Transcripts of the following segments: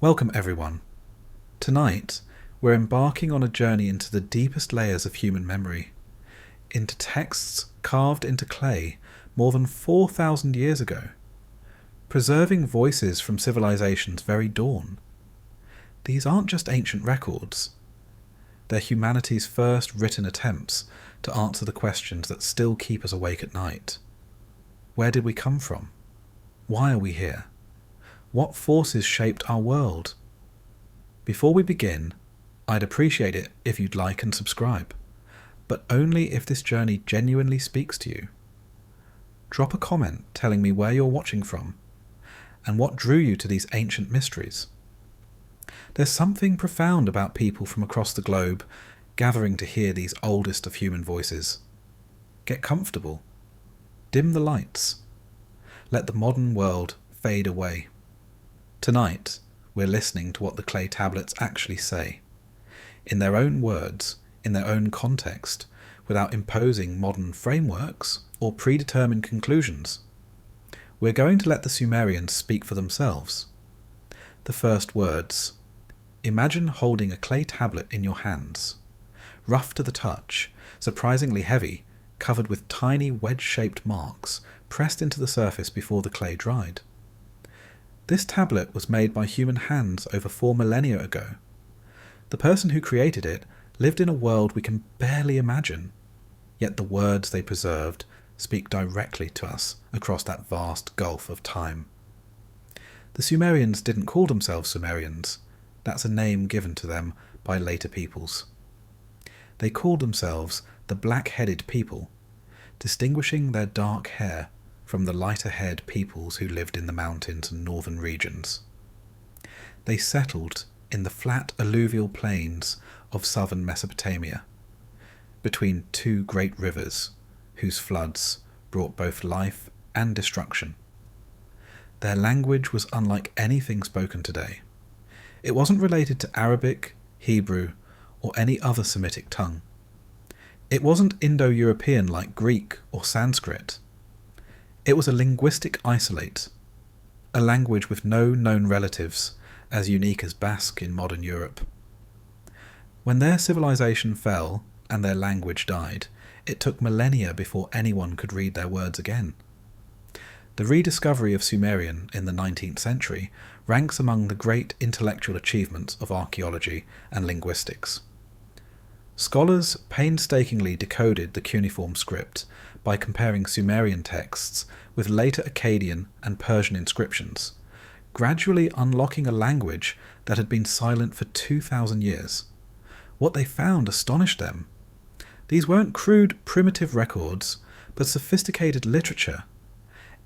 Welcome everyone. Tonight, we're embarking on a journey into the deepest layers of human memory, into texts carved into clay more than 4,000 years ago, preserving voices from civilization's very dawn. These aren't just ancient records. They're humanity's first written attempts to answer the questions that still keep us awake at night. Where did we come from? Why are we here? What forces shaped our world? Before we begin, I'd appreciate it if you'd like and subscribe, but only if this journey genuinely speaks to you. Drop a comment telling me where you're watching from, and what drew you to these ancient mysteries. There's something profound about people from across the globe gathering to hear these oldest of human voices. Get comfortable. Dim the lights. Let the modern world fade away. Tonight, we're listening to what the clay tablets actually say, in their own words, in their own context, without imposing modern frameworks or predetermined conclusions. We're going to let the Sumerians speak for themselves. The first words. Imagine holding a clay tablet in your hands, rough to the touch, surprisingly heavy, covered with tiny wedge-shaped marks pressed into the surface before the clay dried. This tablet was made by human hands over 4 millennia ago. The person who created it lived in a world we can barely imagine, yet the words they preserved speak directly to us across that vast gulf of time. The Sumerians didn't call themselves Sumerians. That's a name given to them by later peoples. They called themselves the black-headed people, distinguishing their dark hair from the lighter-haired peoples who lived in the mountains and northern regions. They settled in the flat alluvial plains of southern Mesopotamia, between two great rivers whose floods brought both life and destruction. Their language was unlike anything spoken today. It wasn't related to Arabic, Hebrew, or any other Semitic tongue. It wasn't Indo-European like Greek or Sanskrit. It was a linguistic isolate, a language with no known relatives, as unique as Basque in modern Europe. When their civilization fell and their language died, it took millennia before anyone could read their words again. The rediscovery of Sumerian in the 19th century ranks among the great intellectual achievements of archaeology and linguistics. Scholars painstakingly decoded the cuneiform script by comparing Sumerian texts with later Akkadian and Persian inscriptions, gradually unlocking a language that had been silent for 2,000 years. What they found astonished them. These weren't crude, primitive records, but sophisticated literature,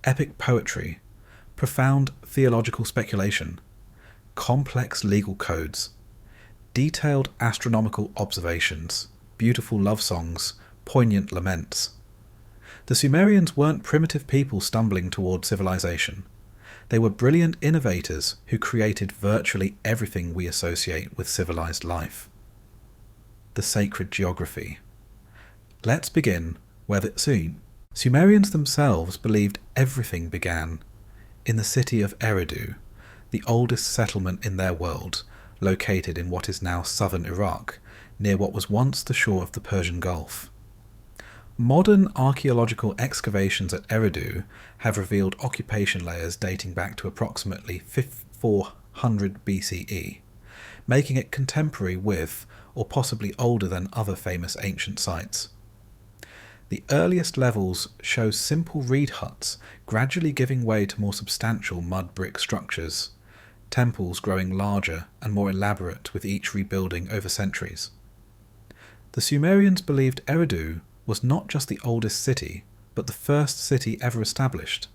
epic poetry, profound theological speculation, complex legal codes, detailed astronomical observations, beautiful love songs, poignant laments. The Sumerians weren't primitive people stumbling toward civilization. They were brilliant innovators who created virtually everything we associate with civilized life. The sacred geography. Let's begin where the Sumerians themselves believed everything began in the city of Eridu, the oldest settlement in their world, located in what is now southern Iraq, near what was once the shore of the Persian Gulf. Modern archaeological excavations at Eridu have revealed occupation layers dating back to approximately 400 BCE, making it contemporary with, or possibly older than, other famous ancient sites. The earliest levels show simple reed huts gradually giving way to more substantial mud brick structures, temples growing larger and more elaborate with each rebuilding over centuries. The Sumerians believed Eridu was not just the oldest city, but the first city ever established,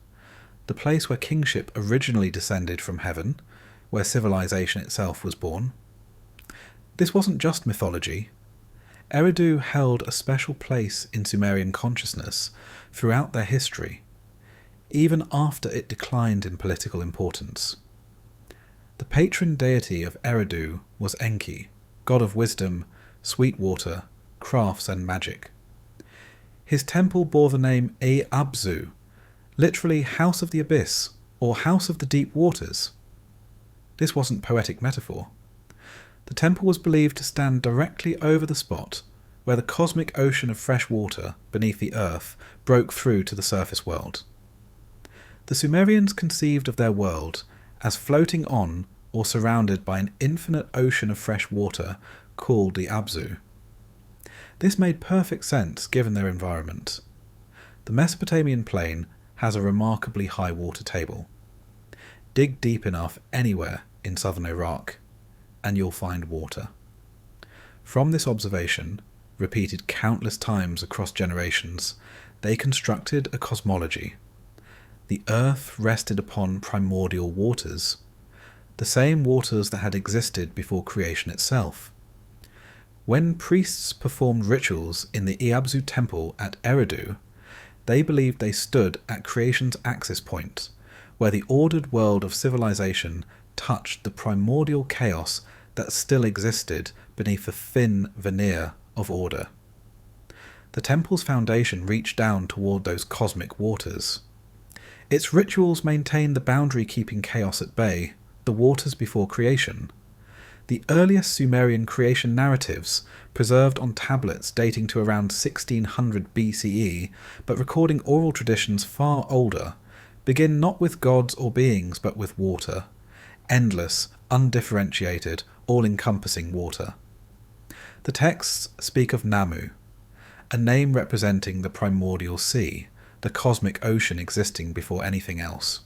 the place where kingship originally descended from heaven, where civilization itself was born. This wasn't just mythology. Eridu held a special place in Sumerian consciousness throughout their history, even after it declined in political importance. The patron deity of Eridu was Enki, god of wisdom, sweet water, crafts and magic. His temple bore the name Abzu, literally House of the Abyss or House of the Deep Waters. This wasn't poetic metaphor. The temple was believed to stand directly over the spot where the cosmic ocean of fresh water beneath the earth broke through to the surface world. The Sumerians conceived of their world as floating on or surrounded by an infinite ocean of fresh water called the Abzu. This made perfect sense given their environment. The Mesopotamian plain has a remarkably high water table. Dig deep enough anywhere in southern Iraq, and you'll find water. From this observation, repeated countless times across generations, they constructed a cosmology. The earth rested upon primordial waters, the same waters that had existed before creation itself. When priests performed rituals in the Iabzu temple at Eridu, they believed they stood at creation's axis point, where the ordered world of civilization touched the primordial chaos that still existed beneath a thin veneer of order. The temple's foundation reached down toward those cosmic waters. Its rituals maintained the boundary keeping chaos at bay, the waters before creation. The earliest Sumerian creation narratives, preserved on tablets dating to around 1600 BCE, but recording oral traditions far older, begin not with gods or beings but with water. Endless, undifferentiated, all-encompassing water. The texts speak of Namu, a name representing the primordial sea, the cosmic ocean existing before anything else.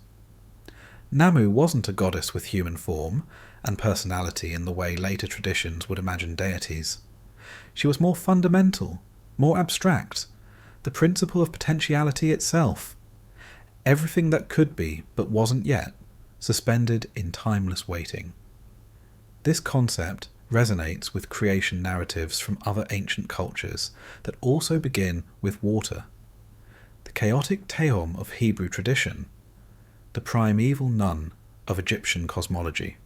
Namu wasn't a goddess with human form and personality in the way later traditions would imagine deities. She was more fundamental, more abstract, the principle of potentiality itself. Everything that could be but wasn't yet, suspended in timeless waiting. This concept resonates with creation narratives from other ancient cultures that also begin with water. The chaotic Tehom of Hebrew tradition, the primeval Nun of Egyptian cosmology.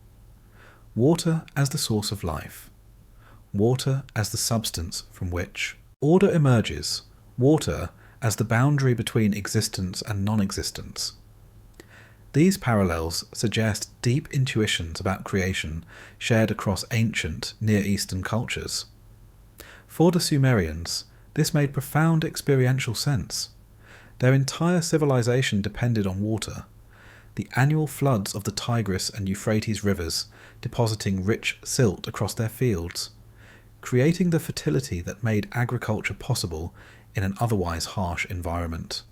Water as the source of life. Water as the substance from which order emerges. Water as the boundary between existence and non-existence. These parallels suggest deep intuitions about creation shared across ancient Near Eastern cultures. For the Sumerians, this made profound experiential sense. Their entire civilization depended on water, the annual floods of the Tigris and Euphrates rivers depositing rich silt across their fields, creating the fertility that made agriculture possible in an otherwise harsh environment.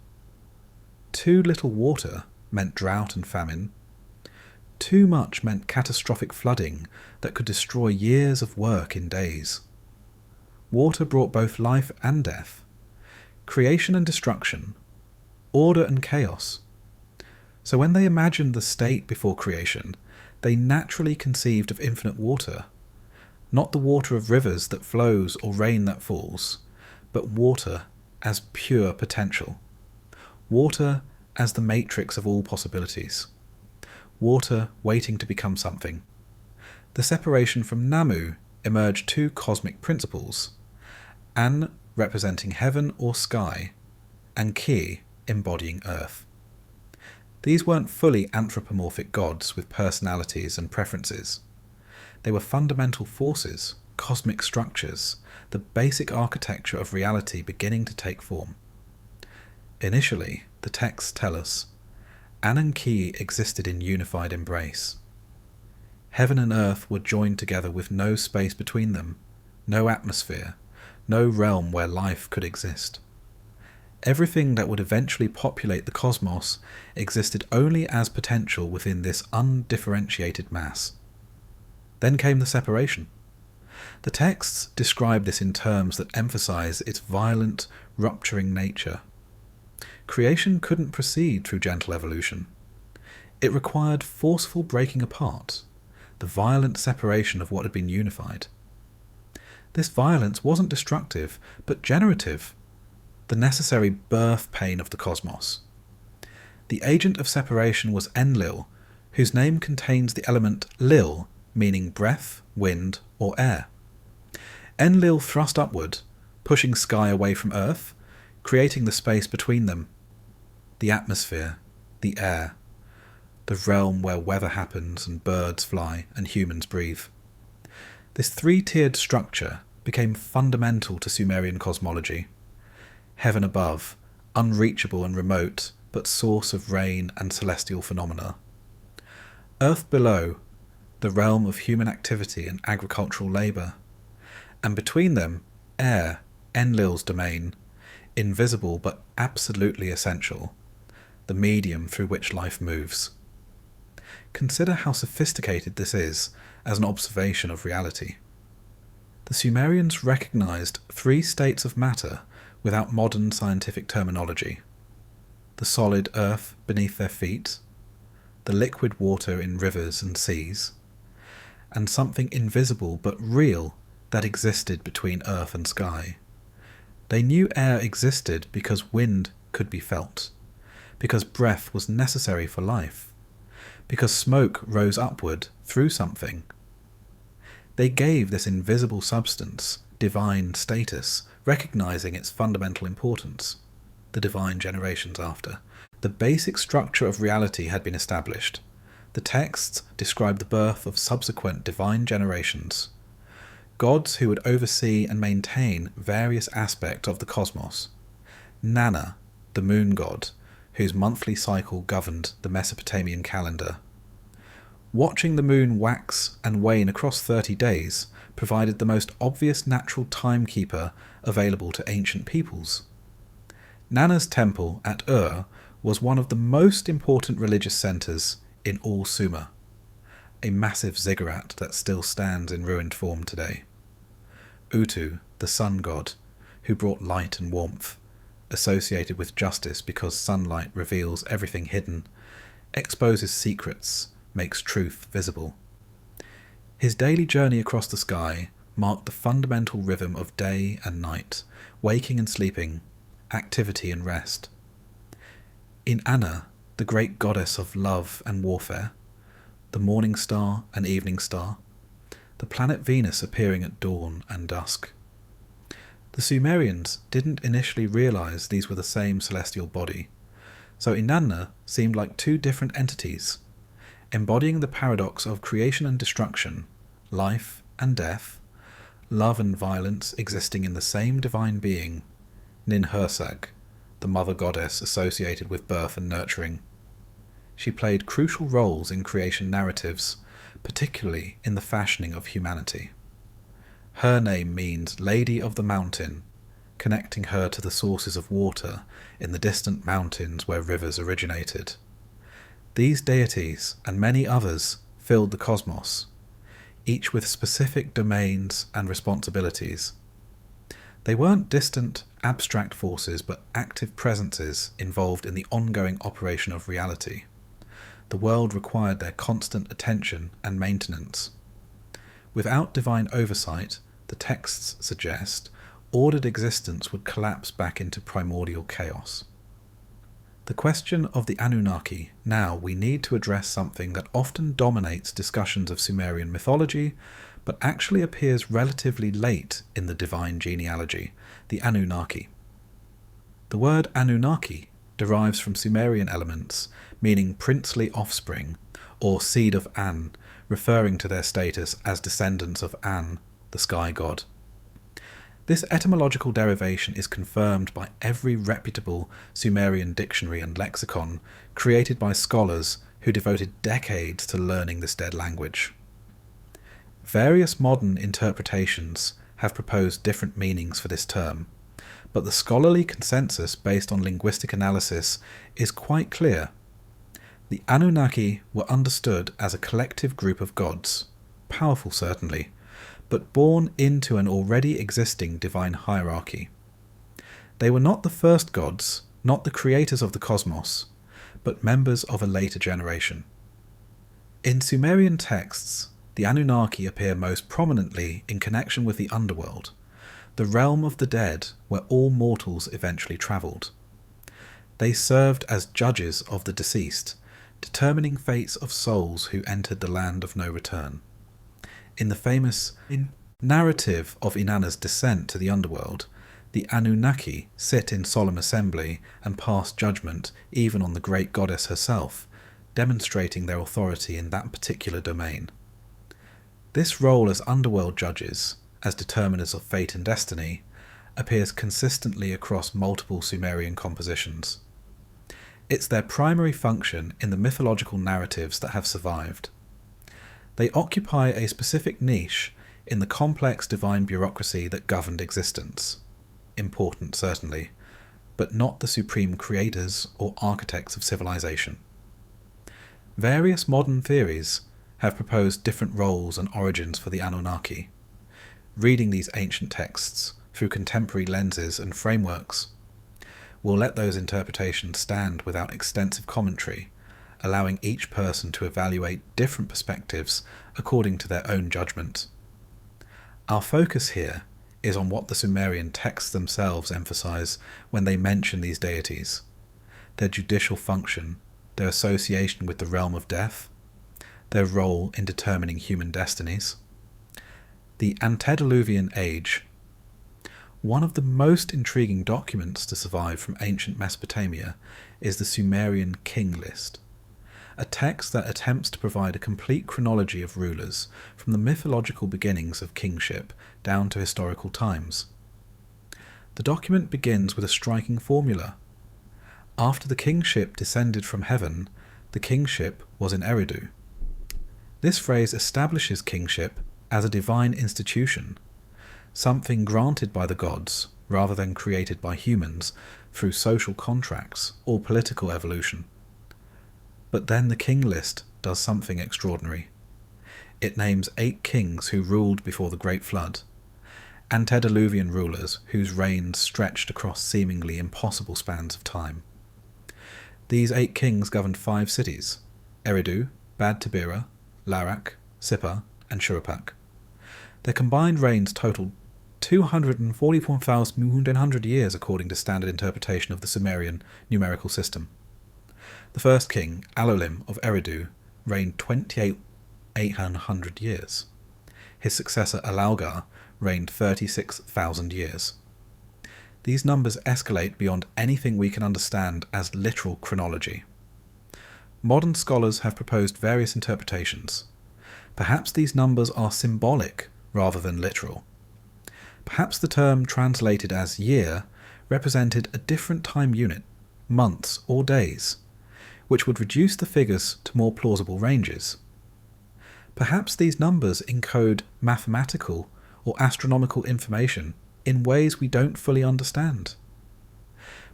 Too little water meant drought and famine. Too much meant catastrophic flooding that could destroy years of work in days. Water brought both life and death, creation and destruction, order and chaos. So when they imagined the state before creation, they naturally conceived of infinite water, not the water of rivers that flows or rain that falls, but water as pure potential, water as the matrix of all possibilities, water waiting to become something. The separation from Namu emerged two cosmic principles, An representing heaven or sky, and Ki embodying earth. These weren't fully anthropomorphic gods with personalities and preferences. They were fundamental forces, cosmic structures, the basic architecture of reality beginning to take form. Initially, the texts tell us, An and Ki existed in unified embrace. Heaven and earth were joined together with no space between them, no atmosphere, no realm where life could exist. Everything that would eventually populate the cosmos existed only as potential within this undifferentiated mass. Then came the separation. The texts describe this in terms that emphasize its violent, rupturing nature. Creation couldn't proceed through gentle evolution. It required forceful breaking apart, the violent separation of what had been unified. This violence wasn't destructive, but generative, the necessary birth pain of the cosmos. The agent of separation was Enlil, whose name contains the element lil, meaning breath, wind, or air. Enlil thrust upward, pushing sky away from earth, creating the space between them. The atmosphere, the air. the realm where weather happens and birds fly and humans breathe. This three-tiered structure became fundamental to Sumerian cosmology. Heaven above, unreachable and remote, but source of rain and celestial phenomena. Earth below, the realm of human activity and agricultural labour. And between them, air, Enlil's domain, invisible but absolutely essential, the medium through which life moves. Consider how sophisticated this is as an observation of reality. The Sumerians recognised three states of matter without modern scientific terminology: the solid earth beneath their feet, the liquid water in rivers and seas, and something invisible but real that existed between earth and sky. They knew air existed because wind could be felt, because breath was necessary for life, because smoke rose upward through something. They gave this invisible substance divine status, recognizing its fundamental importance. The divine generations after. The basic structure of reality had been established. The texts describe the birth of subsequent divine generations, gods who would oversee and maintain various aspects of the cosmos. Inanna, the moon god, whose monthly cycle governed the Mesopotamian calendar. Watching the moon wax and wane across 30 days provided the most obvious natural timekeeper available to ancient peoples. Nanna's temple at was one of the most important religious centres in all Sumer, a massive ziggurat that still stands in ruined form today. Utu, the sun god, who brought light and warmth, associated with justice because sunlight reveals everything hidden, exposes secrets, makes truth visible. His daily journey across the sky marked the fundamental rhythm of day and night, waking and sleeping, activity and rest. Inanna, the great goddess of love and warfare, the morning star and evening star, the planet Venus appearing at dawn and dusk. The Sumerians didn't initially realize these were the same celestial body, so Inanna seemed like two different entities, embodying the paradox of creation and destruction, life and death, love and violence existing in the same divine being, Ninhursag, the mother goddess associated with birth and nurturing. She played crucial roles in creation narratives, particularly in the fashioning of humanity. Her name means Lady of the Mountain, connecting her to the sources of water in the distant mountains where rivers originated. These deities, and many others, filled the cosmos, each with specific domains and responsibilities. They weren't distant, abstract forces, but active presences involved in the ongoing operation of reality. The world required their constant attention and maintenance. Without divine oversight, the texts suggest, ordered existence would collapse back into primordial chaos. The question of the Anunnaki, now we need to address something that often dominates discussions of Sumerian mythology, but actually appears relatively late in the divine genealogy, the Anunnaki. The word Anunnaki derives from Sumerian elements, meaning princely offspring, or seed of An, referring to their status as descendants of An, the sky god. This etymological derivation is confirmed by every reputable Sumerian dictionary and lexicon created by scholars who devoted decades to learning this dead language. Various modern interpretations have proposed different meanings for this term, but the scholarly consensus based on linguistic analysis is quite clear. The Anunnaki were understood as a collective group of gods, powerful certainly, but born into an already existing divine hierarchy. They were not the first gods, not the creators of the cosmos, but members of a later generation. In Sumerian texts, the Anunnaki appear most prominently in connection with the underworld, the realm of the dead where all mortals eventually travelled. They served as judges of the deceased, determining fates of souls who entered the land of no return. In the famous narrative of Inanna's descent to the underworld, the Anunnaki sit in solemn assembly and pass judgment even on the great goddess herself, demonstrating their authority in that particular domain. This role as underworld judges, as determiners of fate and destiny, appears consistently across multiple Sumerian compositions. It's their primary function in the mythological narratives that have survived. They occupy a specific niche in the complex divine bureaucracy that governed existence. Important, certainly, but not the supreme creators or architects of civilization. Various modern theories have proposed different roles and origins for the Anunnaki. Reading these ancient texts through contemporary lenses and frameworks will let those interpretations stand without extensive commentary, allowing each person to evaluate different perspectives according to their own judgment. Our focus here is on what the Sumerian texts themselves emphasize when they mention these deities: their judicial function, their association with the realm of death, their role in determining human destinies. The Antediluvian Age. One of the most intriguing documents to survive from ancient Mesopotamia is the Sumerian King List, a text that attempts to provide a complete chronology of rulers from the mythological beginnings of kingship down to historical times. The document begins with a striking formula. After the kingship descended from heaven, the kingship was in Eridu. This phrase establishes kingship as a divine institution, something granted by the gods rather than created by humans through social contracts or political evolution. But then the king list does something extraordinary. It names 8 kings who ruled before the Great Flood, antediluvian rulers whose reigns stretched across seemingly impossible spans of time. These 8 kings governed 5 cities: Eridu, Bad Tabira, Larak, Sippar, and Shuruppak. Their combined reigns totaled 241,100 years according to standard interpretation of the Sumerian numerical system. The first king, Alolim of Eridu, reigned 28,800 years. His successor, Alalgar, reigned 36,000 years. These numbers escalate beyond anything we can understand as literal chronology. Modern scholars have proposed various interpretations. Perhaps these numbers are symbolic rather than literal. Perhaps the term translated as year represented a different time unit, months or days, which would reduce the figures to more plausible ranges. Perhaps these numbers encode mathematical or astronomical information in ways we don't fully understand.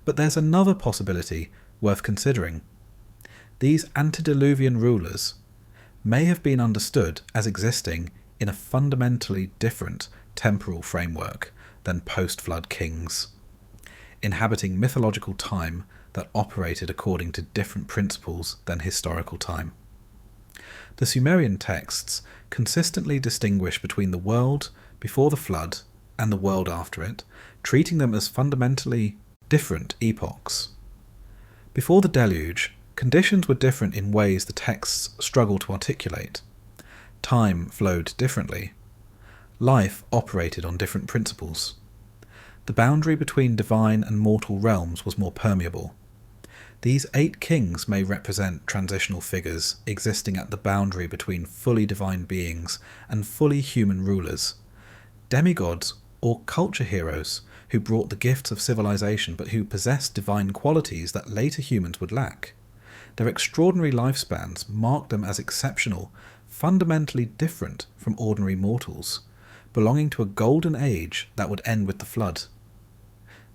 But there's another possibility worth considering. These antediluvian rulers may have been understood as existing in a fundamentally different temporal framework than post-flood kings, inhabiting mythological time that operated according to different principles than historical time. The Sumerian texts consistently distinguish between the world before the flood and the world after it, treating them as fundamentally different epochs. Before the deluge, conditions were different in ways the texts struggle to articulate. Time flowed differently. Life operated on different principles. The boundary between divine and mortal realms was more permeable. These 8 kings may represent transitional figures existing at the boundary between fully divine beings and fully human rulers, demigods or culture heroes who brought the gifts of civilization but who possessed divine qualities that later humans would lack. Their extraordinary lifespans marked them as exceptional, fundamentally different from ordinary mortals, belonging to a golden age that would end with the flood.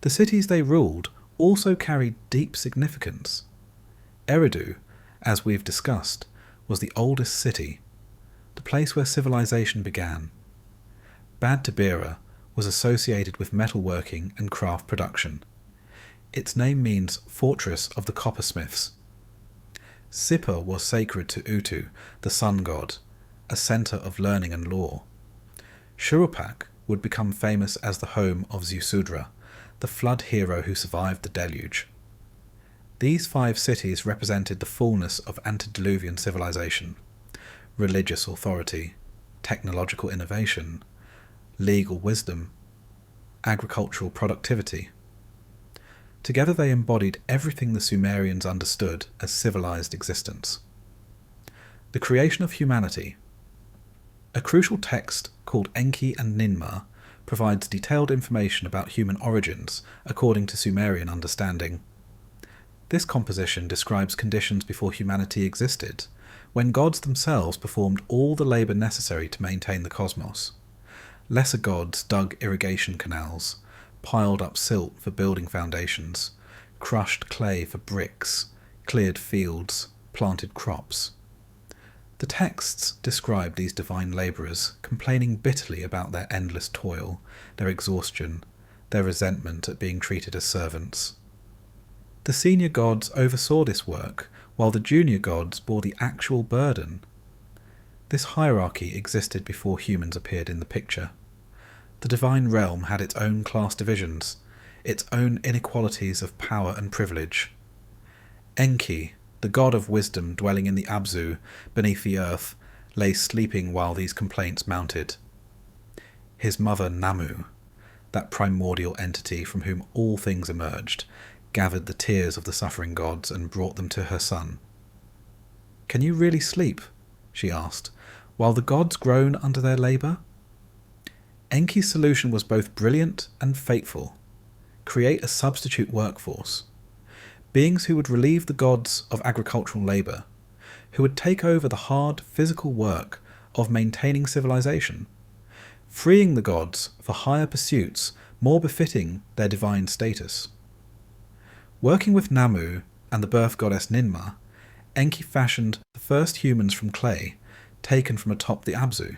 The cities they ruled also carried deep significance. Eridu, as we've discussed, was the oldest city, the place where civilization began. Bad Tabira was associated with metalworking and craft production. Its name means fortress of the coppersmiths. Sippar was sacred to Utu, the sun god, a centre of learning and lore. Shuruppak would become famous as the home of Ziusudra, the flood hero who survived the deluge. These 5 cities represented the fullness of antediluvian civilization: religious authority, technological innovation, legal wisdom, agricultural productivity. Together they embodied everything the Sumerians understood as civilized existence. The creation of humanity. A crucial text called Enki and Ninmah provides detailed information about human origins according to Sumerian understanding. This composition describes conditions before humanity existed, when gods themselves performed all the labour necessary to maintain the cosmos. Lesser gods dug irrigation canals, piled up silt for building foundations, crushed clay for bricks, cleared fields, planted crops. The texts describe these divine labourers complaining bitterly about their endless toil, their exhaustion, their resentment at being treated as servants. The senior gods oversaw this work, while the junior gods bore the actual burden. This hierarchy existed before humans appeared in the picture. The divine realm had its own class divisions, its own inequalities of power and privilege. Enki, the god of wisdom dwelling in the Abzu, beneath the earth, lay sleeping while these complaints mounted. His mother Namu, that primordial entity from whom all things emerged, gathered the tears of the suffering gods and brought them to her son. "Can you really sleep?" she asked, "while the gods groan under their labour?" Enki's solution was both brilliant and fateful. Create a substitute workforce. Beings who would relieve the gods of agricultural labour, who would take over the hard physical work of maintaining civilization, freeing the gods for higher pursuits more befitting their divine status. Working with Namu and the birth goddess Ninmah, Enki fashioned the first humans from clay taken from atop the Abzu,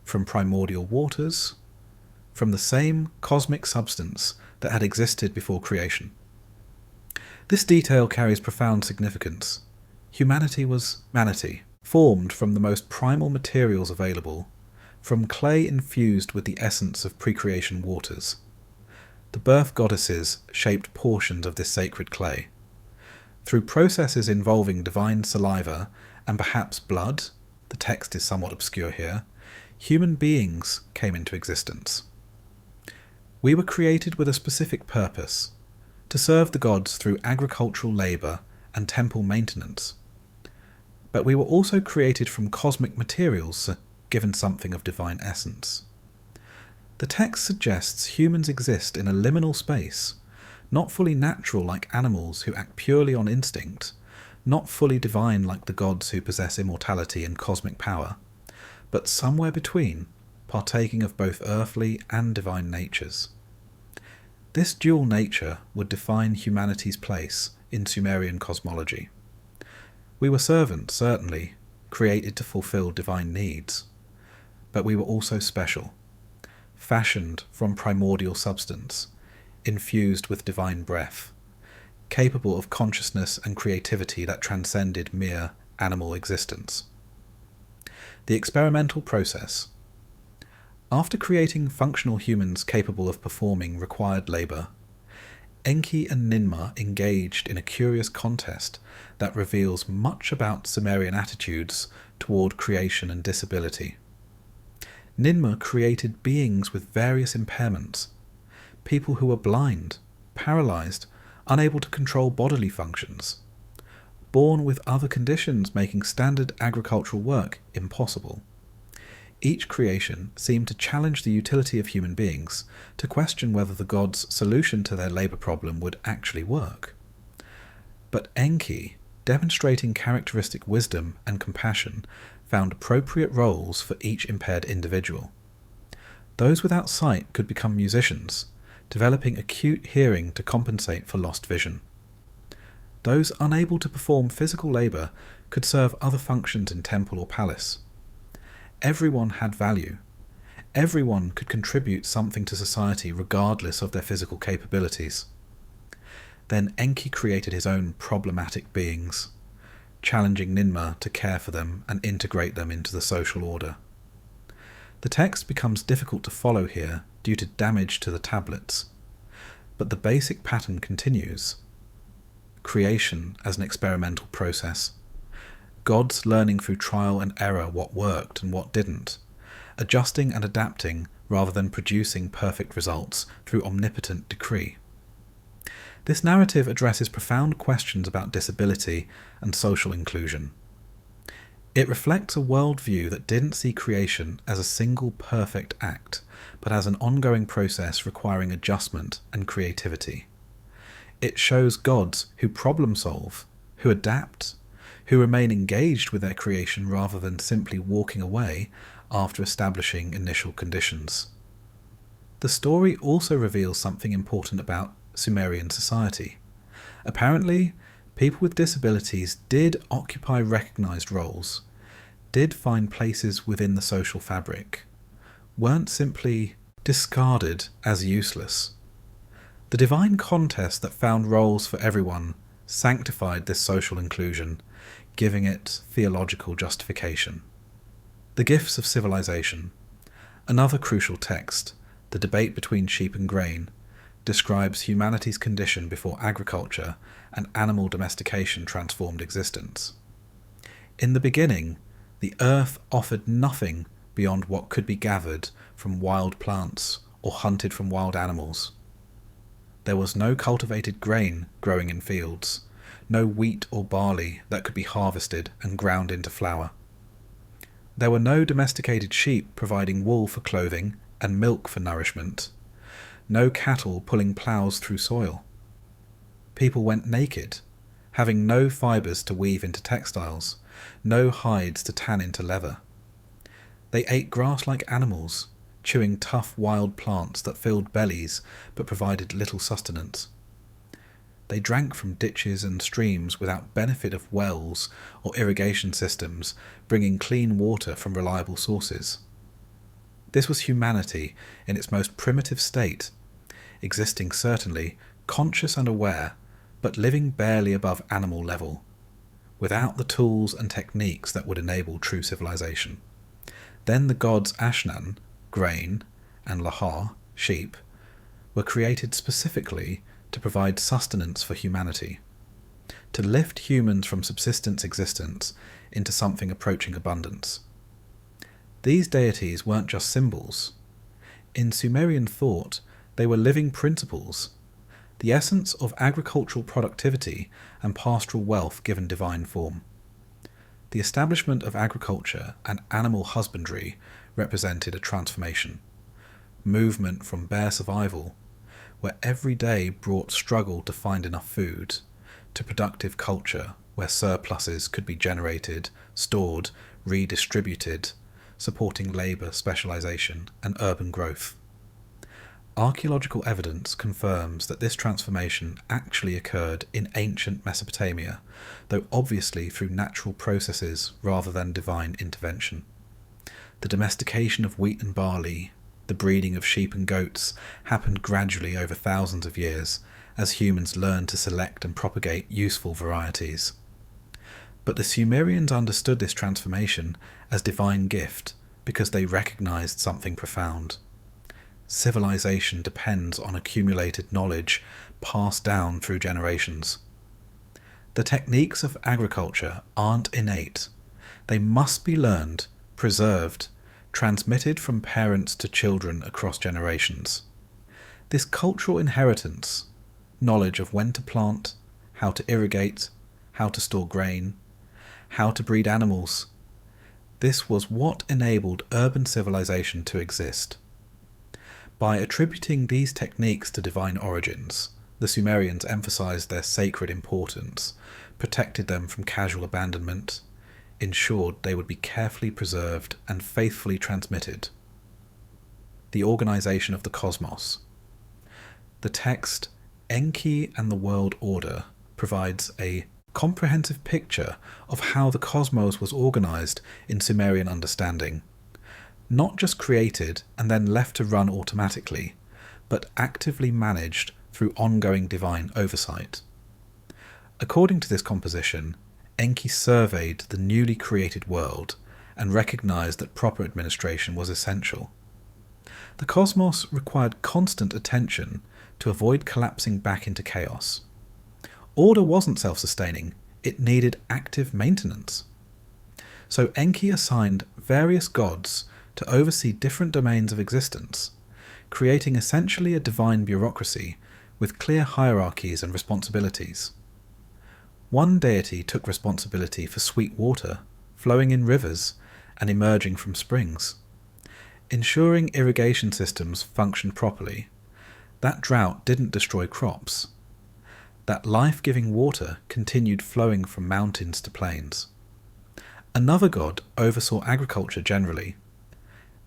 from primordial waters, from the same cosmic substance that had existed before creation. This detail carries profound significance. Humanity was manatee, formed from the most primal materials available, from clay infused with the essence of pre-creation waters. The birth goddesses shaped portions of this sacred clay. Through processes involving divine saliva and perhaps blood, the text is somewhat obscure here, human beings came into existence. We were created with a specific purpose, to serve the gods through agricultural labour and temple maintenance. But we were also created from cosmic materials, given something of divine essence. The text suggests humans exist in a liminal space, not fully natural like animals who act purely on instinct, not fully divine like the gods who possess immortality and cosmic power, but somewhere between, partaking of both earthly and divine natures. This dual nature would define humanity's place in Sumerian cosmology. We were servants, certainly, created to fulfill divine needs, but we were also special, fashioned from primordial substance, infused with divine breath, capable of consciousness and creativity that transcended mere animal existence. The experimental process. After creating functional humans capable of performing required labour, Enki and Ninmah engaged in a curious contest that reveals much about Sumerian attitudes toward creation and disability. Ninmah created beings with various impairments, people who were blind, paralysed, unable to control bodily functions, born with other conditions making standard agricultural work impossible. Each creation seemed to challenge the utility of human beings, to question whether the gods' solution to their labour problem would actually work. But Enki, demonstrating characteristic wisdom and compassion, found appropriate roles for each impaired individual. Those without sight could become musicians, developing acute hearing to compensate for lost vision. Those unable to perform physical labour could serve other functions in temple or palace. Everyone had value. Everyone could contribute something to society regardless of their physical capabilities. Then Enki created his own problematic beings, challenging Ninmah to care for them and integrate them into the social order. The text becomes difficult to follow here due to damage to the tablets, but the basic pattern continues. Creation as an experimental process. Gods learning through trial and error what worked and what didn't, adjusting and adapting rather than producing perfect results through omnipotent decree. This narrative addresses profound questions about disability and social inclusion. It reflects a worldview that didn't see creation as a single perfect act, but as an ongoing process requiring adjustment and creativity. It shows gods who problem solve, who adapt, who remain engaged with their creation rather than simply walking away after establishing initial conditions. The story also reveals something important about Sumerian society. Apparently, people with disabilities did occupy recognized roles, did find places within the social fabric, weren't simply discarded as useless. The divine contest that found roles for everyone sanctified this social inclusion, giving it theological justification. The Gifts of Civilization, another crucial text, the debate between sheep and grain, describes humanity's condition before agriculture and animal domestication transformed existence. In the beginning, the earth offered nothing beyond what could be gathered from wild plants or hunted from wild animals. There was no cultivated grain growing in fields, no wheat or barley that could be harvested and ground into flour. There were no domesticated sheep providing wool for clothing and milk for nourishment, no cattle pulling ploughs through soil. People went naked, having no fibres to weave into textiles, no hides to tan into leather. They ate grass like animals, chewing tough wild plants that filled bellies but provided little sustenance. They drank from ditches and streams without benefit of wells or irrigation systems, bringing clean water from reliable sources. This was humanity in its most primitive state, existing certainly, conscious and aware, but living barely above animal level, without the tools and techniques that would enable true civilization. Then the gods Ashnan, grain, and Lahar, sheep, were created specifically to provide sustenance for humanity, to lift humans from subsistence existence into something approaching abundance. These deities weren't just symbols. In Sumerian thought, they were living principles, the essence of agricultural productivity and pastoral wealth given divine form. The establishment of agriculture and animal husbandry represented a transformation, movement from bare survival, where every day brought struggle to find enough food, to productive culture where surpluses could be generated, stored, redistributed, supporting labour specialisation and urban growth. Archaeological evidence confirms that this transformation actually occurred in ancient Mesopotamia, though obviously through natural processes rather than divine intervention. The domestication of wheat and barley, the breeding of sheep and goats, happened gradually over thousands of years as humans learned to select and propagate useful varieties. But the Sumerians understood this transformation as divine gift because they recognized something profound. Civilization depends on accumulated knowledge passed down through generations. The techniques of agriculture aren't innate. They must be learned, preserved, transmitted from parents to children across generations. This cultural inheritance, knowledge of when to plant, how to irrigate, how to store grain, how to breed animals, this was what enabled urban civilization to exist. By attributing these techniques to divine origins, the Sumerians emphasized their sacred importance, protected them from casual abandonment, ensured they would be carefully preserved and faithfully transmitted. The organization of the cosmos. The text Enki and the World Order provides a comprehensive picture of how the cosmos was organized in Sumerian understanding. Not just created and then left to run automatically, but actively managed through ongoing divine oversight. According to this composition, Enki surveyed the newly created world and recognized that proper administration was essential. The cosmos required constant attention to avoid collapsing back into chaos. Order wasn't self-sustaining, it needed active maintenance. So Enki assigned various gods to oversee different domains of existence, creating essentially a divine bureaucracy with clear hierarchies and responsibilities. One deity took responsibility for sweet water, flowing in rivers and emerging from springs. Ensuring irrigation systems functioned properly, that drought didn't destroy crops. That life-giving water continued flowing from mountains to plains. Another god oversaw agriculture generally,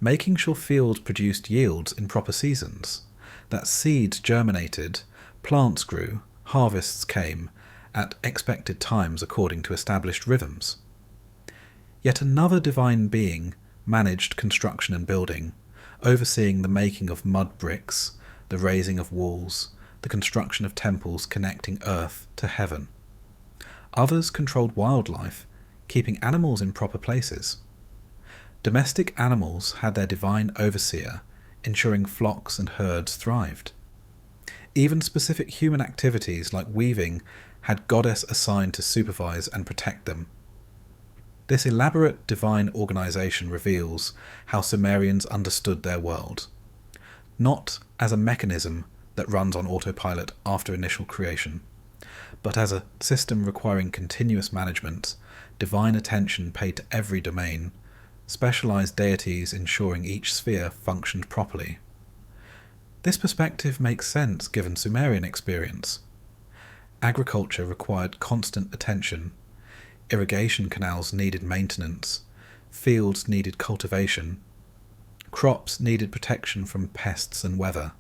making sure fields produced yields in proper seasons, that seeds germinated, plants grew, harvests came, at expected times according to established rhythms. Yet another divine being managed construction and building, overseeing the making of mud bricks, the raising of walls, the construction of temples connecting earth to heaven. Others controlled wildlife, keeping animals in proper places. Domestic animals had their divine overseer, ensuring flocks and herds thrived. Even specific human activities like weaving had goddess assigned to supervise and protect them. This elaborate divine organization reveals how Sumerians understood their world, not as a mechanism that runs on autopilot after initial creation, but as a system requiring continuous management, divine attention paid to every domain, specialized deities ensuring each sphere functioned properly. This perspective makes sense given Sumerian experience. Agriculture required constant attention, irrigation canals needed maintenance, fields needed cultivation, crops needed protection from pests and weather.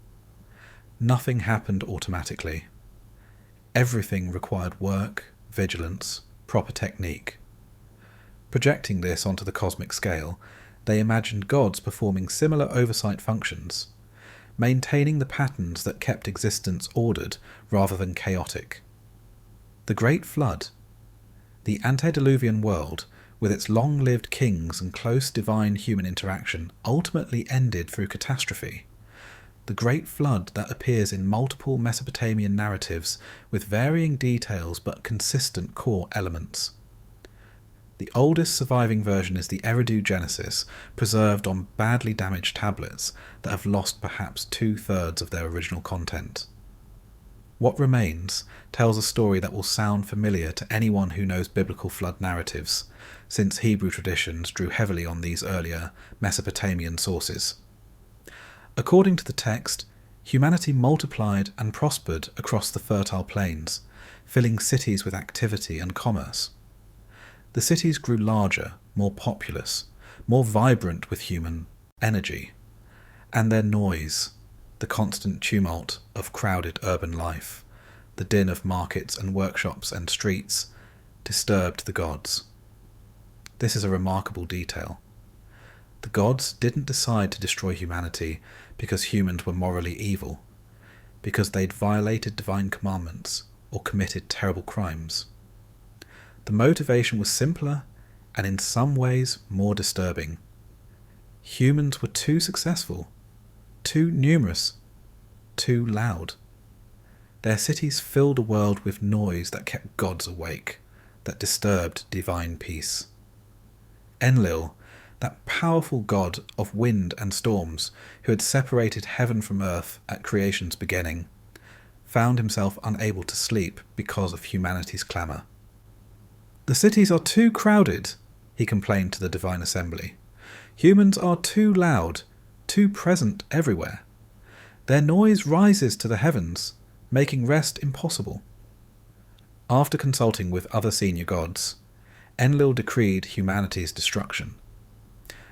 Nothing happened automatically. Everything required work, vigilance, proper technique. Projecting this onto the cosmic scale, they imagined gods performing similar oversight functions, maintaining the patterns that kept existence ordered rather than chaotic. The Great Flood, the antediluvian world, with its long-lived kings and close divine-human interaction, ultimately ended through catastrophe. The Great Flood that appears in multiple Mesopotamian narratives with varying details but consistent core elements. The oldest surviving version is the Eridu Genesis, preserved on badly damaged tablets that have lost perhaps 2/3 of their original content. What remains tells a story that will sound familiar to anyone who knows biblical flood narratives, since Hebrew traditions drew heavily on these earlier Mesopotamian sources. According to the text, humanity multiplied and prospered across the fertile plains, filling cities with activity and commerce. The cities grew larger, more populous, more vibrant with human energy, and their noise, the constant tumult of crowded urban life, the din of markets and workshops and streets, disturbed the gods. This is a remarkable detail. The gods didn't decide to destroy humanity because humans were morally evil, because they'd violated divine commandments or committed terrible crimes. The motivation was simpler and in some ways more disturbing. Humans were too successful, too numerous, too loud. Their cities filled a world with noise that kept gods awake, that disturbed divine peace. Enlil, that powerful god of wind and storms who had separated heaven from earth at creation's beginning, found himself unable to sleep because of humanity's clamour. "The cities are too crowded," he complained to the divine assembly. "Humans are too loud, too present everywhere. Their noise rises to the heavens, making rest impossible." After consulting with other senior gods, Enlil decreed humanity's destruction.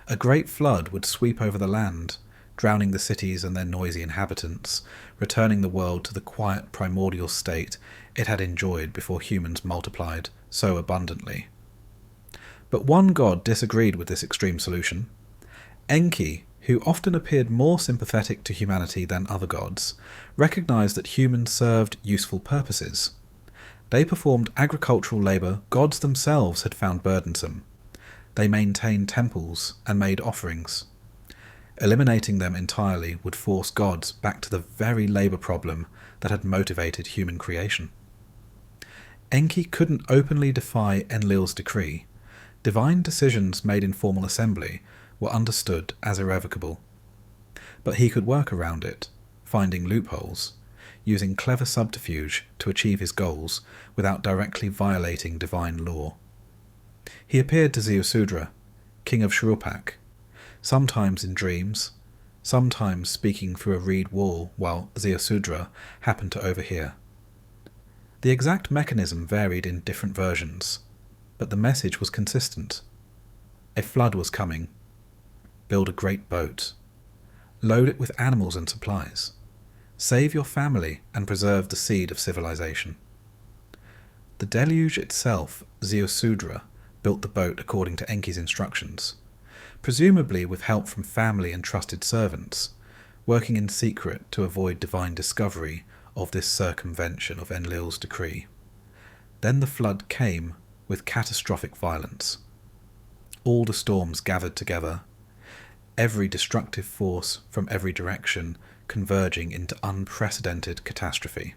A great flood would sweep over the land, drowning the cities and their noisy inhabitants, returning the world to the quiet primordial state it had enjoyed before humans multiplied so abundantly. But one god disagreed with this extreme solution. Enki, who often appeared more sympathetic to humanity than other gods, recognized that humans served useful purposes. They performed agricultural labor gods themselves had found burdensome. They maintained temples and made offerings. Eliminating them entirely would force gods back to the very labor problem that had motivated human creation. Enki couldn't openly defy Enlil's decree. Divine decisions made in formal assembly were understood as irrevocable. But he could work around it, finding loopholes, using clever subterfuge to achieve his goals without directly violating divine law. He appeared to Ziusudra, king of Shuruppak, sometimes in dreams, sometimes speaking through a reed wall while Ziusudra happened to overhear. The exact mechanism varied in different versions, but the message was consistent. A flood was coming. Build a great boat. Load it with animals and supplies. Save your family and preserve the seed of civilization. The deluge itself, Ziusudra built the boat according to Enki's instructions, presumably with help from family and trusted servants, working in secret to avoid divine discovery of this circumvention of Enlil's decree. Then the flood came with catastrophic violence. All the storms gathered together, every destructive force from every direction converging into unprecedented catastrophe.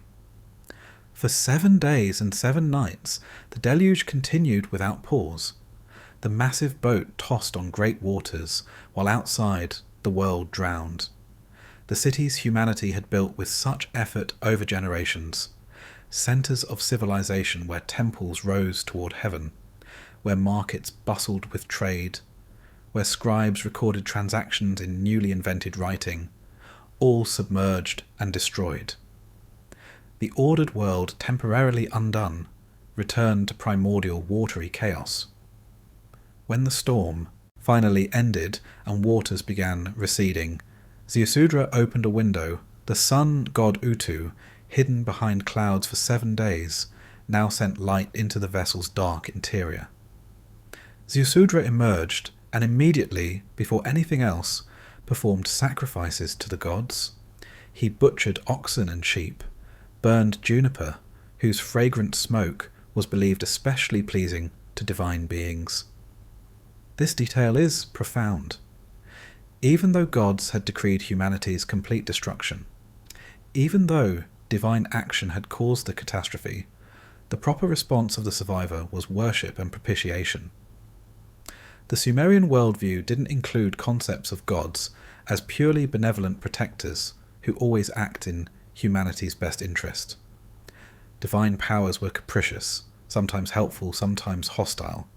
For 7 days and 7 nights, the deluge continued without pause. The massive boat tossed on great waters, while outside the world drowned. The cities humanity had built with such effort over generations, centres of civilization where temples rose toward heaven, where markets bustled with trade, where scribes recorded transactions in newly invented writing, all submerged and destroyed. The ordered world, temporarily undone, returned to primordial watery chaos. When the storm finally ended and waters began receding, Ziusudra opened a window. The sun god Utu, hidden behind clouds for 7 days, now sent light into the vessel's dark interior. Ziusudra emerged and immediately, before anything else, performed sacrifices to the gods. He butchered oxen and sheep, burned juniper, whose fragrant smoke was believed especially pleasing to divine beings. This detail is profound. Even though gods had decreed humanity's complete destruction, even though divine action had caused the catastrophe, the proper response of the survivor was worship and propitiation. The Sumerian worldview didn't include concepts of gods as purely benevolent protectors who always act in humanity's best interest. Divine powers were capricious, sometimes helpful, sometimes hostile,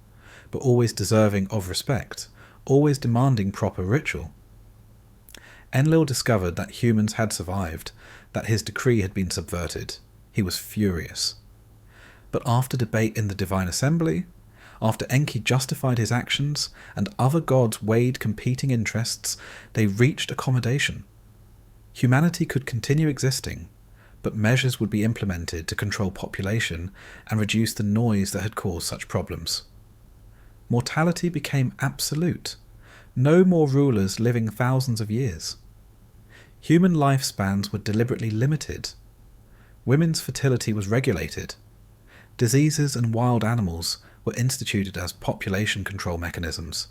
but always deserving of respect, always demanding proper ritual. Enlil discovered that humans had survived, that his decree had been subverted. He was furious. But after debate in the Divine Assembly, after Enki justified his actions and other gods weighed competing interests, they reached accommodation. Humanity could continue existing, but measures would be implemented to control population and reduce the noise that had caused such problems. Mortality became absolute. No more rulers living thousands of years. Human lifespans were deliberately limited. Women's fertility was regulated. Diseases and wild animals were instituted as population control mechanisms.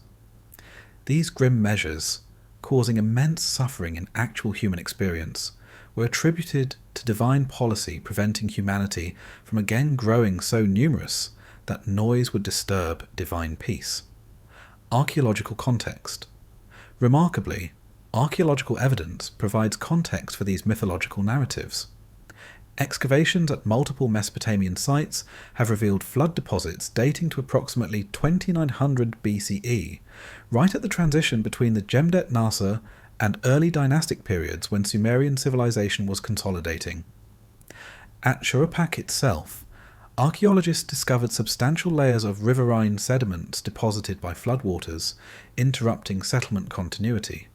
These grim measures, causing immense suffering in actual human experience, were attributed to divine policy preventing humanity from again growing so numerous that noise would disturb divine peace. Archaeological context. Remarkably, archaeological evidence provides context for these mythological narratives. Excavations at multiple Mesopotamian sites have revealed flood deposits dating to approximately 2900 BCE, right at the transition between the Jemdet Nasr and early dynastic periods when Sumerian civilization was consolidating. At Shuruppak itself, archaeologists discovered substantial layers of riverine sediments deposited by floodwaters, interrupting settlement continuity.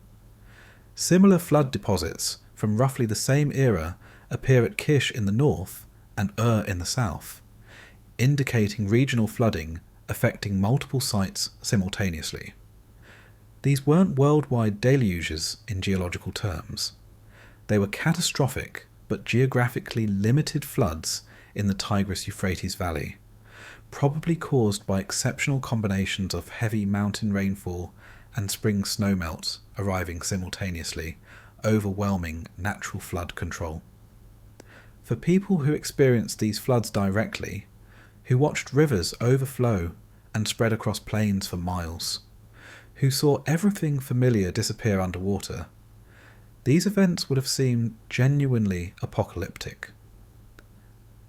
Similar flood deposits from roughly the same era appear at Kish in the north and in the south, indicating regional flooding affecting multiple sites simultaneously. These weren't worldwide deluges in geological terms. They were catastrophic but geographically limited floods in the Tigris-Euphrates Valley, probably caused by exceptional combinations of heavy mountain rainfall and spring snowmelt arriving simultaneously, overwhelming natural flood control. For people who experienced these floods directly, who watched rivers overflow and spread across plains for miles, who saw everything familiar disappear underwater, these events would have seemed genuinely apocalyptic.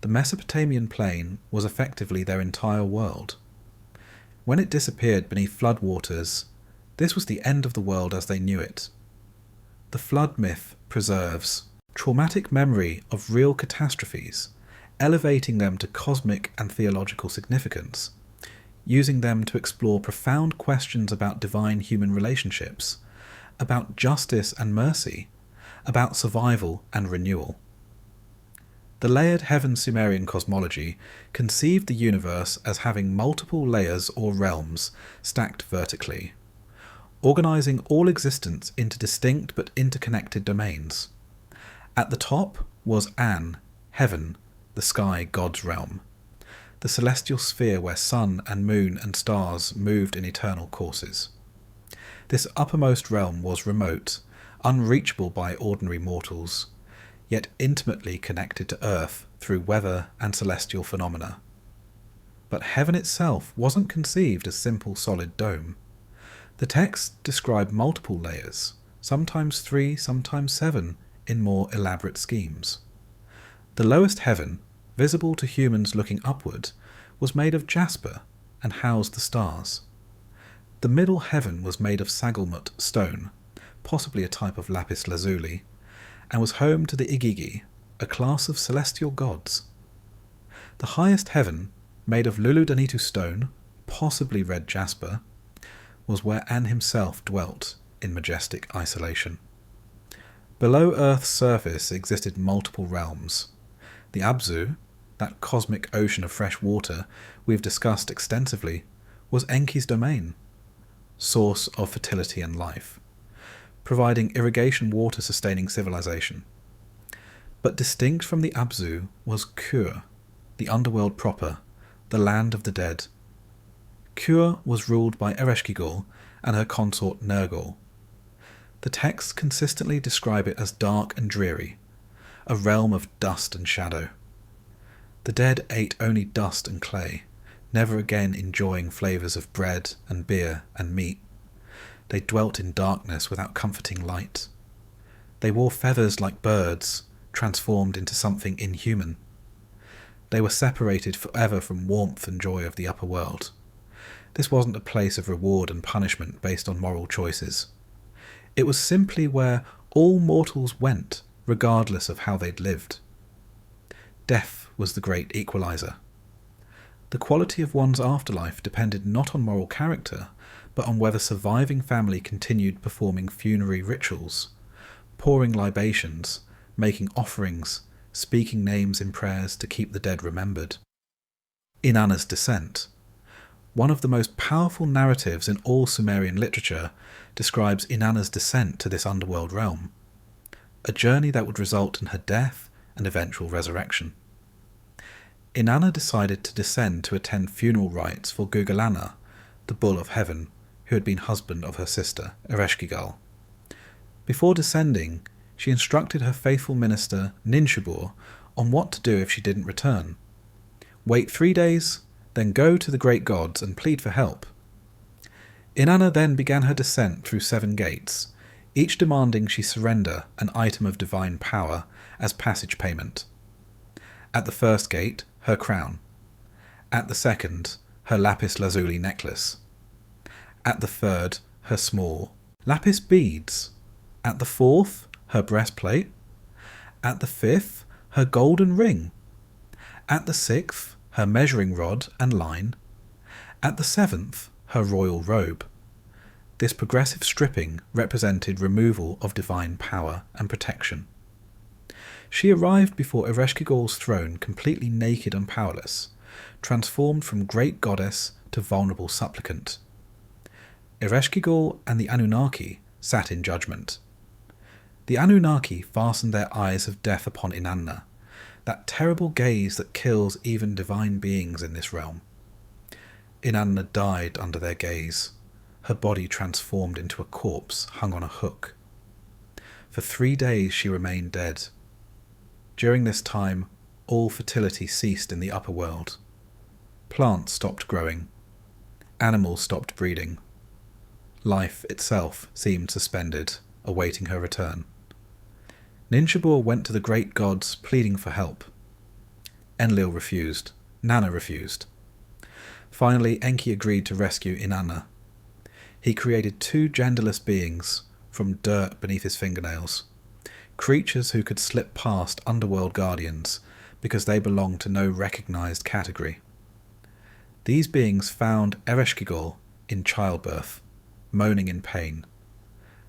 The Mesopotamian plain was effectively their entire world. When it disappeared beneath floodwaters, this was the end of the world as they knew it. The flood myth preserves traumatic memory of real catastrophes, elevating them to cosmic and theological significance, using them to explore profound questions about divine-human relationships, about justice and mercy, about survival and renewal. The layered heaven Sumerian cosmology conceived the universe as having multiple layers or realms stacked vertically, organizing all existence into distinct but interconnected domains. At the top was An, heaven, the sky god's realm, the celestial sphere where sun and moon and stars moved in eternal courses. This uppermost realm was remote, unreachable by ordinary mortals, yet intimately connected to Earth through weather and celestial phenomena. But heaven itself wasn't conceived as simple solid dome. The texts describe multiple layers, sometimes 3, sometimes 7, in more elaborate schemes. The lowest heaven, visible to humans looking upward, was made of jasper and housed the stars. The middle heaven was made of sagalmut stone, possibly a type of lapis lazuli, and was home to the Igigi, a class of celestial gods. The highest heaven, made of luludanitu stone, possibly red jasper, was where An himself dwelt in majestic isolation. Below Earth's surface existed multiple realms. The Abzu, that cosmic ocean of fresh water we've discussed extensively, was Enki's domain, source of fertility and life, providing irrigation water sustaining civilization. But distinct from the Abzu was Kur, the underworld proper, the land of the dead. Kur was ruled by Ereshkigal and her consort Nergal. The texts consistently describe it as dark and dreary, a realm of dust and shadow. The dead ate only dust and clay, never again enjoying flavours of bread and beer and meat. They dwelt in darkness without comforting light. They wore feathers like birds, transformed into something inhuman. They were separated forever from warmth and joy of the upper world. This wasn't a place of reward and punishment based on moral choices. It was simply where all mortals went, regardless of how they'd lived. Death was the great equalizer. The quality of one's afterlife depended not on moral character, but on whether surviving family continued performing funerary rituals, pouring libations, making offerings, speaking names in prayers to keep the dead remembered. Inanna's descent, one of the most powerful narratives in all Sumerian literature, describes Inanna's descent to this underworld realm, a journey that would result in her death and eventual resurrection. Inanna decided to descend to attend funeral rites for Gilgamesh, the bull of heaven, who had been husband of her sister, Ereshkigal. Before descending, she instructed her faithful minister, Ninshubur, on what to do if she didn't return. Wait 3 days, then go to the great gods and plead for help. Inanna then began her descent through 7 gates, each demanding she surrender an item of divine power as passage payment. At the first gate, her crown. At the second, her lapis lazuli necklace. At the third, her small lapis beads. At the fourth, her breastplate. At the fifth, her golden ring. At the sixth, her measuring rod and line. At the seventh, her royal robe. This progressive stripping represented removal of divine power and protection. She arrived before Ereshkigal's throne completely naked and powerless, transformed from great goddess to vulnerable supplicant. Ereshkigal and the Anunnaki sat in judgment. The Anunnaki fastened their eyes of death upon Inanna, that terrible gaze that kills even divine beings in this realm. Inanna died under their gaze, her body transformed into a corpse hung on a hook. For 3 days she remained dead. During this time, all fertility ceased in the upper world. Plants stopped growing. Animals stopped breeding. Life itself seemed suspended, awaiting her return. Ninshubur went to the great gods pleading for help. Enlil refused. Nanna refused. Finally, Enki agreed to rescue Inanna. He created 2 genderless beings from dirt beneath his fingernails, creatures who could slip past underworld guardians because they belonged to no recognized category. These beings found Ereshkigal in childbirth, moaning in pain.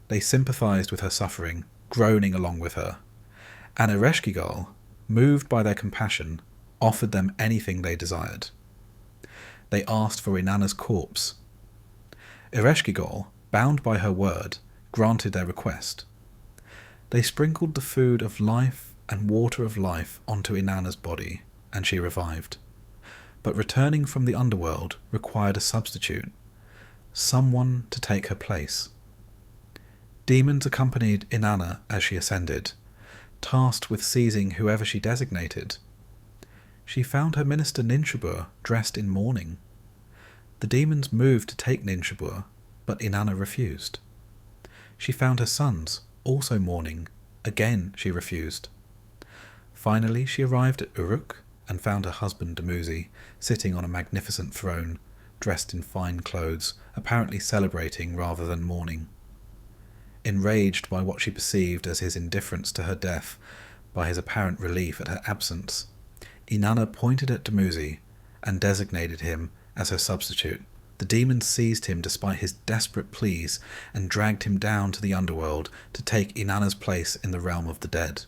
They sympathized with her suffering, groaning along with her, and Ereshkigal, moved by their compassion, offered them anything they desired. They asked for Inanna's corpse. Ereshkigal, bound by her word, granted their request. They sprinkled the food of life and water of life onto Inanna's body, and she revived. But returning from the underworld required a substitute, someone to take her place. Demons accompanied Inanna as she ascended, tasked with seizing whoever she designated. She found her minister Ninshubur dressed in mourning. The demons moved to take Ninshubur, but Inanna refused. She found her sons, also mourning. Again she refused. Finally she arrived at Uruk and found her husband Dumuzi sitting on a magnificent throne, dressed in fine clothes, apparently celebrating rather than mourning. Enraged by what she perceived as his indifference to her death, by his apparent relief at her absence, Inanna pointed at Dumuzi and designated him as her substitute. The demons seized him despite his desperate pleas and dragged him down to the underworld to take Inanna's place in the realm of the dead.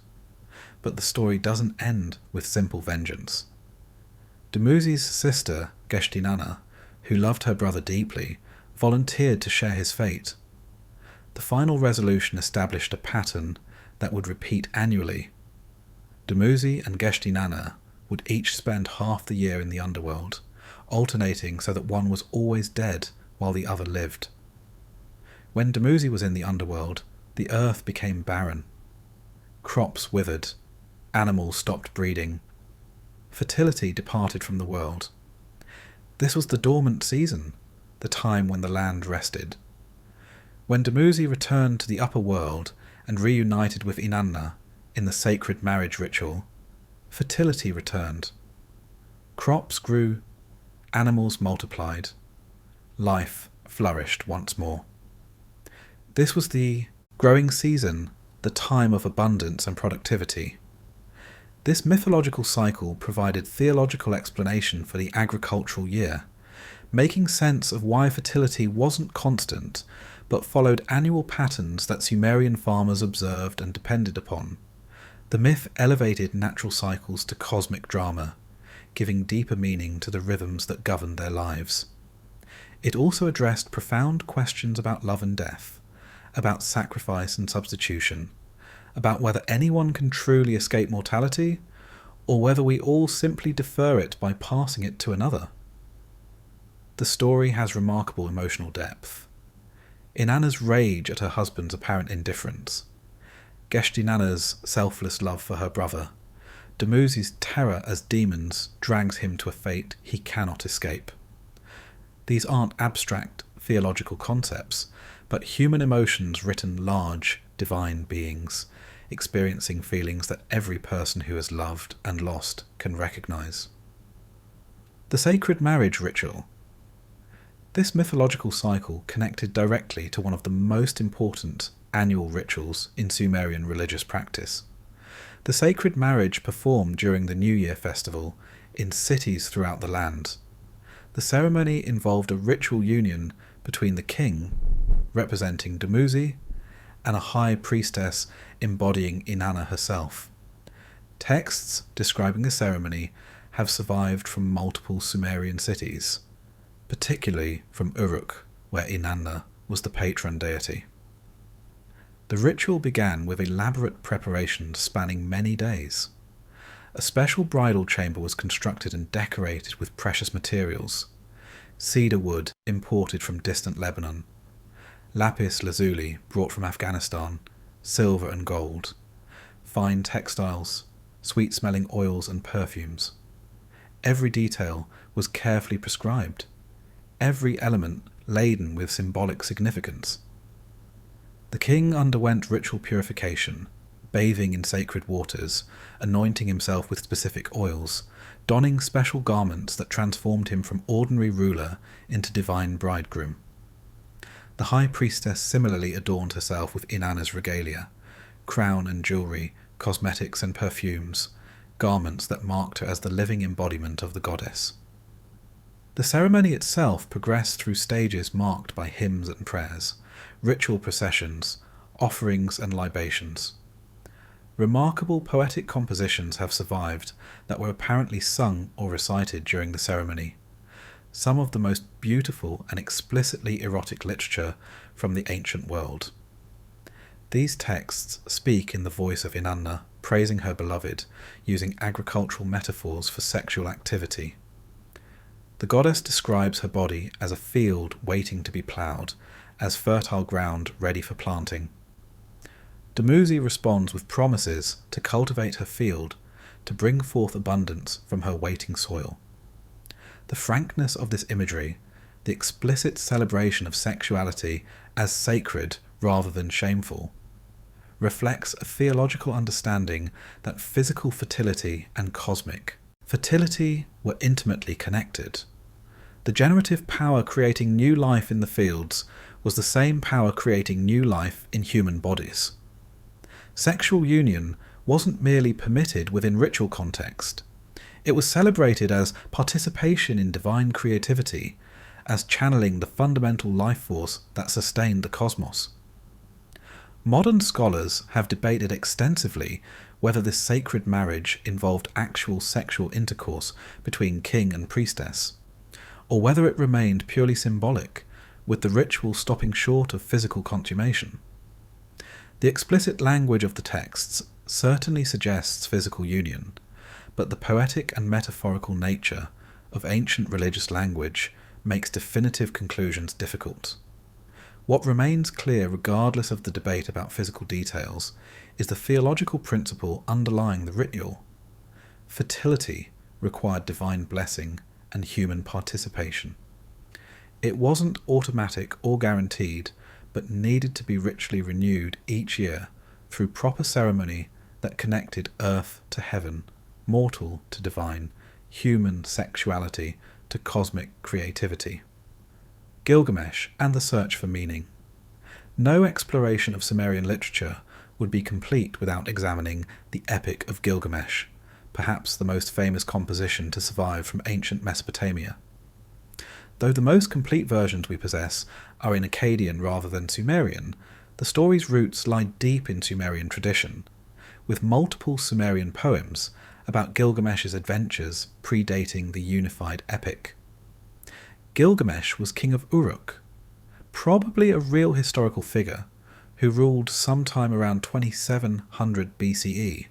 But the story doesn't end with simple vengeance. Dumuzi's sister, Geshtinanna, who loved her brother deeply, volunteered to share his fate. The final resolution established a pattern that would repeat annually. Dumuzi and Geshtinanna would each spend half the year in the underworld, alternating so that one was always dead while the other lived. When Dumuzi was in the underworld, the earth became barren. Crops withered, animals stopped breeding, fertility departed from the world. This was the dormant season, the time when the land rested. When Dumuzi returned to the upper world and reunited with Inanna in the sacred marriage ritual, fertility returned. Crops grew, animals multiplied, life flourished once more. This was the growing season, the time of abundance and productivity. This mythological cycle provided theological explanation for the agricultural year, making sense of why fertility wasn't constant, but followed annual patterns that Sumerian farmers observed and depended upon. The myth elevated natural cycles to cosmic drama, giving deeper meaning to the rhythms that governed their lives. It also addressed profound questions about love and death, about sacrifice and substitution, about whether anyone can truly escape mortality, or whether we all simply defer it by passing it to another. The story has remarkable emotional depth. Inanna's rage at her husband's apparent indifference, Geshtinanna's selfless love for her brother, Dumuzi's terror as demons drags him to a fate he cannot escape. These aren't abstract theological concepts, but human emotions written large, divine beings, experiencing feelings that every person who has loved and lost can recognize. The sacred marriage ritual. This mythological cycle connected directly to one of the most important annual rituals in Sumerian religious practice. The sacred marriage performed during the New Year festival in cities throughout the land. The ceremony involved a ritual union between the king, representing Dumuzi, and a high priestess embodying Inanna herself. Texts describing the ceremony have survived from multiple Sumerian cities, particularly from Uruk, where Inanna was the patron deity. The ritual began with elaborate preparations spanning many days. A special bridal chamber was constructed and decorated with precious materials: cedar wood imported from distant Lebanon, lapis lazuli brought from Afghanistan, silver and gold, fine textiles, sweet-smelling oils and perfumes. Every detail was carefully prescribed, every element laden with symbolic significance. The king underwent ritual purification, bathing in sacred waters, anointing himself with specific oils, donning special garments that transformed him from ordinary ruler into divine bridegroom. The high priestess similarly adorned herself with Inanna's regalia, crown and jewellery, cosmetics and perfumes, garments that marked her as the living embodiment of the goddess. The ceremony itself progressed through stages marked by hymns and prayers, ritual processions, offerings and libations. Remarkable poetic compositions have survived that were apparently sung or recited during the ceremony, some of the most beautiful and explicitly erotic literature from the ancient world. These texts speak in the voice of Inanna, praising her beloved, using agricultural metaphors for sexual activity. The goddess describes her body as a field waiting to be ploughed, as fertile ground ready for planting. Dumuzi responds with promises to cultivate her field, to bring forth abundance from her waiting soil. The frankness of this imagery, the explicit celebration of sexuality as sacred rather than shameful, reflects a theological understanding that physical fertility and cosmic fertility were intimately connected. The generative power creating new life in the fields was the same power creating new life in human bodies. Sexual union wasn't merely permitted within ritual context. It was celebrated as participation in divine creativity, as channeling the fundamental life force that sustained the cosmos. Modern scholars have debated extensively whether this sacred marriage involved actual sexual intercourse between king and priestess, or whether it remained purely symbolic, with the ritual stopping short of physical consummation. The explicit language of the texts certainly suggests physical union, but the poetic and metaphorical nature of ancient religious language makes definitive conclusions difficult. What remains clear regardless of the debate about physical details is the theological principle underlying the ritual. Fertility required divine blessing and human participation. It wasn't automatic or guaranteed, but needed to be ritually renewed each year through proper ceremony that connected earth to heaven, mortal to divine, human sexuality to cosmic creativity. Gilgamesh and the search for meaning. No exploration of Sumerian literature would be complete without examining the Epic of Gilgamesh, perhaps the most famous composition to survive from ancient Mesopotamia. Though the most complete versions we possess are in Akkadian rather than Sumerian, the story's roots lie deep in Sumerian tradition, with multiple Sumerian poems about Gilgamesh's adventures predating the unified epic. Gilgamesh was king of Uruk, probably a real historical figure, who ruled sometime around 2700 BCE,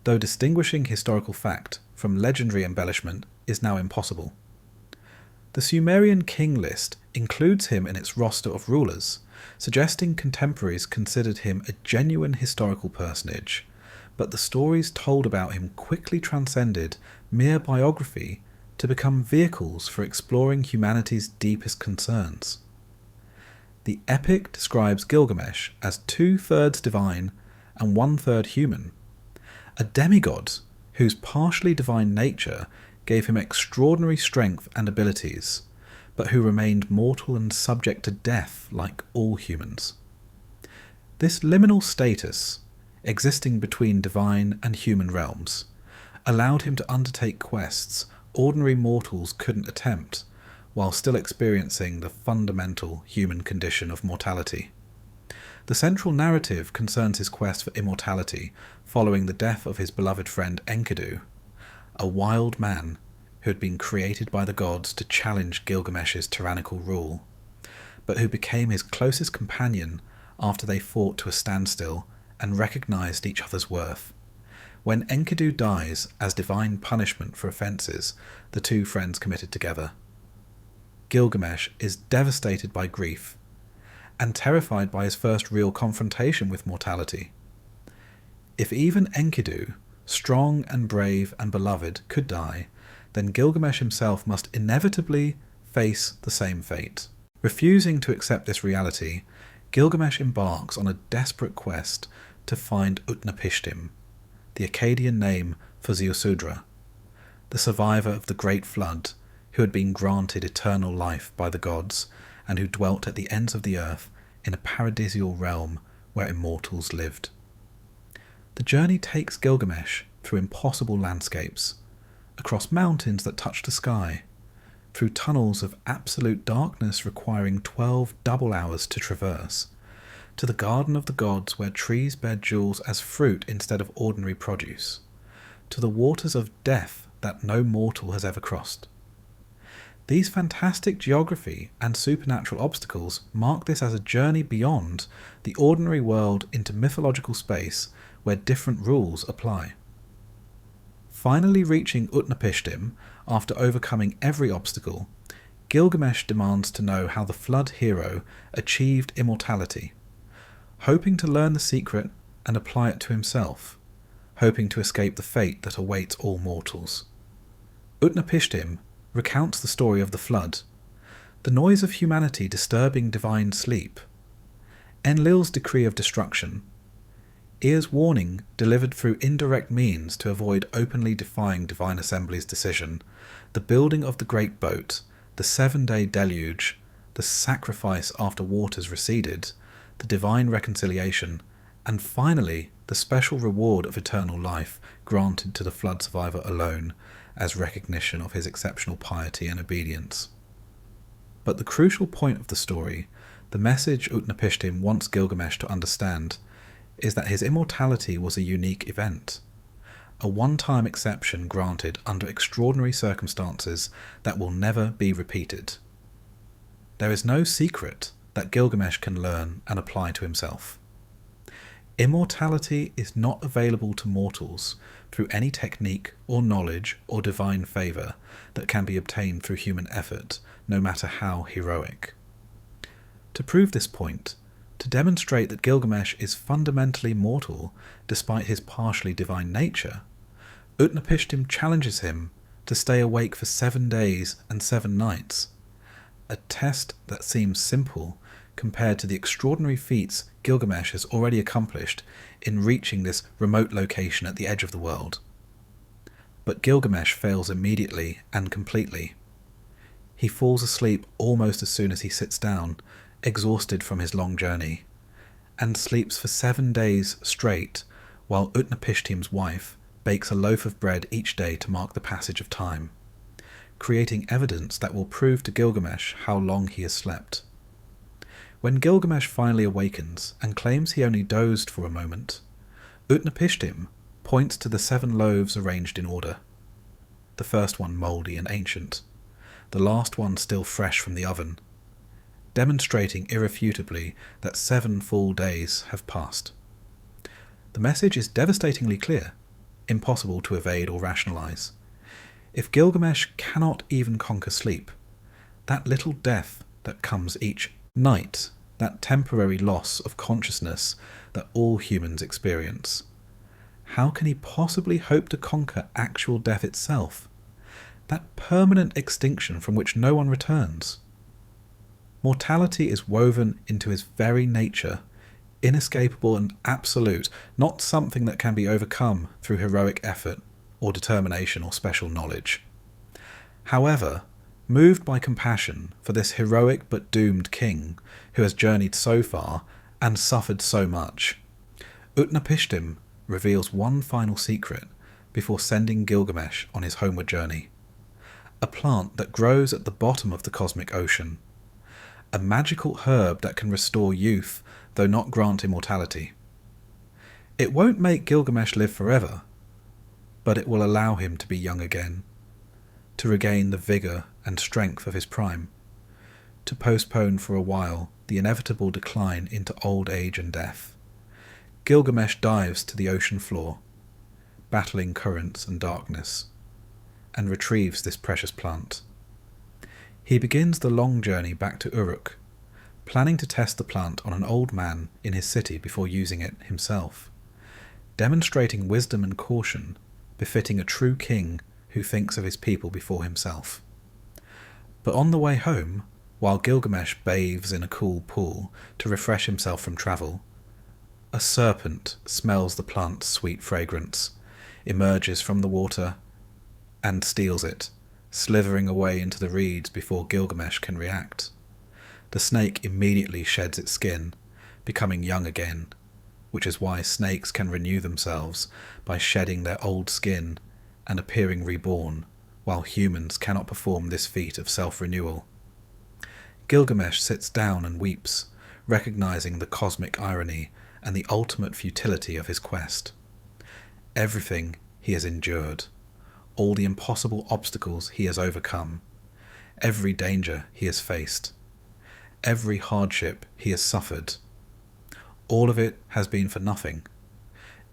though distinguishing historical fact from legendary embellishment is now impossible. The Sumerian king list includes him in its roster of rulers, suggesting contemporaries considered him a genuine historical personage, but the stories told about him quickly transcended mere biography to become vehicles for exploring humanity's deepest concerns. The epic describes Gilgamesh as 2/3 divine and 1/3 human, a demigod whose partially divine nature gave him extraordinary strength and abilities, but who remained mortal and subject to death like all humans. This liminal status, existing between divine and human realms, allowed him to undertake quests ordinary mortals couldn't attempt, while still experiencing the fundamental human condition of mortality. The central narrative concerns his quest for immortality following the death of his beloved friend Enkidu, a wild man who had been created by the gods to challenge Gilgamesh's tyrannical rule, but who became his closest companion after they fought to a standstill and recognized each other's worth. When Enkidu dies as divine punishment for offences the two friends committed together, Gilgamesh is devastated by grief and terrified by his first real confrontation with mortality. If even Enkidu, strong and brave and beloved, could die, then Gilgamesh himself must inevitably face the same fate. Refusing to accept this reality, Gilgamesh embarks on a desperate quest to find Utnapishtim, the Akkadian name for Ziusudra, the survivor of the Great Flood, who had been granted eternal life by the gods, and who dwelt at the ends of the earth in a paradisial realm where immortals lived. The journey takes Gilgamesh through impossible landscapes, across mountains that touch the sky, through tunnels of absolute darkness requiring 12 double hours to traverse, to the garden of the gods where trees bear jewels as fruit instead of ordinary produce, to the waters of death that no mortal has ever crossed. These fantastic geography and supernatural obstacles mark this as a journey beyond the ordinary world into mythological space where different rules apply. Finally reaching Utnapishtim, after overcoming every obstacle, Gilgamesh demands to know how the flood hero achieved immortality, hoping to learn the secret and apply it to himself, hoping to escape the fate that awaits all mortals. Utnapishtim recounts the story of the flood, the noise of humanity disturbing divine sleep, Enlil's decree of destruction, Ea's warning delivered through indirect means to avoid openly defying Divine Assembly's decision, the building of the Great Boat, the 7-day deluge, the sacrifice after waters receded, the divine reconciliation, and finally the special reward of eternal life granted to the flood survivor alone as recognition of his exceptional piety and obedience. But the crucial point of the story, the message Utnapishtim wants Gilgamesh to understand, is that his immortality was a unique event, a one-time exception granted under extraordinary circumstances that will never be repeated. There is no secret that Gilgamesh can learn and apply to himself. Immortality is not available to mortals through any technique or knowledge or divine favour that can be obtained through human effort, no matter how heroic. To prove this point, to demonstrate that Gilgamesh is fundamentally mortal despite his partially divine nature, Utnapishtim challenges him to stay awake for 7 days and 7 nights, a test that seems simple compared to the extraordinary feats Gilgamesh has already accomplished in reaching this remote location at the edge of the world. But Gilgamesh fails immediately and completely. He falls asleep almost as soon as he sits down, exhausted from his long journey, and sleeps for 7 days straight while Utnapishtim's wife bakes a loaf of bread each day to mark the passage of time, creating evidence that will prove to Gilgamesh how long he has slept. When Gilgamesh finally awakens and claims he only dozed for a moment, Utnapishtim points to the 7 loaves arranged in order, the first one mouldy and ancient, the last one still fresh from the oven, demonstrating irrefutably that 7 full days have passed. The message is devastatingly clear, impossible to evade or rationalize. If Gilgamesh cannot even conquer sleep, that little death that comes each night, that temporary loss of consciousness that all humans experience, how can he possibly hope to conquer actual death itself, that permanent extinction from which no one returns? Mortality is woven into his very nature, inescapable and absolute, not something that can be overcome through heroic effort or determination or special knowledge. However, moved by compassion for this heroic but doomed king who has journeyed so far and suffered so much, Utnapishtim reveals one final secret before sending Gilgamesh on his homeward journey. A plant that grows at the bottom of the cosmic ocean, a magical herb that can restore youth, though not grant immortality. It won't make Gilgamesh live forever, but it will allow him to be young again, to regain the vigour and strength of his prime, to postpone for a while the inevitable decline into old age and death. Gilgamesh dives to the ocean floor, battling currents and darkness, and retrieves this precious plant. He begins the long journey back to Uruk, planning to test the plant on an old man in his city before using it himself, demonstrating wisdom and caution befitting a true king who thinks of his people before himself. But on the way home, while Gilgamesh bathes in a cool pool to refresh himself from travel, a serpent smells the plant's sweet fragrance, emerges from the water, and steals it, slithering away into the reeds before Gilgamesh can react. The snake immediately sheds its skin, becoming young again, which is why snakes can renew themselves by shedding their old skin and appearing reborn, while humans cannot perform this feat of self-renewal. Gilgamesh sits down and weeps, recognizing the cosmic irony and the ultimate futility of his quest. Everything he has endured, all the impossible obstacles he has overcome, every danger he has faced, every hardship he has suffered, all of it has been for nothing.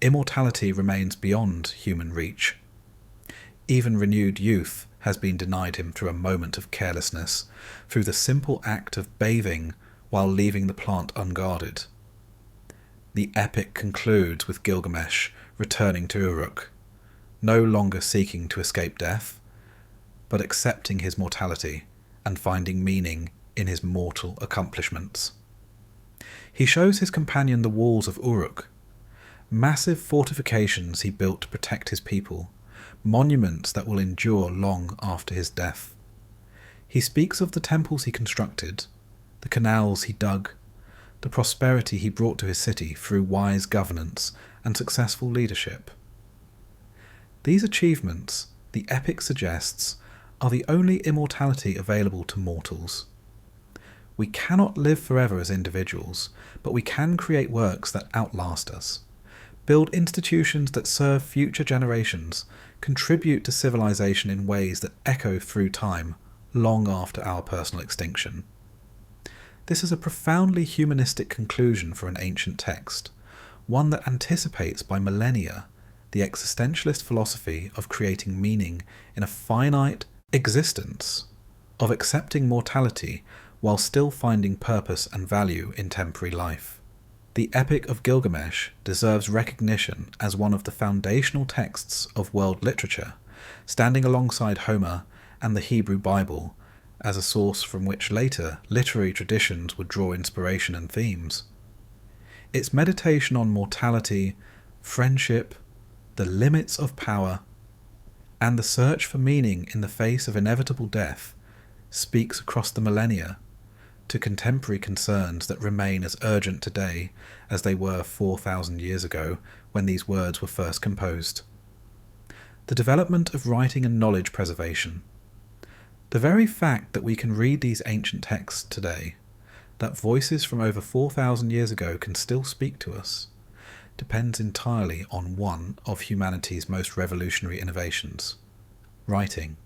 Immortality remains beyond human reach. Even renewed youth has been denied him through a moment of carelessness, through the simple act of bathing while leaving the plant unguarded. The epic concludes with Gilgamesh returning to Uruk, no longer seeking to escape death, but accepting his mortality and finding meaning in his mortal accomplishments. He shows his companion the walls of Uruk, massive fortifications he built to protect his people, monuments that will endure long after his death. He speaks of the temples he constructed, the canals he dug, the prosperity he brought to his city through wise governance and successful leadership. These achievements, the epic suggests, are the only immortality available to mortals. We cannot live forever as individuals, but we can create works that outlast us, build institutions that serve future generations, contribute to civilization in ways that echo through time, long after our personal extinction. This is a profoundly humanistic conclusion for an ancient text, one that anticipates by millennia the existentialist philosophy of creating meaning in a finite existence, of accepting mortality while still finding purpose and value in temporary life. The Epic of Gilgamesh deserves recognition as one of the foundational texts of world literature, standing alongside Homer and the Hebrew Bible as a source from which later literary traditions would draw inspiration and themes. Its meditation on mortality, friendship, the limits of power, and the search for meaning in the face of inevitable death speaks across the millennia to contemporary concerns that remain as urgent today as they were 4,000 years ago when these words were first composed. The development of writing and knowledge preservation. The very fact that we can read these ancient texts today, that voices from over 4,000 years ago can still speak to us, depends entirely on one of humanity's most revolutionary innovations: writing.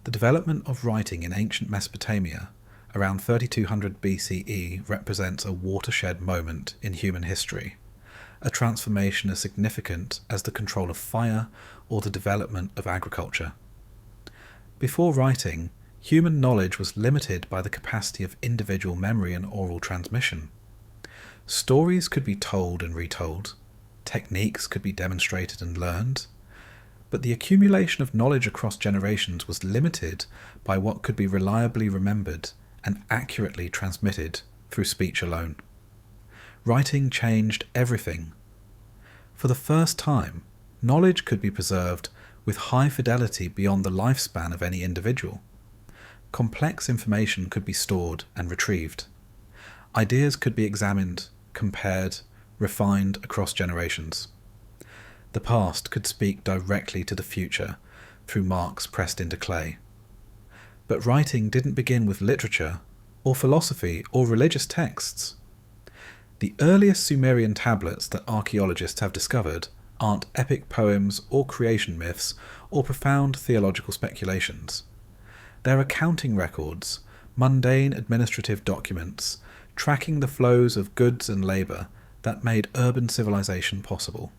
The development of writing in ancient Mesopotamia around 3200 BCE represents a watershed moment in human history, a transformation as significant as the control of fire or the development of agriculture. Before writing, human knowledge was limited by the capacity of individual memory and oral transmission. Stories could be told and retold, techniques could be demonstrated and learned, but the accumulation of knowledge across generations was limited by what could be reliably remembered and accurately transmitted through speech alone. Writing changed everything. For the first time, knowledge could be preserved with high fidelity beyond the lifespan of any individual. Complex information could be stored and retrieved. Ideas could be examined, compared, refined across generations. The past could speak directly to the future through marks pressed into clay. But writing didn't begin with literature, or philosophy, or religious texts. The earliest Sumerian tablets that archaeologists have discovered aren't epic poems or creation myths or profound theological speculations. They're accounting records, mundane administrative documents, tracking the flows of goods and labour that made urban civilization possible.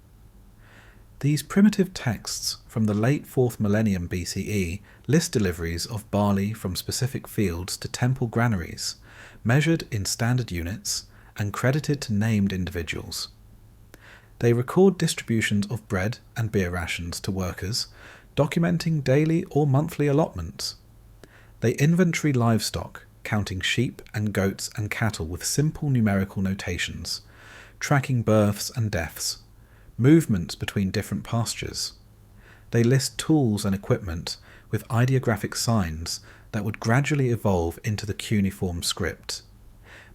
These primitive texts from the late 4th millennium BCE list deliveries of barley from specific fields to temple granaries, measured in standard units and credited to named individuals. They record distributions of bread and beer rations to workers, documenting daily or monthly allotments. They inventory livestock, counting sheep and goats and cattle with simple numerical notations, tracking births and deaths, movements between different pastures. they list tools and equipment with ideographic signs that would gradually evolve into the cuneiform script,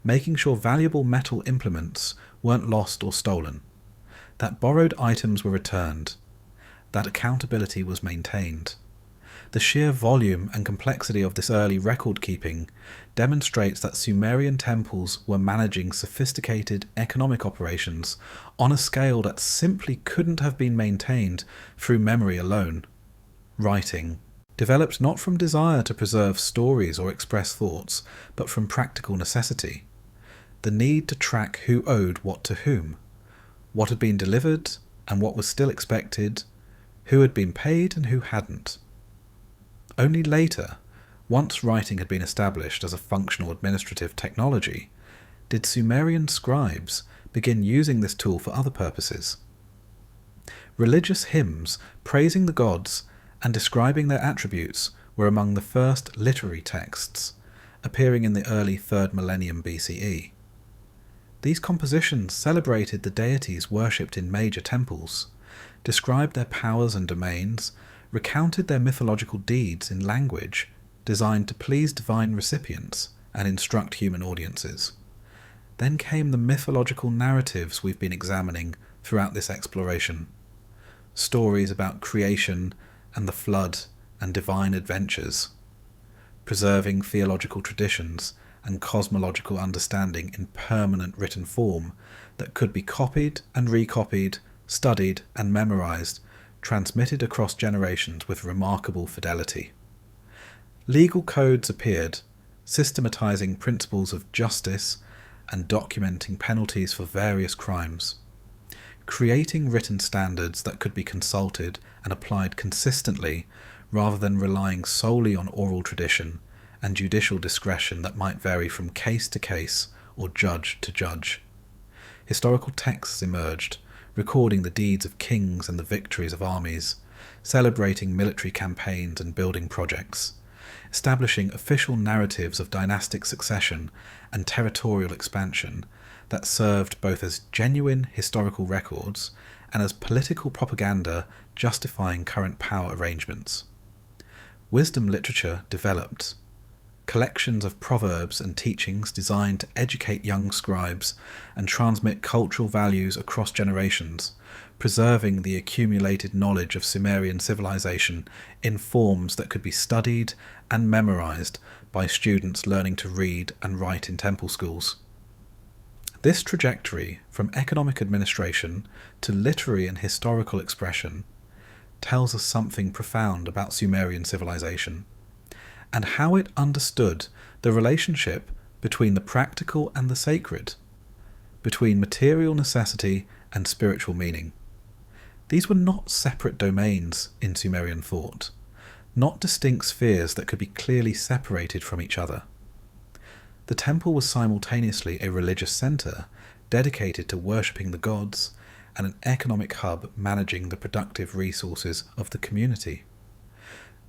making sure valuable metal implements weren't lost or stolen, that borrowed items were returned, that accountability was maintained. The sheer volume and complexity of this early record-keeping demonstrates that Sumerian temples were managing sophisticated economic operations on a scale that simply couldn't have been maintained through memory alone. Writing, developed not from desire to preserve stories or express thoughts, but from practical necessity. The need to track who owed what to whom, what had been delivered and what was still expected, who had been paid and who hadn't. Only later, once writing had been established as a functional administrative technology, did Sumerian scribes begin using this tool for other purposes. Religious hymns praising the gods and describing their attributes were among the first literary texts, appearing in the early 3rd millennium BCE. These compositions celebrated the deities worshipped in major temples, described their powers and domains, recounted their mythological deeds in language designed to please divine recipients and instruct human audiences. Then came the mythological narratives we've been examining throughout this exploration. Stories about creation and the flood and divine adventures, preserving theological traditions and cosmological understanding in permanent written form that could be copied and recopied, studied and memorized, transmitted across generations with remarkable fidelity. Legal codes appeared, systematizing principles of justice and documenting penalties for various crimes, creating written standards that could be consulted and applied consistently rather than relying solely on oral tradition and judicial discretion that might vary from case to case or judge to judge. Historical texts emerged, recording the deeds of kings and the victories of armies, celebrating military campaigns and building projects, establishing official narratives of dynastic succession and territorial expansion that served both as genuine historical records and as political propaganda justifying current power arrangements. Wisdom literature developed, collections of proverbs and teachings designed to educate young scribes and transmit cultural values across generations, preserving the accumulated knowledge of Sumerian civilization in forms that could be studied and memorized by students learning to read and write in temple schools. This trajectory from economic administration to literary and historical expression tells us something profound about Sumerian civilization, and how it understood the relationship between the practical and the sacred, between material necessity and spiritual meaning. These were not separate domains in Sumerian thought, not distinct spheres that could be clearly separated from each other. The temple was simultaneously a religious centre dedicated to worshipping the gods and an economic hub managing the productive resources of the community.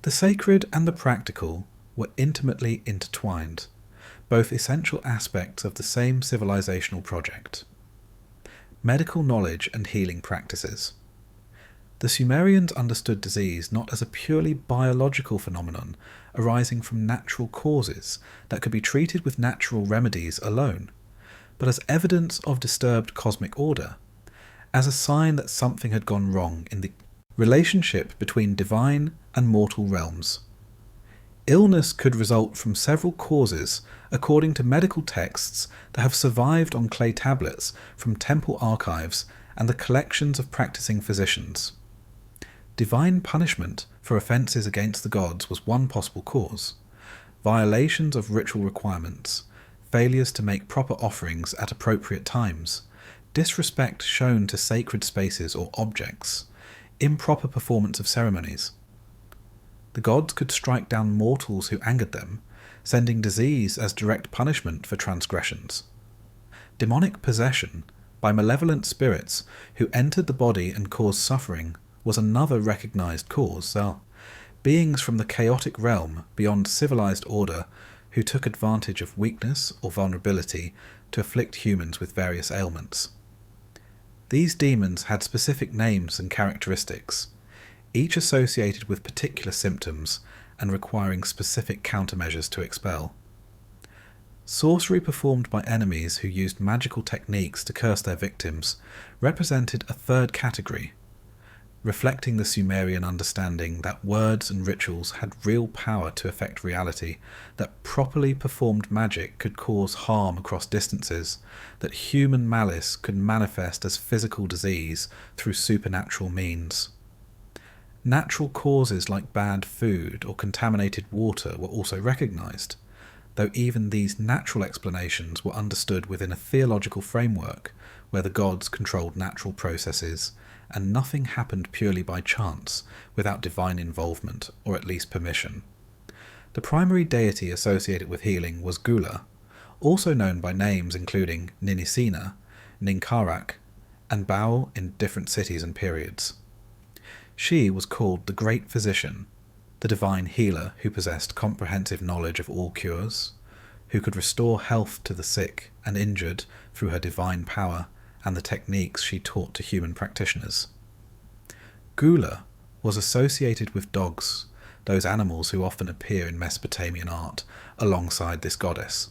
The sacred and the practical were intimately intertwined, both essential aspects of the same civilizational project. Medical knowledge and healing practices. The Sumerians understood disease not as a purely biological phenomenon arising from natural causes that could be treated with natural remedies alone, but as evidence of disturbed cosmic order, as a sign that something had gone wrong in the relationship between divine and mortal realms. Illness could result from several causes according to medical texts that have survived on clay tablets from temple archives and the collections of practicing physicians. Divine punishment for offences against the gods was one possible cause. Violations of ritual requirements, failures to make proper offerings at appropriate times, disrespect shown to sacred spaces or objects, improper performance of ceremonies. The gods could strike down mortals who angered them, sending disease as direct punishment for transgressions. Demonic possession by malevolent spirits who entered the body and caused suffering was another recognized cause. Beings from the chaotic realm beyond civilized order who took advantage of weakness or vulnerability to afflict humans with various ailments. These demons had specific names and characteristics. each associated with particular symptoms and requiring specific countermeasures to expel. Sorcery performed by enemies who used magical techniques to curse their victims represented a third category, reflecting the Sumerian understanding that words and rituals had real power to affect reality, that properly performed magic could cause harm across distances, that human malice could manifest as physical disease through supernatural means. Natural causes like bad food or contaminated water were also recognized, though even these natural explanations were understood within a theological framework where the gods controlled natural processes and nothing happened purely by chance without divine involvement or at least permission. The primary deity associated with healing was Gula, also known by names including Ninisina, Ninkarak, and Baal in different cities and periods. She was called the Great Physician, the divine healer who possessed comprehensive knowledge of all cures, who could restore health to the sick and injured through her divine power and the techniques she taught to human practitioners. Gula was associated with dogs, those animals who often appear in Mesopotamian art alongside this goddess.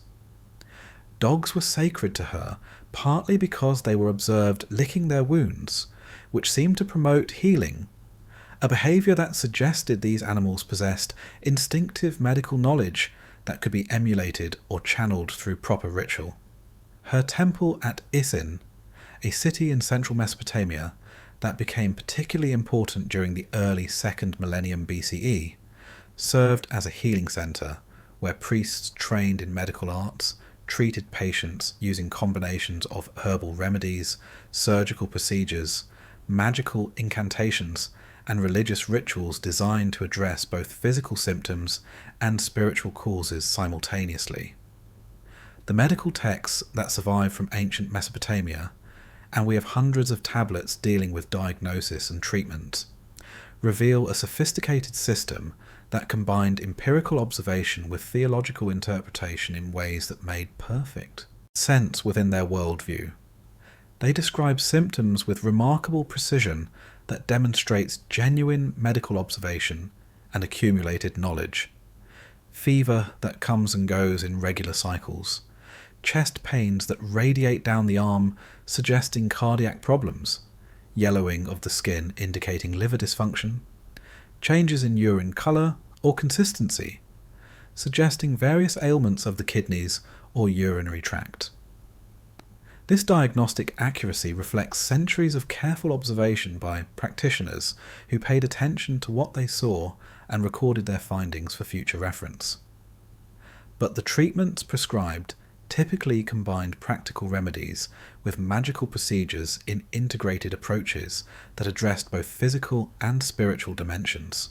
Dogs were sacred to her partly because they were observed licking their wounds, which seemed to promote healing, a behaviour that suggested these animals possessed instinctive medical knowledge that could be emulated or channeled through proper ritual. Her temple at Isin, a city in central Mesopotamia that became particularly important during the early 2nd millennium BCE, served as a healing centre where priests trained in medical arts treated patients using combinations of herbal remedies, surgical procedures, magical incantations, and religious rituals designed to address both physical symptoms and spiritual causes simultaneously. The medical texts that survive from ancient Mesopotamia, and we have hundreds of tablets dealing with diagnosis and treatment, reveal a sophisticated system that combined empirical observation with theological interpretation in ways that made perfect sense within their worldview. They describe symptoms with remarkable precision that demonstrates genuine medical observation and accumulated knowledge. Fever that comes and goes in regular cycles, chest pains that radiate down the arm suggesting cardiac problems, yellowing of the skin indicating liver dysfunction, changes in urine colour or consistency, suggesting various ailments of the kidneys or urinary tract. This diagnostic accuracy reflects centuries of careful observation by practitioners who paid attention to what they saw and recorded their findings for future reference. But the treatments prescribed typically combined practical remedies with magical procedures in integrated approaches that addressed both physical and spiritual dimensions.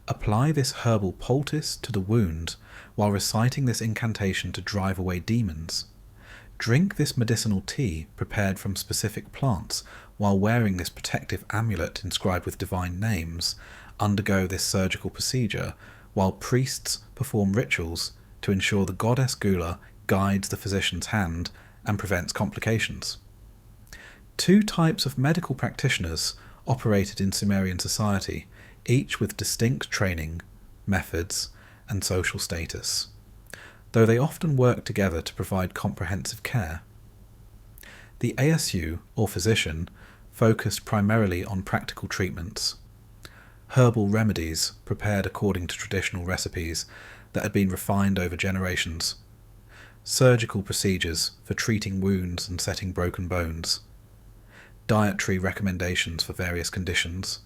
Apply this herbal poultice to the wound while reciting this incantation to drive away demons. Drink this medicinal tea prepared from specific plants while wearing this protective amulet inscribed with divine names. Undergo this surgical procedure while priests perform rituals to ensure the goddess Gula guides the physician's hand and prevents complications. Two types of medical practitioners operated in Sumerian society, each with distinct training, methods, and social status, though they often worked together to provide comprehensive care. The ASU, or physician, focused primarily on practical treatments, herbal remedies prepared according to traditional recipes that had been refined over generations, surgical procedures for treating wounds and setting broken bones, dietary recommendations for various conditions,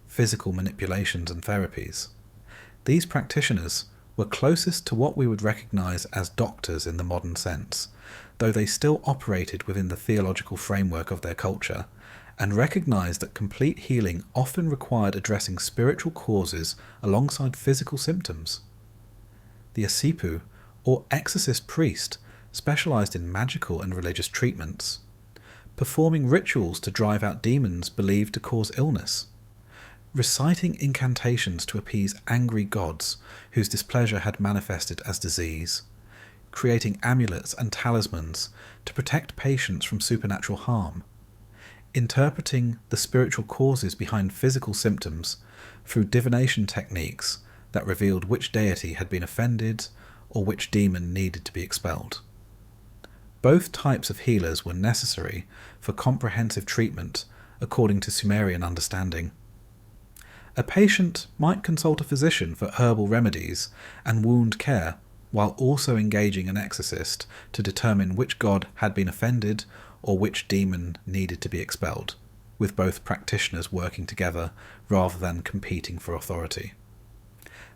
physical manipulations and therapies. These practitioners were closest to what we would recognize as doctors in the modern sense, though they still operated within the theological framework of their culture, and recognized that complete healing often required addressing spiritual causes alongside physical symptoms. The Asipu, or exorcist priest, specialized in magical and religious treatments, performing rituals to drive out demons believed to cause illness, reciting incantations to appease angry gods whose displeasure had manifested as disease, creating amulets and talismans to protect patients from supernatural harm, interpreting the spiritual causes behind physical symptoms through divination techniques that revealed which deity had been offended or which demon needed to be expelled. Both types of healers were necessary for comprehensive treatment according to Sumerian understanding. A patient might consult a physician for herbal remedies and wound care, while also engaging an exorcist to determine which god had been offended or which demon needed to be expelled, with both practitioners working together rather than competing for authority.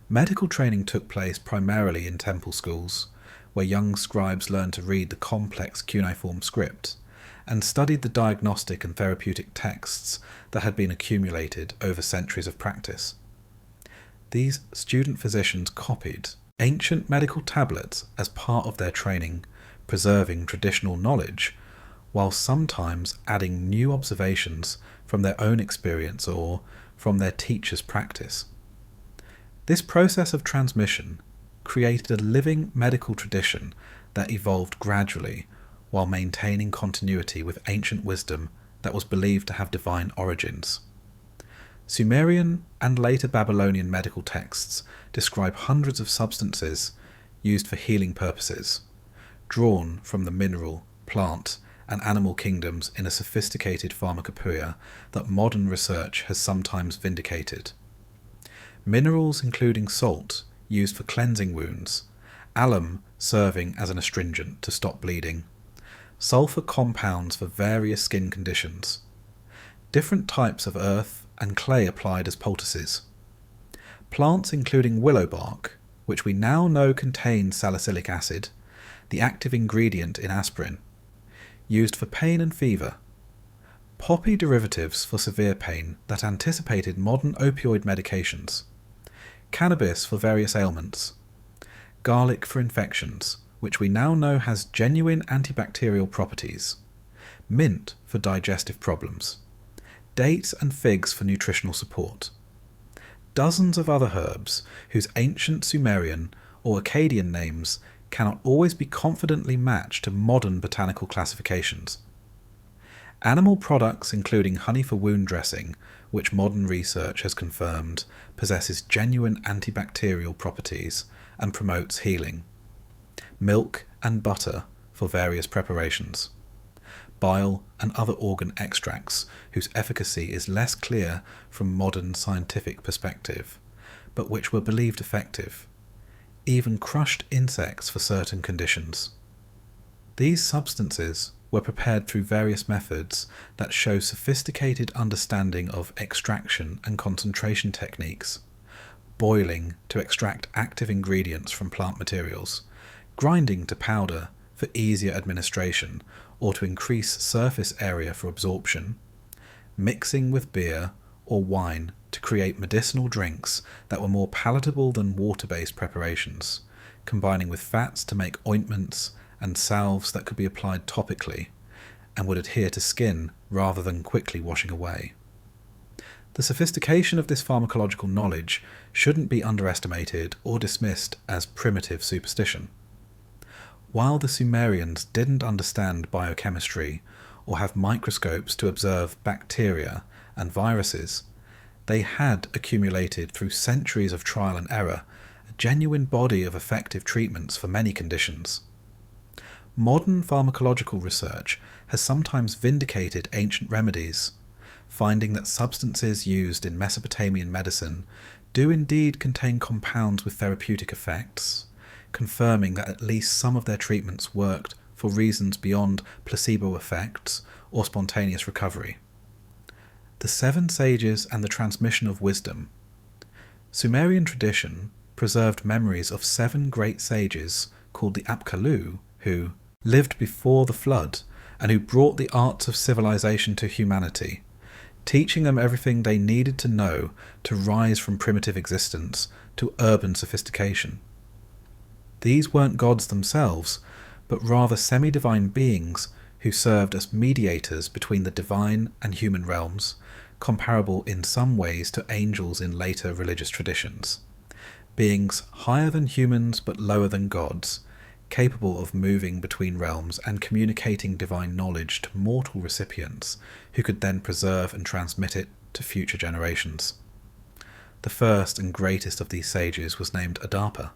Medical training took place primarily in temple schools, where young scribes learned to read the complex cuneiform script and studied the diagnostic and therapeutic texts that had been accumulated over centuries of practice. These student physicians copied ancient medical tablets as part of their training, preserving traditional knowledge, while sometimes adding new observations from their own experience or from their teacher's practice. This process of transmission created a living medical tradition that evolved gradually while maintaining continuity with ancient wisdom that was believed to have divine origins. Sumerian and later Babylonian medical texts describe hundreds of substances used for healing purposes, drawn from the mineral, plant, and animal kingdoms in a sophisticated pharmacopoeia that modern research has sometimes vindicated. Minerals including salt, used for cleansing wounds, alum serving as an astringent to stop bleeding, sulfur compounds for various skin conditions, different types of earth and clay applied as poultices, plants including willow bark, which we now know contains salicylic acid, the active ingredient in aspirin, used for pain and fever, poppy derivatives for severe pain that anticipated modern opioid medications, cannabis for various ailments, garlic for infections, which we now know has genuine antibacterial properties, mint for digestive problems, dates and figs for nutritional support, dozens of other herbs whose ancient Sumerian or Akkadian names cannot always be confidently matched to modern botanical classifications. Animal products including honey for wound dressing, which modern research has confirmed possesses genuine antibacterial properties and promotes healing. Milk and butter for various preparations. Bile and other organ extracts whose efficacy is less clear from modern scientific perspective, but which were believed effective. Even crushed insects for certain conditions. These substances were prepared through various methods that show sophisticated understanding of extraction and concentration techniques, boiling to extract active ingredients from plant materials, grinding to powder for easier administration or to increase surface area for absorption, mixing with beer or wine to create medicinal drinks that were more palatable than water-based preparations, combining with fats to make ointments and salves that could be applied topically and would adhere to skin rather than quickly washing away. The sophistication of this pharmacological knowledge shouldn't be underestimated or dismissed as primitive superstition. While the Sumerians didn't understand biochemistry or have microscopes to observe bacteria and viruses, they had accumulated through centuries of trial and error a genuine body of effective treatments for many conditions. Modern pharmacological research has sometimes vindicated ancient remedies, finding that substances used in Mesopotamian medicine do indeed contain compounds with therapeutic effects, confirming that at least some of their treatments worked for reasons beyond placebo effects or spontaneous recovery. The Seven Sages and the Transmission of Wisdom. Sumerian tradition preserved memories of 7 great sages called the Apkallu who lived before the flood and who brought the arts of civilization to humanity, teaching them everything they needed to know to rise from primitive existence to urban sophistication. These weren't gods themselves, but rather semi-divine beings who served as mediators between the divine and human realms, comparable in some ways to angels in later religious traditions. Beings higher than humans but lower than gods, capable of moving between realms and communicating divine knowledge to mortal recipients who could then preserve and transmit it to future generations. The first and greatest of these sages was named Adapa,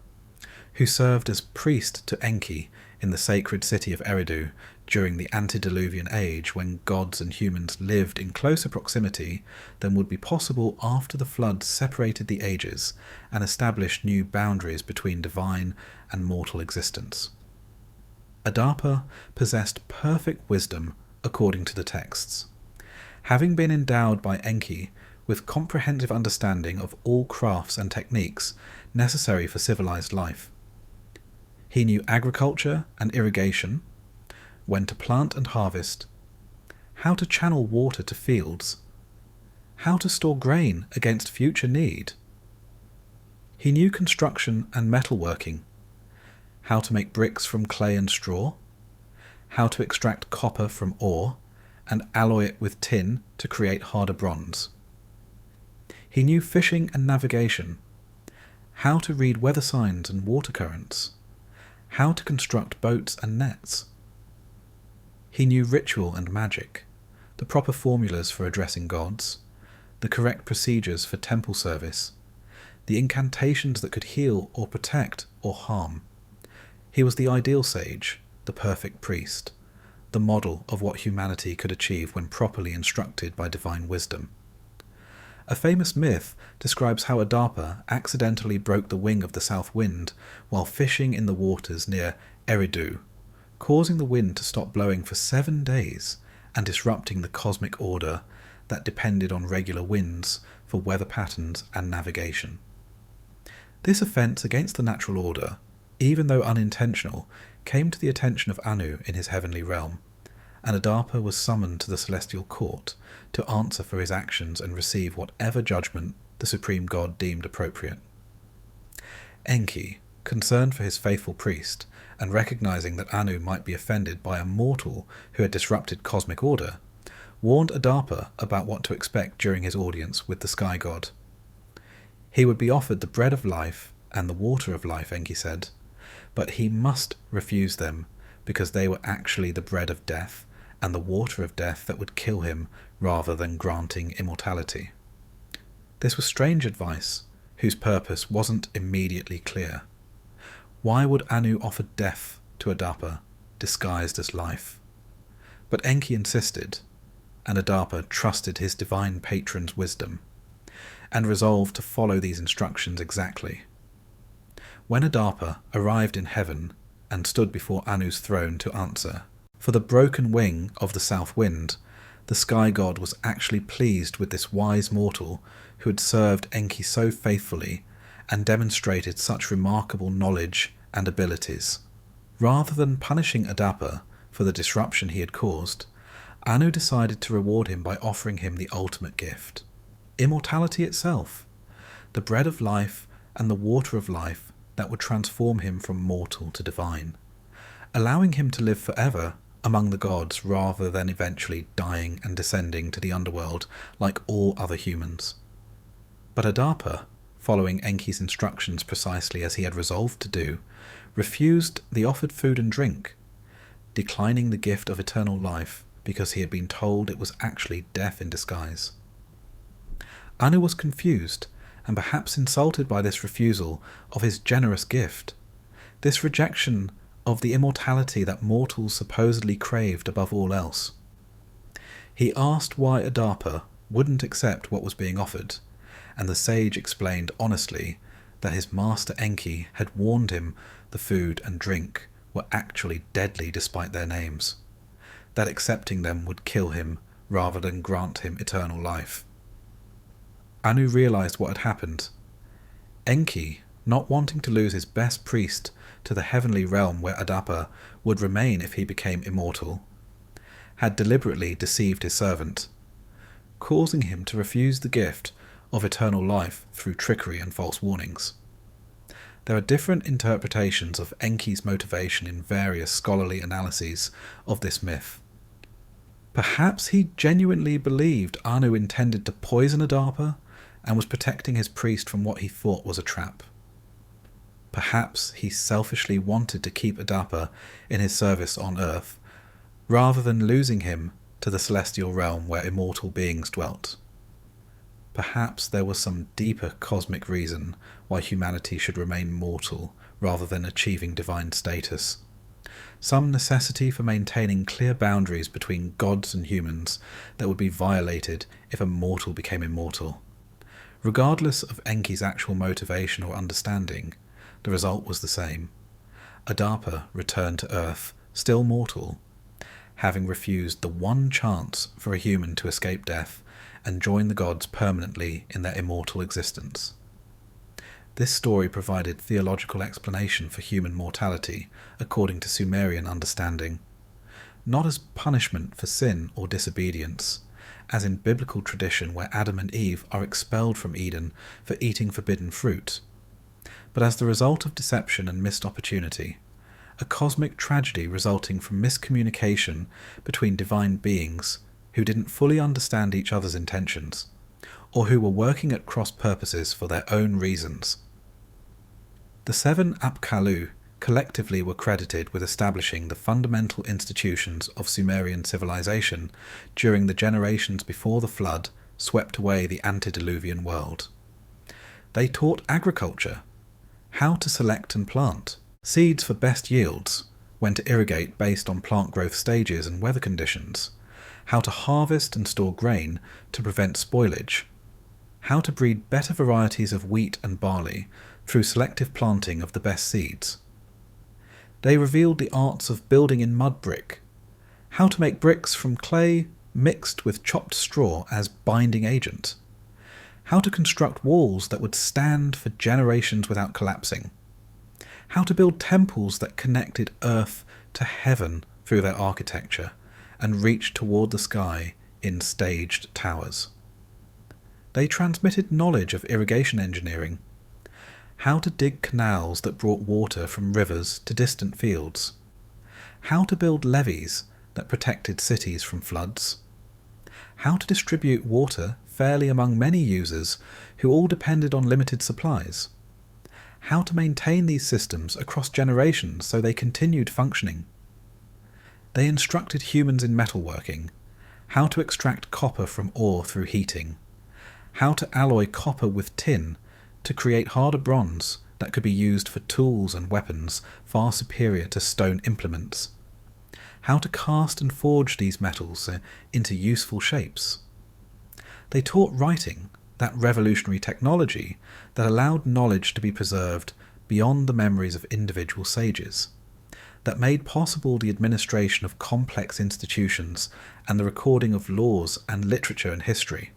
who served as priest to Enki in the sacred city of Eridu during the Antediluvian age, when gods and humans lived in closer proximity than would be possible after the flood separated the ages and established new boundaries between divine and mortal existence. Adapa possessed perfect wisdom according to the texts, having been endowed by Enki with comprehensive understanding of all crafts and techniques necessary for civilized life. He knew agriculture and irrigation, when to plant and harvest, how to channel water to fields, how to store grain against future need. He knew construction and metalworking, how to make bricks from clay and straw, how to extract copper from ore and alloy it with tin to create harder bronze. He knew fishing and navigation, how to read weather signs and water currents, how to construct boats and nets. He knew ritual and magic, the proper formulas for addressing gods, the correct procedures for temple service, the incantations that could heal or protect or harm. He was the ideal sage, the perfect priest, the model of what humanity could achieve when properly instructed by divine wisdom. A famous myth describes how Adapa accidentally broke the wing of the south wind while fishing in the waters near Eridu, causing the wind to stop blowing for 7 days and disrupting the cosmic order that depended on regular winds for weather patterns and navigation. This offence against the natural order, even though unintentional, came to the attention of Anu in his heavenly realm, and Adapa was summoned to the celestial court to answer for his actions and receive whatever judgment the supreme god deemed appropriate. Enki, concerned for his faithful priest, and recognizing that Anu might be offended by a mortal who had disrupted cosmic order, warned Adapa about what to expect during his audience with the sky god. He would be offered the bread of life and the water of life, Enki said, but he must refuse them because they were actually the bread of death and the water of death that would kill him rather than granting immortality. This was strange advice, whose purpose wasn't immediately clear. Why would Anu offer death to Adapa, disguised as life? But Enki insisted, and Adapa trusted his divine patron's wisdom, and resolved to follow these instructions exactly. When Adapa arrived in heaven and stood before Anu's throne to answer for the broken wing of the south wind, the sky god was actually pleased with this wise mortal who had served Enki so faithfully and demonstrated such remarkable knowledge and abilities. Rather than punishing Adapa for the disruption he had caused, Anu decided to reward him by offering him the ultimate gift, immortality itself, the bread of life and the water of life that would transform him from mortal to divine, allowing him to live forever among the gods rather than eventually dying and descending to the underworld like all other humans. But Adapa, following Enki's instructions precisely as he had resolved to do, refused the offered food and drink, declining the gift of eternal life because he had been told it was actually death in disguise. Anu was confused and perhaps insulted by this refusal of his generous gift, this rejection of the immortality that mortals supposedly craved above all else. He asked why Adapa wouldn't accept what was being offered, and the sage explained honestly that his master Enki had warned him the food and drink were actually deadly despite their names, that accepting them would kill him rather than grant him eternal life. Anu realized what had happened. Enki, not wanting to lose his best priest to the heavenly realm where Adapa would remain if he became immortal, had deliberately deceived his servant, causing him to refuse the gift of eternal life through trickery and false warnings. There are different interpretations of Enki's motivation in various scholarly analyses of this myth. Perhaps he genuinely believed Anu intended to poison Adapa and was protecting his priest from what he thought was a trap. Perhaps he selfishly wanted to keep Adapa in his service on Earth, rather than losing him to the celestial realm where immortal beings dwelt. Perhaps there was some deeper cosmic reason why humanity should remain mortal rather than achieving divine status. Some necessity for maintaining clear boundaries between gods and humans that would be violated if a mortal became immortal. Regardless of Enki's actual motivation or understanding, the result was the same. Adapa returned to Earth, still mortal, having refused the one chance for a human to escape death and join the gods permanently in their immortal existence. This story provided theological explanation for human mortality according to Sumerian understanding, not as punishment for sin or disobedience, as in biblical tradition where Adam and Eve are expelled from Eden for eating forbidden fruit, but as the result of deception and missed opportunity, a cosmic tragedy resulting from miscommunication between divine beings who didn't fully understand each other's intentions, or who were working at cross purposes for their own reasons. The 7 Apkallu collectively were credited with establishing the fundamental institutions of Sumerian civilization during the generations before the flood swept away the antediluvian world. They taught agriculture, how to select and plant, seeds for best yields, when to irrigate based on plant growth stages and weather conditions, how to harvest and store grain to prevent spoilage, how to breed better varieties of wheat and barley through selective planting of the best seeds. They revealed the arts of building in mud brick, how to make bricks from clay mixed with chopped straw as binding agent, how to construct walls that would stand for generations without collapsing, how to build temples that connected earth to heaven through their architecture and reached toward the sky in staged towers. They transmitted knowledge of irrigation engineering, how to dig canals that brought water from rivers to distant fields, how to build levees that protected cities from floods, how to distribute water fairly among many users who all depended on limited supplies, how to maintain these systems across generations so they continued functioning. They instructed humans in metalworking, how to extract copper from ore through heating, how to alloy copper with tin to create harder bronze that could be used for tools and weapons far superior to stone implements, how to cast and forge these metals into useful shapes. They taught writing, that revolutionary technology that allowed knowledge to be preserved beyond the memories of individual sages, that made possible the administration of complex institutions and the recording of laws and literature and history.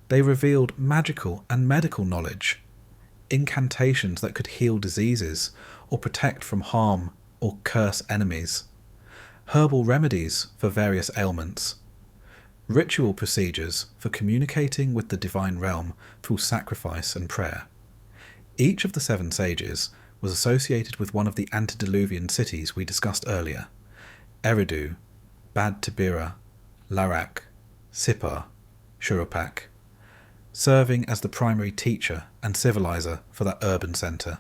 They revealed magical and medical knowledge, incantations that could heal diseases or protect from harm or curse enemies, herbal remedies for various ailments, ritual procedures for communicating with the divine realm through sacrifice and prayer. Each of the 7 sages was associated with one of the antediluvian cities we discussed earlier: Eridu, Bad Tibira, Larak, Sippar, Shurupak, serving as the primary teacher and civilizer for that urban centre,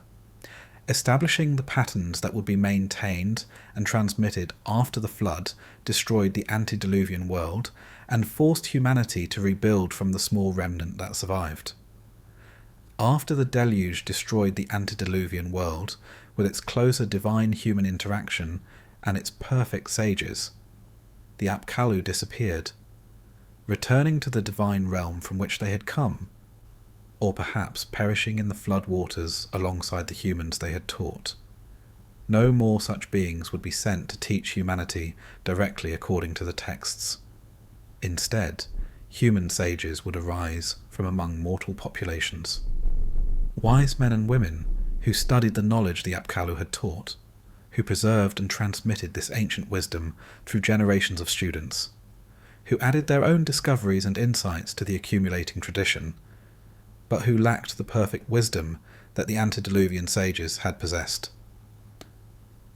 establishing the patterns that would be maintained and transmitted after the flood destroyed the antediluvian world and forced humanity to rebuild from the small remnant that survived. After the deluge destroyed the antediluvian world with its closer divine-human interaction and its perfect sages, the Apkallu disappeared, returning to the divine realm from which they had come, or perhaps perishing in the flood waters alongside the humans they had taught. No more such beings would be sent to teach humanity directly according to the texts. Instead, human sages would arise from among mortal populations. Wise men and women who studied the knowledge the Apkallu had taught, who preserved and transmitted this ancient wisdom through generations of students, who added their own discoveries and insights to the accumulating tradition, but who lacked the perfect wisdom that the antediluvian sages had possessed.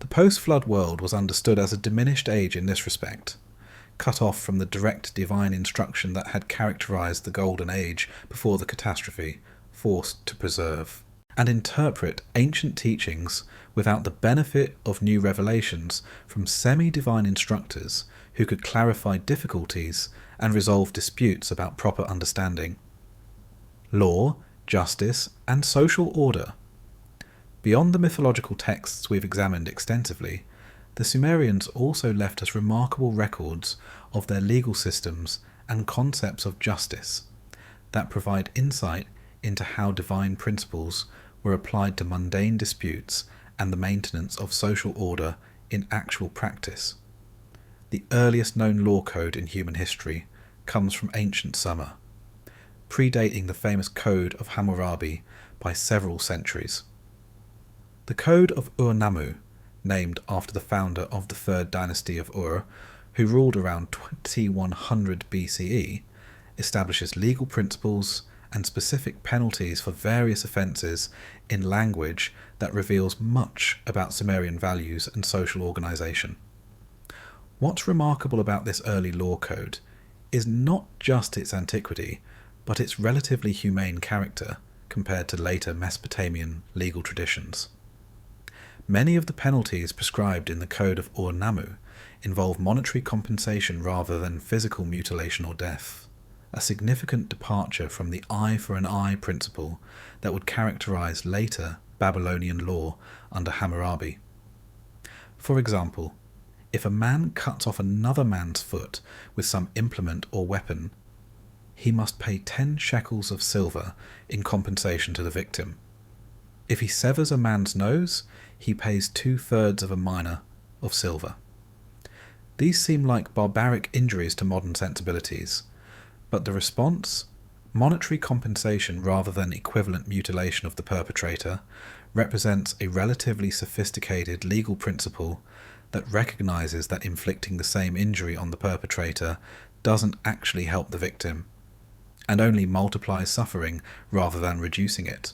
The post-flood world was understood as a diminished age in this respect, cut off from the direct divine instruction that had characterized the golden age before the catastrophe, forced to preserve. and interpret ancient teachings without the benefit of new revelations from semi-divine instructors who could clarify difficulties and resolve disputes about proper understanding. Law, justice, and social order. Beyond the mythological texts we've examined extensively, the Sumerians also left us remarkable records of their legal systems and concepts of justice that provide insight into how divine principles were applied to mundane disputes and the maintenance of social order in actual practice. The earliest known law code in human history comes from ancient Sumer, predating the famous Code of Hammurabi by several centuries. The Code of Ur-Nammu, named after the founder of the third dynasty of Ur, who ruled around 2100 BCE, establishes legal principles and specific penalties for various offences in language that reveals much about Sumerian values and social organisation. What's remarkable about this early law code is not just its antiquity, but its relatively humane character compared to later Mesopotamian legal traditions. Many of the penalties prescribed in the Code of Ur-Nammu involve monetary compensation rather than physical mutilation or death, a significant departure from the eye for an eye principle that would characterize later Babylonian law under Hammurabi. For example, if a man cuts off another man's foot with some implement or weapon, he must pay 10 shekels of silver in compensation to the victim. If he severs a man's nose, he pays 2/3 of a mina of silver. These seem like barbaric injuries to modern sensibilities, but the response, monetary compensation rather than equivalent mutilation of the perpetrator, represents a relatively sophisticated legal principle that recognizes that inflicting the same injury on the perpetrator doesn't actually help the victim, and only multiplies suffering rather than reducing it.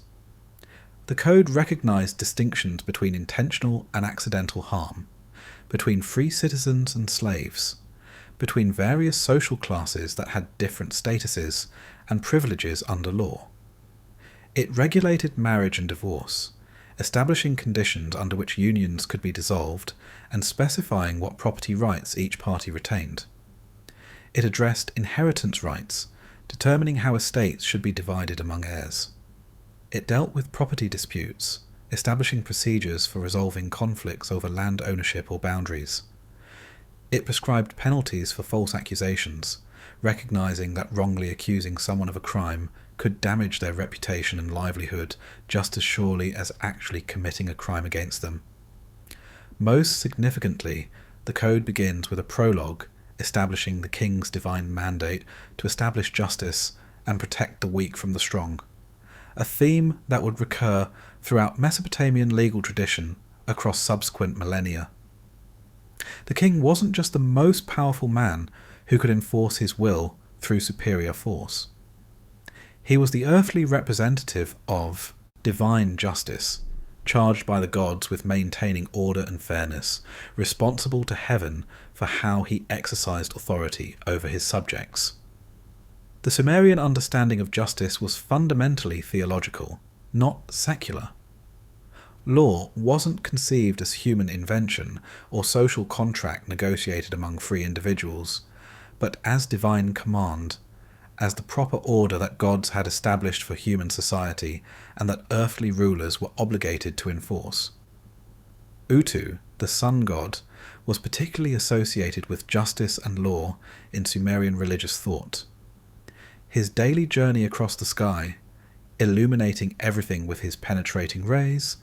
The code recognized distinctions between intentional and accidental harm, between free citizens and slaves, between various social classes that had different statuses and privileges under law. It regulated marriage and divorce, establishing conditions under which unions could be dissolved and specifying what property rights each party retained. It addressed inheritance rights, determining how estates should be divided among heirs. It dealt with property disputes, establishing procedures for resolving conflicts over land ownership or boundaries. It prescribed penalties for false accusations, recognizing that wrongly accusing someone of a crime could damage their reputation and livelihood just as surely as actually committing a crime against them. Most significantly, the code begins with a prologue establishing the king's divine mandate to establish justice and protect the weak from the strong, a theme that would recur throughout Mesopotamian legal tradition across subsequent millennia. The king wasn't just the most powerful man who could enforce his will through superior force. He was the earthly representative of divine justice, charged by the gods with maintaining order and fairness, responsible to heaven for how he exercised authority over his subjects. The Sumerian understanding of justice was fundamentally theological, not secular. Law wasn't conceived as human invention or social contract negotiated among free individuals, but as divine command, as the proper order that gods had established for human society and that earthly rulers were obligated to enforce. Utu, the sun god, was particularly associated with justice and law in Sumerian religious thought. His daily journey across the sky, illuminating everything with his penetrating rays,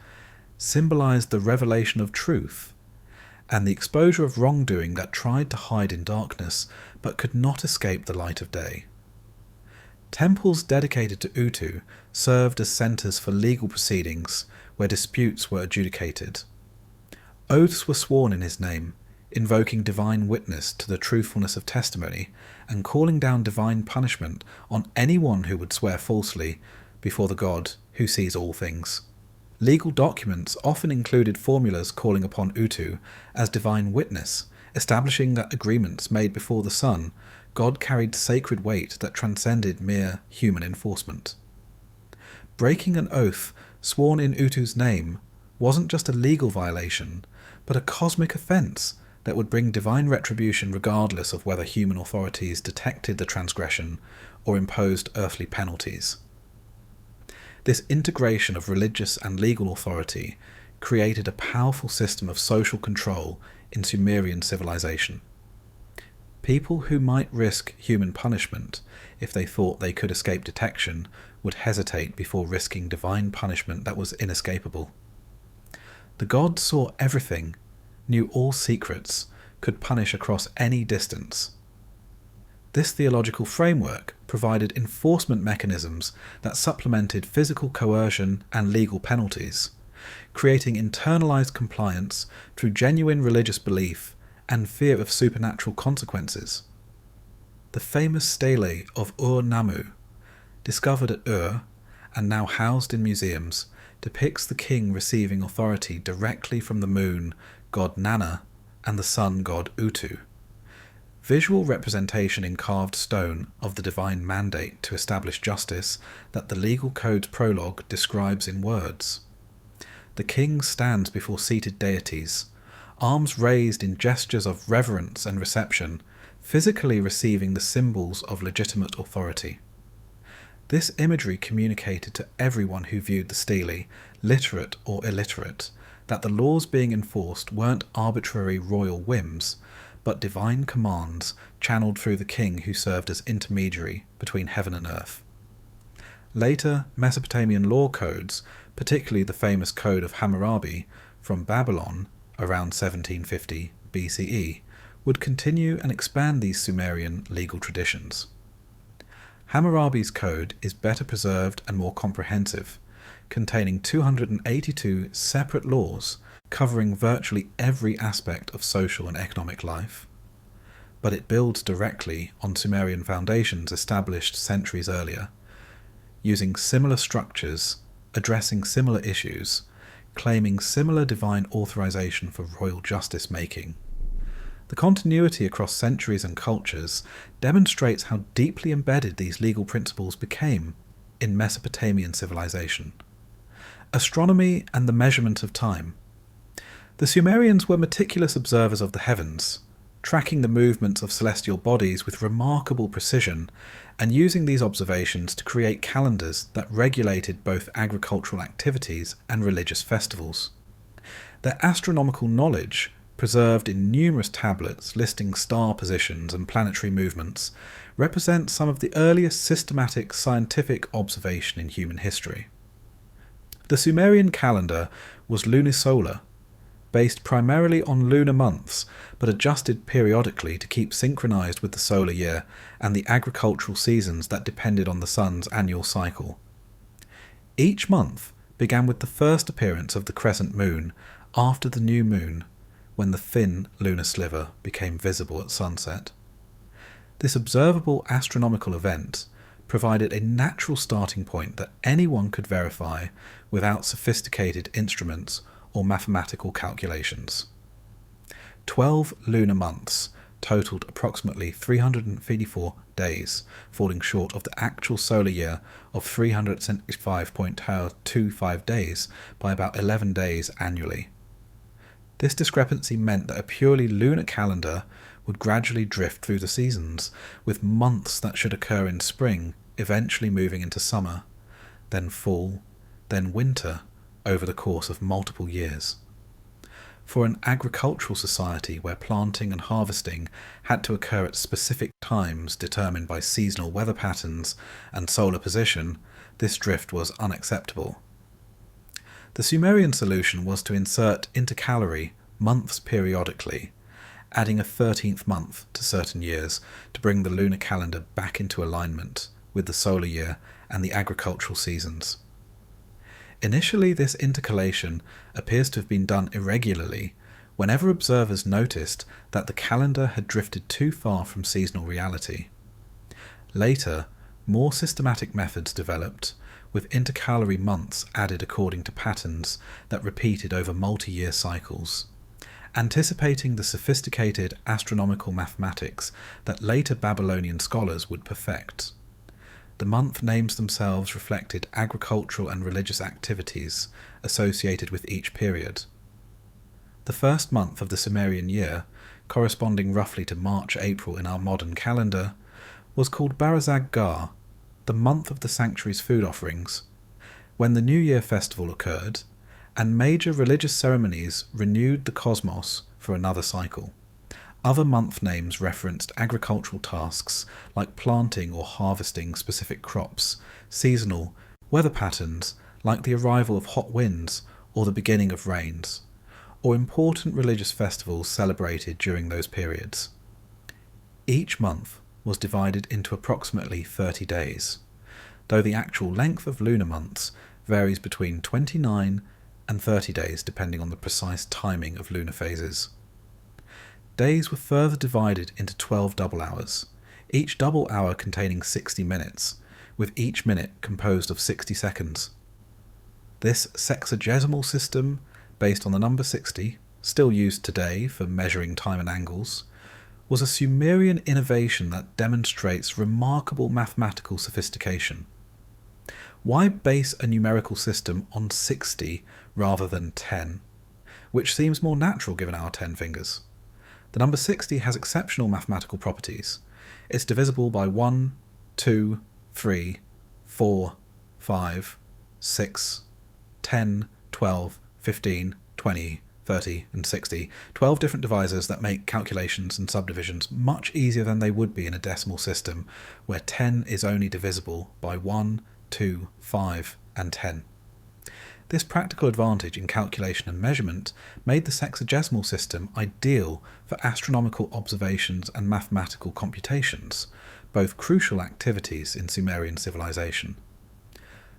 symbolized the revelation of truth and the exposure of wrongdoing that tried to hide in darkness but could not escape the light of day. Temples dedicated to Utu served as centers for legal proceedings where disputes were adjudicated. Oaths were sworn in his name, invoking divine witness to the truthfulness of testimony and calling down divine punishment on anyone who would swear falsely before the God who sees all things. Legal documents often included formulas calling upon Utu as divine witness, establishing that agreements made before the sun, God carried sacred weight that transcended mere human enforcement. Breaking an oath sworn in Utu's name, wasn't just a legal violation, but a cosmic offence that would bring divine retribution regardless of whether human authorities detected the transgression or imposed earthly penalties. This integration of religious and legal authority created a powerful system of social control in Sumerian civilization. People who might risk human punishment if they thought they could escape detection would hesitate before risking divine punishment that was inescapable. The gods saw everything, knew all secrets, could punish across any distance. This theological framework provided enforcement mechanisms that supplemented physical coercion and legal penalties, creating internalized compliance through genuine religious belief and fear of supernatural consequences. The famous stele of Ur-Nammu, discovered at Ur and now housed in museums, depicts the king receiving authority directly from the moon god Inanna and the sun god Utu. Visual representation in carved stone of the divine mandate to establish justice that the legal code's prologue describes in words. The king stands before seated deities, arms raised in gestures of reverence and reception, physically receiving the symbols of legitimate authority. This imagery communicated to everyone who viewed the stele, literate or illiterate, that the laws being enforced weren't arbitrary royal whims, but divine commands channeled through the king who served as intermediary between heaven and earth. Later, Mesopotamian law codes, particularly the famous Code of Hammurabi from Babylon around 1750 BCE, would continue and expand these Sumerian legal traditions. Hammurabi's code is better preserved and more comprehensive, containing 282 separate laws covering virtually every aspect of social and economic life. But it builds directly on Sumerian foundations established centuries earlier, using similar structures, addressing similar issues, claiming similar divine authorization for royal justice making. The continuity across centuries and cultures demonstrates how deeply embedded these legal principles became in Mesopotamian civilization. Astronomy and the measurement of time. The Sumerians were meticulous observers of the heavens, tracking the movements of celestial bodies with remarkable precision and using these observations to create calendars that regulated both agricultural activities and religious festivals. Their astronomical knowledge, preserved in numerous tablets listing star positions and planetary movements, represents some of the earliest systematic scientific observation in human history. The Sumerian calendar was lunisolar, based primarily on lunar months, but adjusted periodically to keep synchronized with the solar year and the agricultural seasons that depended on the sun's annual cycle. Each month began with the first appearance of the crescent moon after the new moon, when the thin lunar sliver became visible at sunset. This observable astronomical event provided a natural starting point that anyone could verify without sophisticated instruments or mathematical calculations. 12 lunar months totaled approximately 354 days, falling short of the actual solar year of 375.25 days by about 11 days annually. This discrepancy meant that a purely lunar calendar would gradually drift through the seasons, with months that should occur in spring eventually moving into summer, then fall, then winter, over the course of multiple years. For an agricultural society where planting and harvesting had to occur at specific times determined by seasonal weather patterns and solar position, this drift was unacceptable. The Sumerian solution was to insert intercalary months periodically, adding a 13th month to certain years to bring the lunar calendar back into alignment with the solar year and the agricultural seasons. Initially, this intercalation appears to have been done irregularly whenever observers noticed that the calendar had drifted too far from seasonal reality. Later, more systematic methods developed, with intercalary months added according to patterns that repeated over multi-year cycles, anticipating the sophisticated astronomical mathematics that later Babylonian scholars would perfect. the month names themselves reflected agricultural and religious activities associated with each period. The first month of the Sumerian year, corresponding roughly to March-April in our modern calendar, was called Barazag-Gar, the month of the sanctuary's food offerings, when the New Year festival occurred, and major religious ceremonies renewed the cosmos for another cycle. Other month names referenced agricultural tasks like planting or harvesting specific crops, seasonal weather patterns like the arrival of hot winds or the beginning of rains, or important religious festivals celebrated during those periods. Each month was divided into approximately 30 days, though the actual length of lunar months varies between 29 and 30 days depending on the precise timing of lunar phases. Days were further divided into 12 double hours, each double hour containing 60 minutes, with each minute composed of 60 seconds. This sexagesimal system, based on the number 60, still used today for measuring time and angles, was a Sumerian innovation that demonstrates remarkable mathematical sophistication. Why base a numerical system on 60 rather than 10, which seems more natural given our 10 fingers? The number 60 has exceptional mathematical properties. It's divisible by 1, 2, 3, 4, 5, 6, 10, 12, 15, 20, 30, and 60. 12 different divisors that make calculations and subdivisions much easier than they would be in a decimal system, where 10 is only divisible by 1, 2, 5, and 10. This practical advantage in calculation and measurement made the sexagesimal system ideal for astronomical observations and mathematical computations, both crucial activities in Sumerian civilization.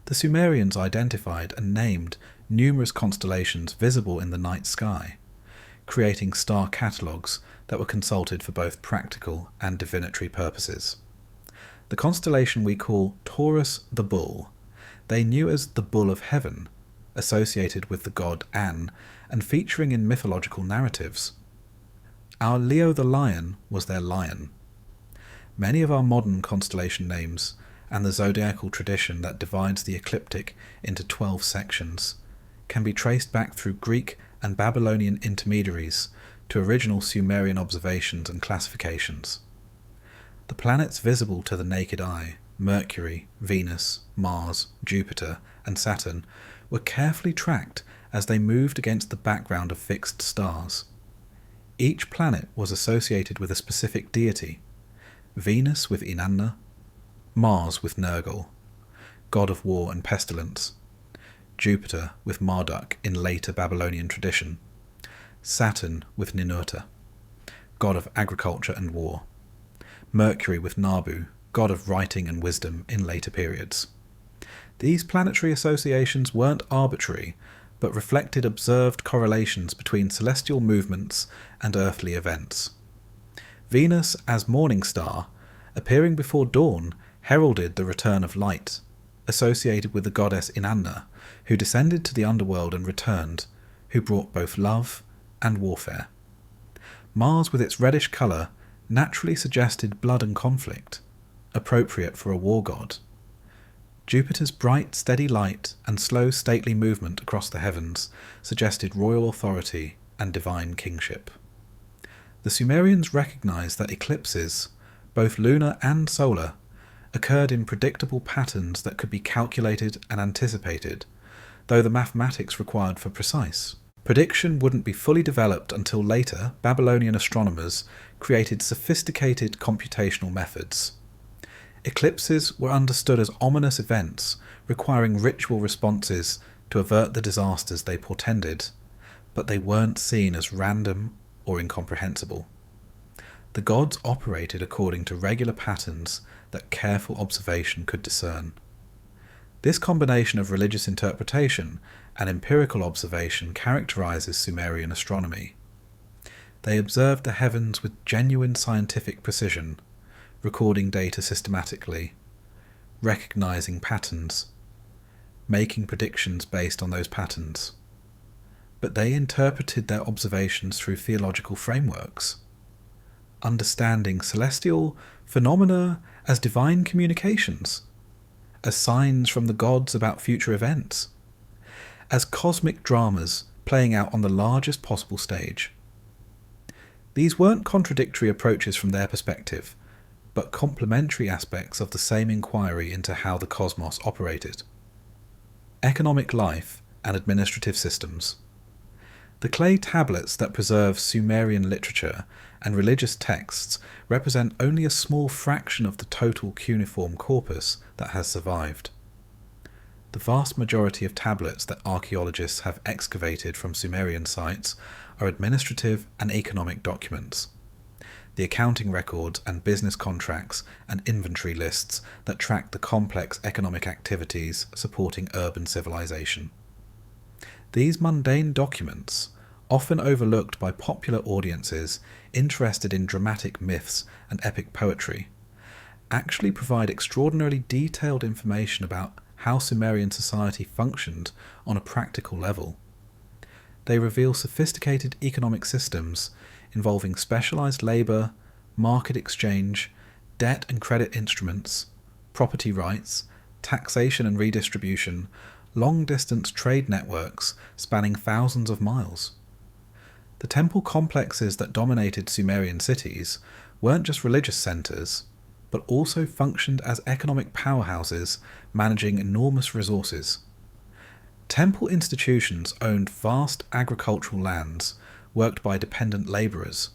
The Sumerians identified and named numerous constellations visible in the night sky, creating star catalogues that were consulted for both practical and divinatory purposes. The constellation we call Taurus the Bull, they knew as the Bull of Heaven, associated with the god An, and featuring in mythological narratives. Our Leo the Lion was their lion. Many of our modern constellation names, and the zodiacal tradition that divides the ecliptic into 12 sections, can be traced back through Greek and Babylonian intermediaries to original Sumerian observations and classifications. The planets visible to the naked eye, Mercury, Venus, Mars, Jupiter, and Saturn, were carefully tracked as they moved against the background of fixed stars. Each planet was associated with a specific deity: Venus with Inanna, Mars with Nergal, god of war and pestilence, Jupiter with Marduk in later Babylonian tradition, Saturn with Ninurta, god of agriculture and war, Mercury with Nabu, god of writing and wisdom in later periods. These planetary associations weren't arbitrary, but reflected observed correlations between celestial movements and earthly events. Venus as morning star, appearing before dawn, heralded the return of light, associated with the goddess Inanna, who descended to the underworld and returned, who brought both love and warfare. Mars, with its reddish colour, naturally suggested blood and conflict, appropriate for a war god. Jupiter's bright, steady light and slow, stately movement across the heavens suggested royal authority and divine kingship. The Sumerians recognized that eclipses, both lunar and solar, occurred in predictable patterns that could be calculated and anticipated, though the mathematics required for precise. Prediction wouldn't be fully developed until later Babylonian astronomers created sophisticated computational methods. Eclipses were understood as ominous events requiring ritual responses to avert the disasters they portended, but they weren't seen as random or incomprehensible. The gods operated according to regular patterns that careful observation could discern. This combination of religious interpretation and empirical observation characterizes Sumerian astronomy. They observed the heavens with genuine scientific precision, recording data systematically, recognizing patterns, making predictions based on those patterns. But they interpreted their observations through theological frameworks, understanding celestial phenomena as divine communications, as signs from the gods about future events, as cosmic dramas playing out on the largest possible stage. These weren't contradictory approaches from their perspective, but complementary aspects of the same inquiry into how the cosmos operated. Economic life and administrative systems. The clay tablets that preserve Sumerian literature and religious texts represent only a small fraction of the total cuneiform corpus that has survived. The vast majority of tablets that archaeologists have excavated from Sumerian sites are administrative and economic documents. The accounting records and business contracts and inventory lists that track the complex economic activities supporting urban civilization. These mundane documents, often overlooked by popular audiences interested in dramatic myths and epic poetry, actually provide extraordinarily detailed information about how Sumerian society functioned on a practical level. They reveal sophisticated economic systems involving specialized labor, market exchange, debt and credit instruments, property rights, taxation and redistribution, long-distance trade networks spanning thousands of miles. The temple complexes that dominated Sumerian cities weren't just religious centers, but also functioned as economic powerhouses managing enormous resources. Temple institutions owned vast agricultural lands worked by dependent labourers,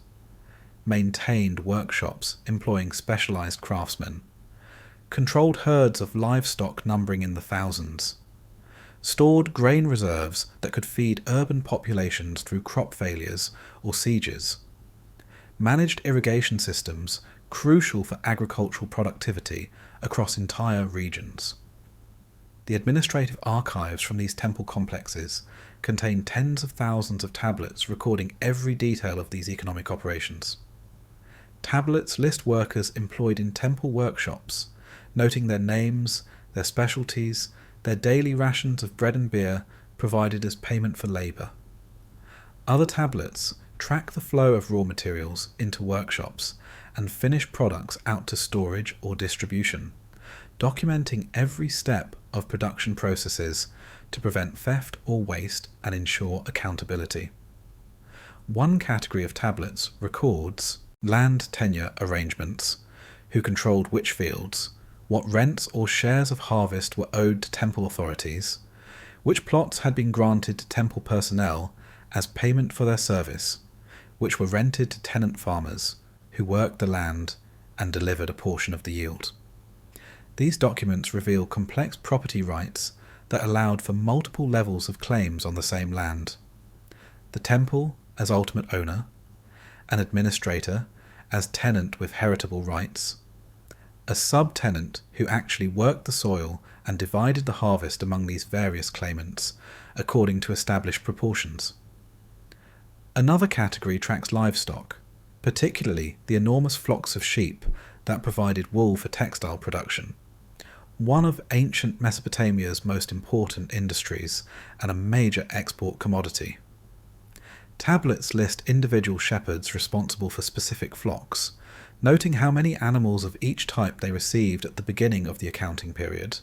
maintained workshops employing specialised craftsmen, controlled herds of livestock numbering in the thousands, stored grain reserves that could feed urban populations through crop failures or sieges, managed irrigation systems crucial for agricultural productivity across entire regions. The administrative archives from these temple complexes contain tens of thousands of tablets recording every detail of these economic operations. Tablets list workers employed in temple workshops, noting their names, their specialties, their daily rations of bread and beer provided as payment for labour. Other tablets track the flow of raw materials into workshops and finished products out to storage or distribution, documenting every step of production processes to prevent theft or waste and ensure accountability. One category of tablets records land tenure arrangements, who controlled which fields, what rents or shares of harvest were owed to temple authorities, which plots had been granted to temple personnel as payment for their service, which were rented to tenant farmers, who worked the land and delivered a portion of the yield. These documents reveal complex property rights that allowed for multiple levels of claims on the same land. The temple as ultimate owner, an administrator as tenant with heritable rights, a subtenant who actually worked the soil and divided the harvest among these various claimants according to established proportions. Another category tracks livestock, particularly the enormous flocks of sheep that provided wool for textile production, one of ancient Mesopotamia's most important industries and a major export commodity. Tablets list individual shepherds responsible for specific flocks, noting how many animals of each type they received at the beginning of the accounting period,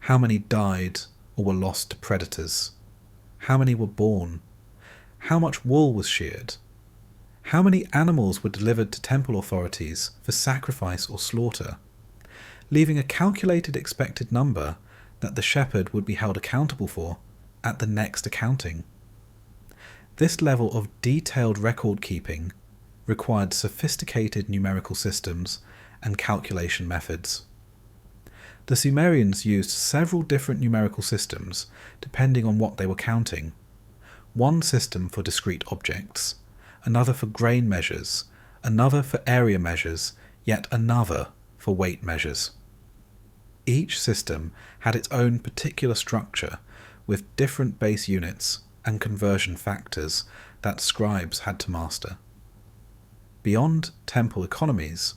how many died or were lost to predators, how many were born, how much wool was sheared, how many animals were delivered to temple authorities for sacrifice or slaughter, leaving a calculated expected number that the shepherd would be held accountable for at the next accounting. This level of detailed record keeping required sophisticated numerical systems and calculation methods. The Sumerians used several different numerical systems depending on what they were counting. One system for discrete objects, another for grain measures, another for area measures, yet another for weight measures. Each system had its own particular structure with different base units and conversion factors that scribes had to master. Beyond temple economies,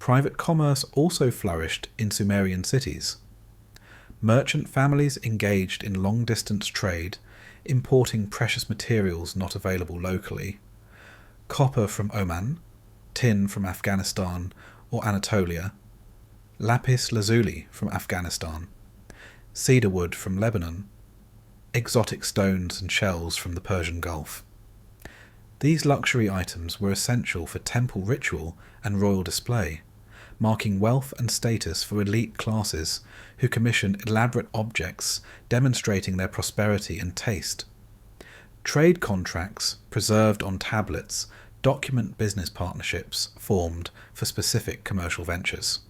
private commerce also flourished in Sumerian cities. Merchant families engaged in long-distance trade, importing precious materials not available locally, copper from Oman, tin from Afghanistan or Anatolia, lapis lazuli from Afghanistan, cedar wood from Lebanon, exotic stones and shells from the Persian Gulf. These luxury items were essential for temple ritual and royal display, marking wealth and status for elite classes who commissioned elaborate objects demonstrating their prosperity and taste. Trade contracts, preserved on tablets, document business partnerships formed for specific commercial ventures.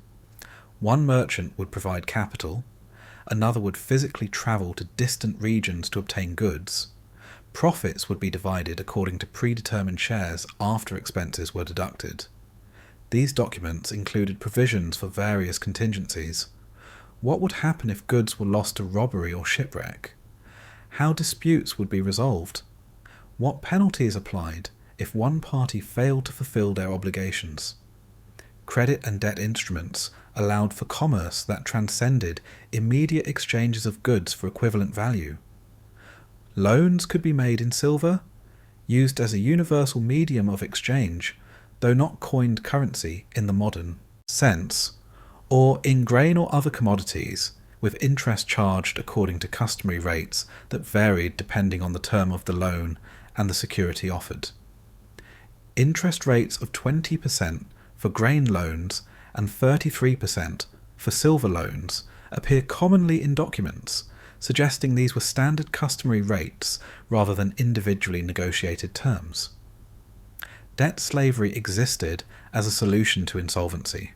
One merchant would provide capital, another would physically travel to distant regions to obtain goods. Profits would be divided according to predetermined shares after expenses were deducted. These documents included provisions for various contingencies. What would happen if goods were lost to robbery or shipwreck? How disputes would be resolved? What penalties applied if one party failed to fulfill their obligations? Credit and debt instruments allowed for commerce that transcended immediate exchanges of goods for equivalent value. Loans could be made in silver, used as a universal medium of exchange, though not coined currency in the modern sense, or in grain or other commodities, with interest charged according to customary rates that varied depending on the term of the loan and the security offered. Interest rates of 20% for grain loans and 33% for silver loans appear commonly in documents, suggesting these were standard customary rates rather than individually negotiated terms. Debt slavery existed as a solution to insolvency.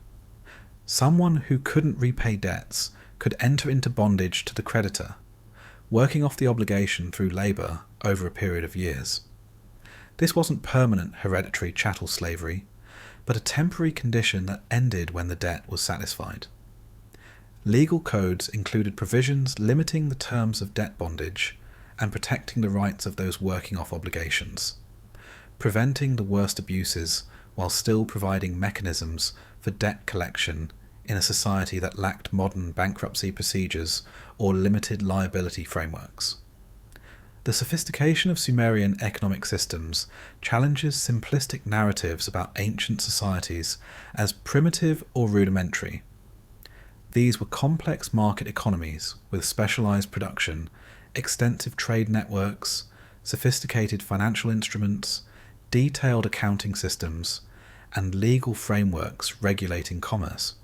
Someone who couldn't repay debts could enter into bondage to the creditor, working off the obligation through labour over a period of years. This wasn't permanent hereditary chattel slavery, but a temporary condition that ended when the debt was satisfied. Legal codes included provisions limiting the terms of debt bondage and protecting the rights of those working off obligations, preventing the worst abuses while still providing mechanisms for debt collection in a society that lacked modern bankruptcy procedures or limited liability frameworks. The sophistication of Sumerian economic systems challenges simplistic narratives about ancient societies as primitive or rudimentary. These were complex market economies with specialized production, extensive trade networks, sophisticated financial instruments, detailed accounting systems, and legal frameworks regulating commerce.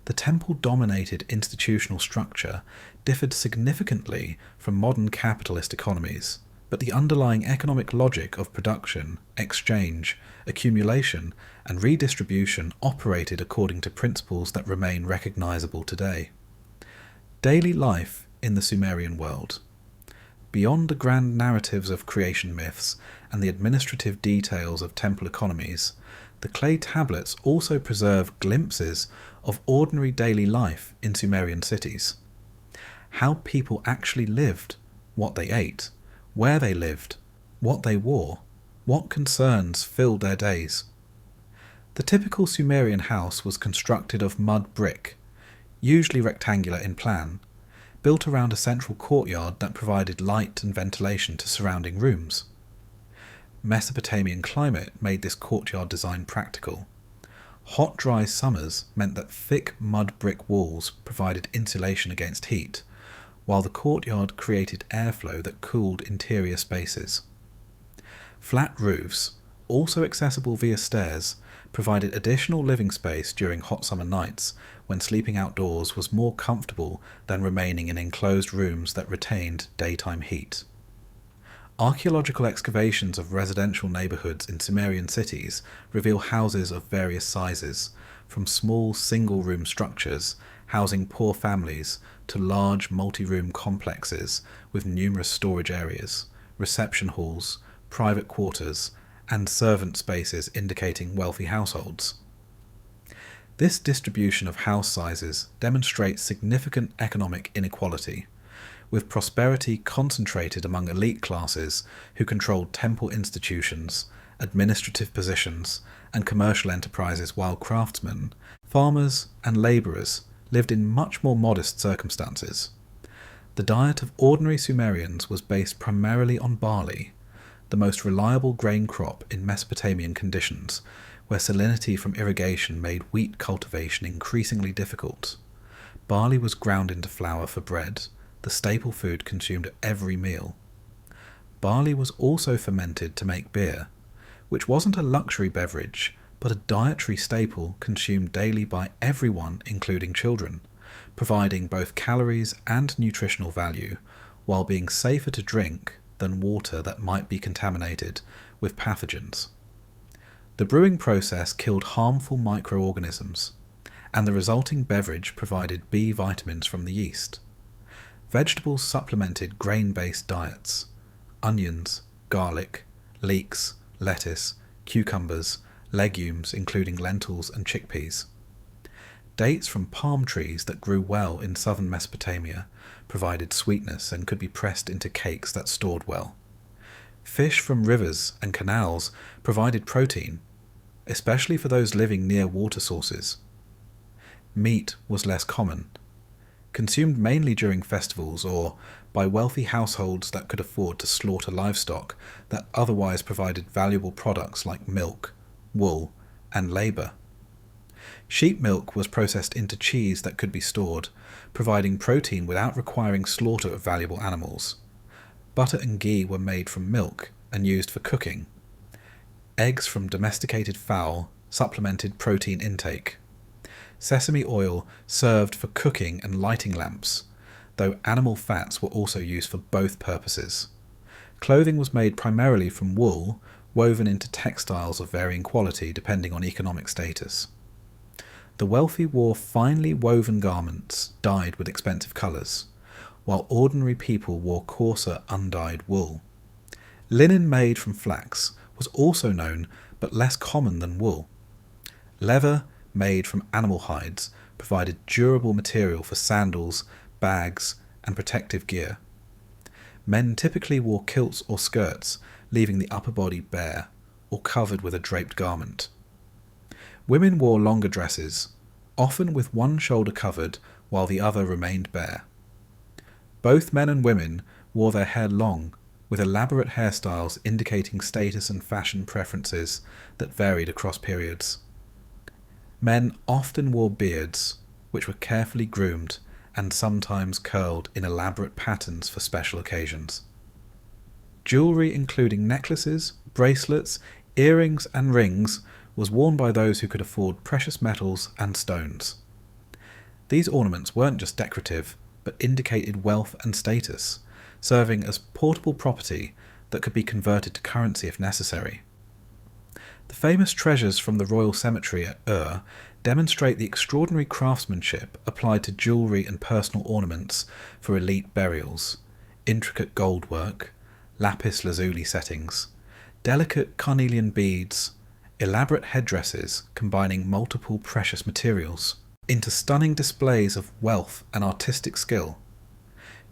The temple-dominated institutional structure differed significantly from modern capitalist economies, but the underlying economic logic of production, exchange, accumulation, and redistribution operated according to principles that remain recognizable today. Daily life in the Sumerian world. Beyond the grand narratives of creation myths and the administrative details of temple economies, the clay tablets also preserve glimpses of ordinary daily life in Sumerian cities. How people actually lived, what they ate, where they lived, what they wore, what concerns filled their days. The typical Sumerian house was constructed of mud brick, usually rectangular in plan, built around a central courtyard that provided light and ventilation to surrounding rooms. Mesopotamian climate made this courtyard design practical. Hot, dry summers meant that thick mud brick walls provided insulation against heat, while the courtyard created airflow that cooled interior spaces. Flat roofs, also accessible via stairs, provided additional living space during hot summer nights when sleeping outdoors was more comfortable than remaining in enclosed rooms that retained daytime heat. Archaeological excavations of residential neighbourhoods in Sumerian cities reveal houses of various sizes, from small single-room structures housing poor families to large multi-room complexes with numerous storage areas, reception halls, private quarters, and servant spaces indicating wealthy households. This distribution of house sizes demonstrates significant economic inequality, with prosperity concentrated among elite classes who controlled temple institutions, administrative positions, and commercial enterprises, while craftsmen, farmers, and labourers lived in much more modest circumstances. The diet of ordinary Sumerians was based primarily on barley, the most reliable grain crop in Mesopotamian conditions, where salinity from irrigation made wheat cultivation increasingly difficult. Barley was ground into flour for bread, the staple food consumed at every meal. Barley was also fermented to make beer, which wasn't a luxury beverage, but a dietary staple consumed daily by everyone, including children, providing both calories and nutritional value, while being safer to drink than water that might be contaminated with pathogens. The brewing process killed harmful microorganisms, and the resulting beverage provided B vitamins from the yeast. Vegetables supplemented grain-based diets: onions, garlic, leeks, lettuce, cucumbers, legumes including lentils and chickpeas. Dates from palm trees that grew well in southern Mesopotamia provided sweetness and could be pressed into cakes that stored well. Fish from rivers and canals provided protein, especially for those living near water sources. Meat was less common, consumed mainly during festivals or by wealthy households that could afford to slaughter livestock that otherwise provided valuable products like milk, wool, and labour. Sheep milk was processed into cheese that could be stored, providing protein without requiring slaughter of valuable animals. Butter and ghee were made from milk and used for cooking. Eggs from domesticated fowl supplemented protein intake. Sesame oil served for cooking and lighting lamps, though animal fats were also used for both purposes. Clothing was made primarily from wool, woven into textiles of varying quality depending on economic status. The wealthy wore finely woven garments dyed with expensive colours, while ordinary people wore coarser undyed wool. Linen made from flax was also known but less common than wool. Leather made from animal hides provided durable material for sandals, bags, and protective gear. Men typically wore kilts or skirts, leaving the upper body bare or covered with a draped garment. Women wore longer dresses, often with one shoulder covered while the other remained bare. Both men and women wore their hair long, with elaborate hairstyles indicating status and fashion preferences that varied across periods. Men often wore beards, which were carefully groomed and sometimes curled in elaborate patterns for special occasions. Jewellery including necklaces, bracelets, earrings and rings was worn by those who could afford precious metals and stones. These ornaments weren't just decorative, but indicated wealth and status, serving as portable property that could be converted to currency if necessary. The famous treasures from the royal cemetery at Ur demonstrate the extraordinary craftsmanship applied to jewellery and personal ornaments for elite burials: intricate gold work, lapis lazuli settings, delicate carnelian beads, elaborate headdresses combining multiple precious materials into stunning displays of wealth and artistic skill.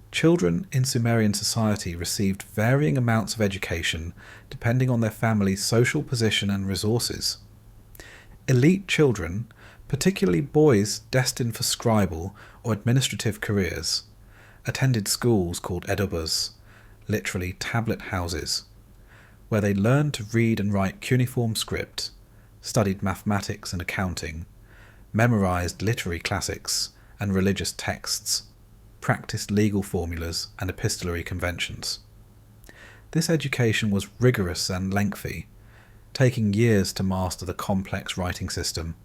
Children in Sumerian society received varying amounts of education depending on their family's social position and resources. Elite children, particularly boys destined for scribal or administrative careers, attended schools called edubas, literally tablet houses, where they learned to read and write cuneiform script, studied mathematics and accounting, memorized literary classics and religious texts, practiced legal formulas and epistolary conventions. This education was rigorous and lengthy, taking years to master the complex writing system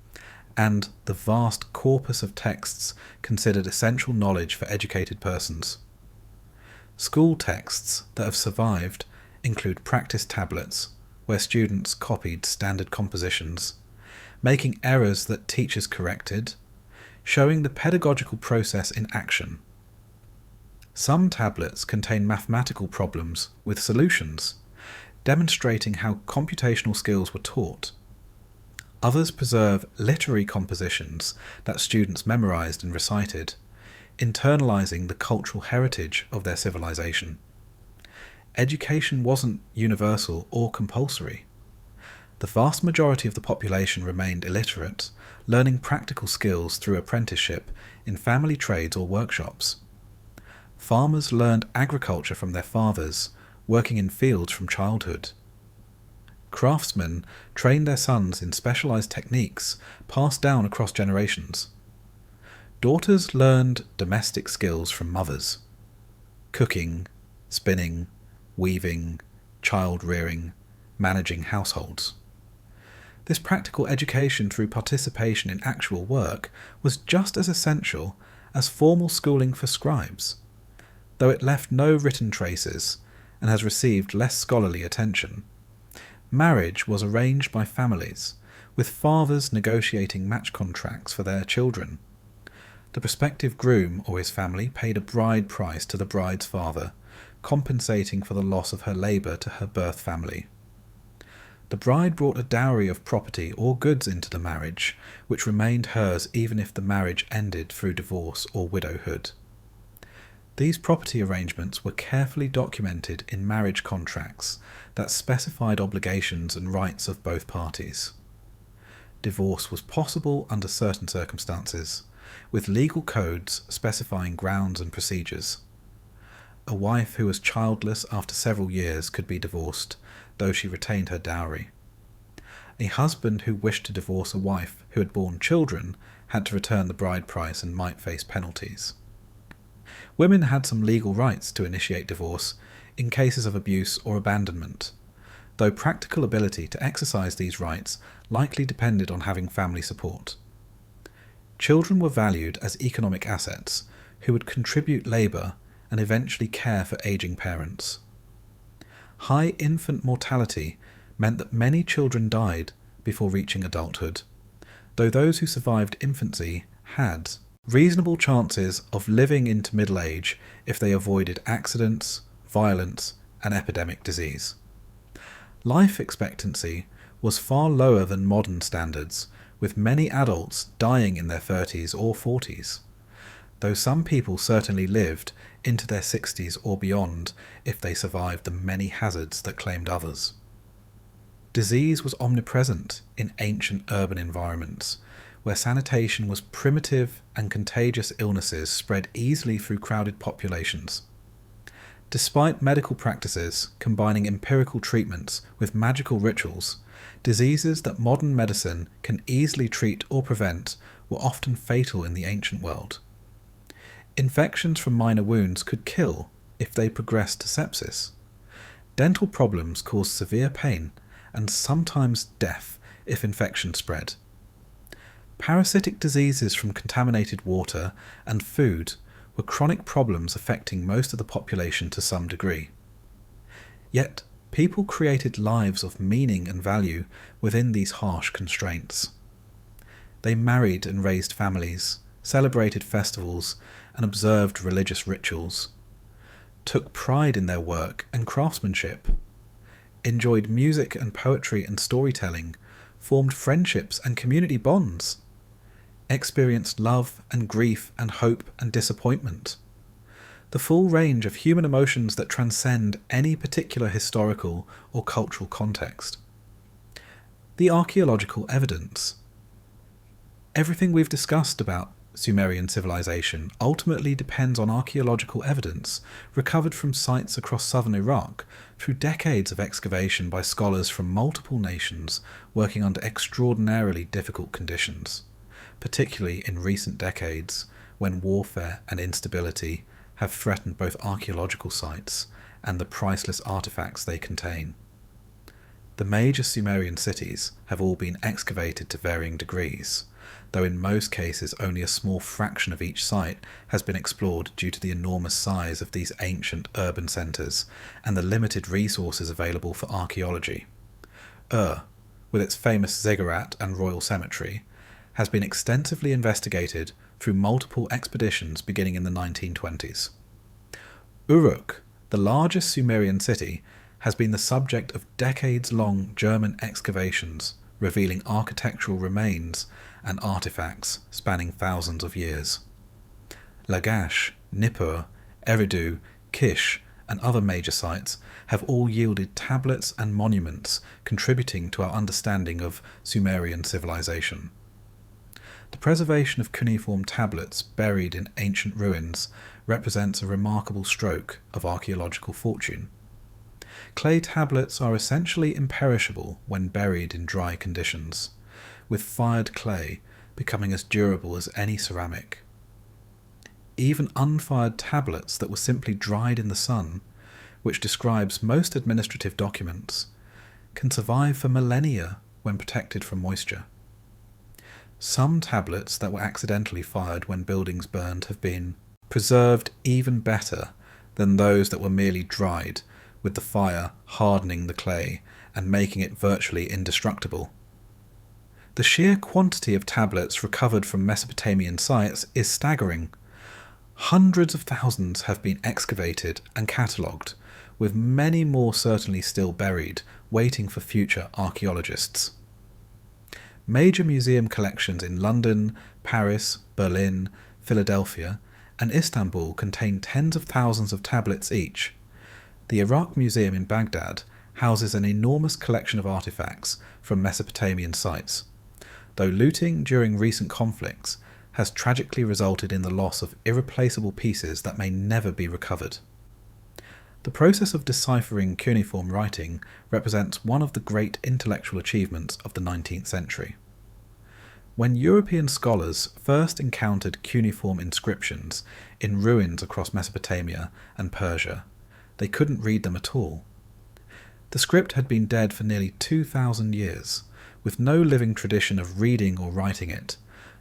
and the vast corpus of texts considered essential knowledge for educated persons. School texts that have survived include practice tablets, where students copied standard compositions, making errors that teachers corrected, showing the pedagogical process in action. Some tablets contain mathematical problems with solutions, demonstrating how computational skills were taught. Others preserve literary compositions that students memorized and recited, internalizing the cultural heritage of their civilization. Education wasn't universal or compulsory. The vast majority of the population remained illiterate, learning practical skills through apprenticeship in family trades or workshops. Farmers learned agriculture from their fathers, working in fields from childhood. Craftsmen trained their sons in specialized techniques passed down across generations. Daughters learned domestic skills from mothers: cooking, spinning, weaving, child rearing, managing households. This practical education through participation in actual work was just as essential as formal schooling for scribes, though it left no written traces and has received less scholarly attention. Marriage was arranged by families, with fathers negotiating match contracts for their children. The prospective groom or his family paid a bride price to the bride's father, compensating for the loss of her labour to her birth family. The bride brought a dowry of property or goods into the marriage, which remained hers even if the marriage ended through divorce or widowhood. These property arrangements were carefully documented in marriage contracts that specified obligations and rights of both parties. Divorce was possible under certain circumstances, with legal codes specifying grounds and procedures. A wife who was childless after several years could be divorced, though she retained her dowry. A husband who wished to divorce a wife who had borne children had to return the bride price and might face penalties. Women had some legal rights to initiate divorce in cases of abuse or abandonment, though practical ability to exercise these rights likely depended on having family support. Children were valued as economic assets who would contribute labour and eventually care for ageing parents. High infant mortality meant that many children died before reaching adulthood, though those who survived infancy had reasonable chances of living into middle age if they avoided accidents, violence, and epidemic disease. Life expectancy was far lower than modern standards, with many adults dying in their 30s or 40s, though some people certainly lived into their 60s or beyond if they survived the many hazards that claimed others. Disease was omnipresent in ancient urban environments, where sanitation was primitive and contagious illnesses spread easily through crowded populations. Despite medical practices combining empirical treatments with magical rituals, diseases that modern medicine can easily treat or prevent were often fatal in the ancient world. Infections from minor wounds could kill if they progressed to sepsis. Dental problems caused severe pain and sometimes death if infection spread. Parasitic diseases from contaminated water and food were chronic problems affecting most of the population to some degree. Yet, people created lives of meaning and value within these harsh constraints. They married and raised families, celebrated festivals, and observed religious rituals, took pride in their work and craftsmanship, enjoyed music and poetry and storytelling, formed friendships and community bonds, experienced love and grief and hope and disappointment, the full range of human emotions that transcend any particular historical or cultural context. The archaeological evidence. Everything we've discussed about Sumerian civilization ultimately depends on archaeological evidence recovered from sites across southern Iraq through decades of excavation by scholars from multiple nations working under extraordinarily difficult conditions, particularly in recent decades when warfare and instability have threatened both archaeological sites and the priceless artifacts they contain. The major Sumerian cities have all been excavated to varying degrees, though in most cases only a small fraction of each site has been explored due to the enormous size of these ancient urban centres and the limited resources available for archaeology. With its famous ziggurat and royal cemetery, has been extensively investigated through multiple expeditions beginning in the 1920s. Uruk, the largest Sumerian city, has been the subject of decades-long German excavations revealing architectural remains and artifacts spanning thousands of years. Lagash, Nippur, Eridu, Kish, and other major sites have all yielded tablets and monuments contributing to our understanding of Sumerian civilization. The preservation of cuneiform tablets buried in ancient ruins represents a remarkable stroke of archaeological fortune. Clay tablets are essentially imperishable when buried in dry conditions, with fired clay becoming as durable as any ceramic. even unfired tablets that were simply dried in the sun, which describes most administrative documents, can survive for millennia when protected from moisture. Some tablets that were accidentally fired when buildings burned have been preserved even better than those that were merely dried, with the fire hardening the clay and making it virtually indestructible. The sheer quantity of tablets recovered from Mesopotamian sites is staggering. Hundreds of thousands have been excavated and catalogued, with many more certainly still buried, waiting for future archaeologists. Major museum collections in London, Paris, Berlin, Philadelphia, and Istanbul contain tens of thousands of tablets each. The Iraq Museum in Baghdad houses an enormous collection of artifacts from Mesopotamian sites, though looting during recent conflicts has tragically resulted in the loss of irreplaceable pieces that may never be recovered. The process of deciphering cuneiform writing represents one of the great intellectual achievements of the 19th century. When European scholars first encountered cuneiform inscriptions in ruins across Mesopotamia and Persia, they couldn't read them at all. The script had been dead for nearly 2,000 years, with no living tradition of reading or writing it,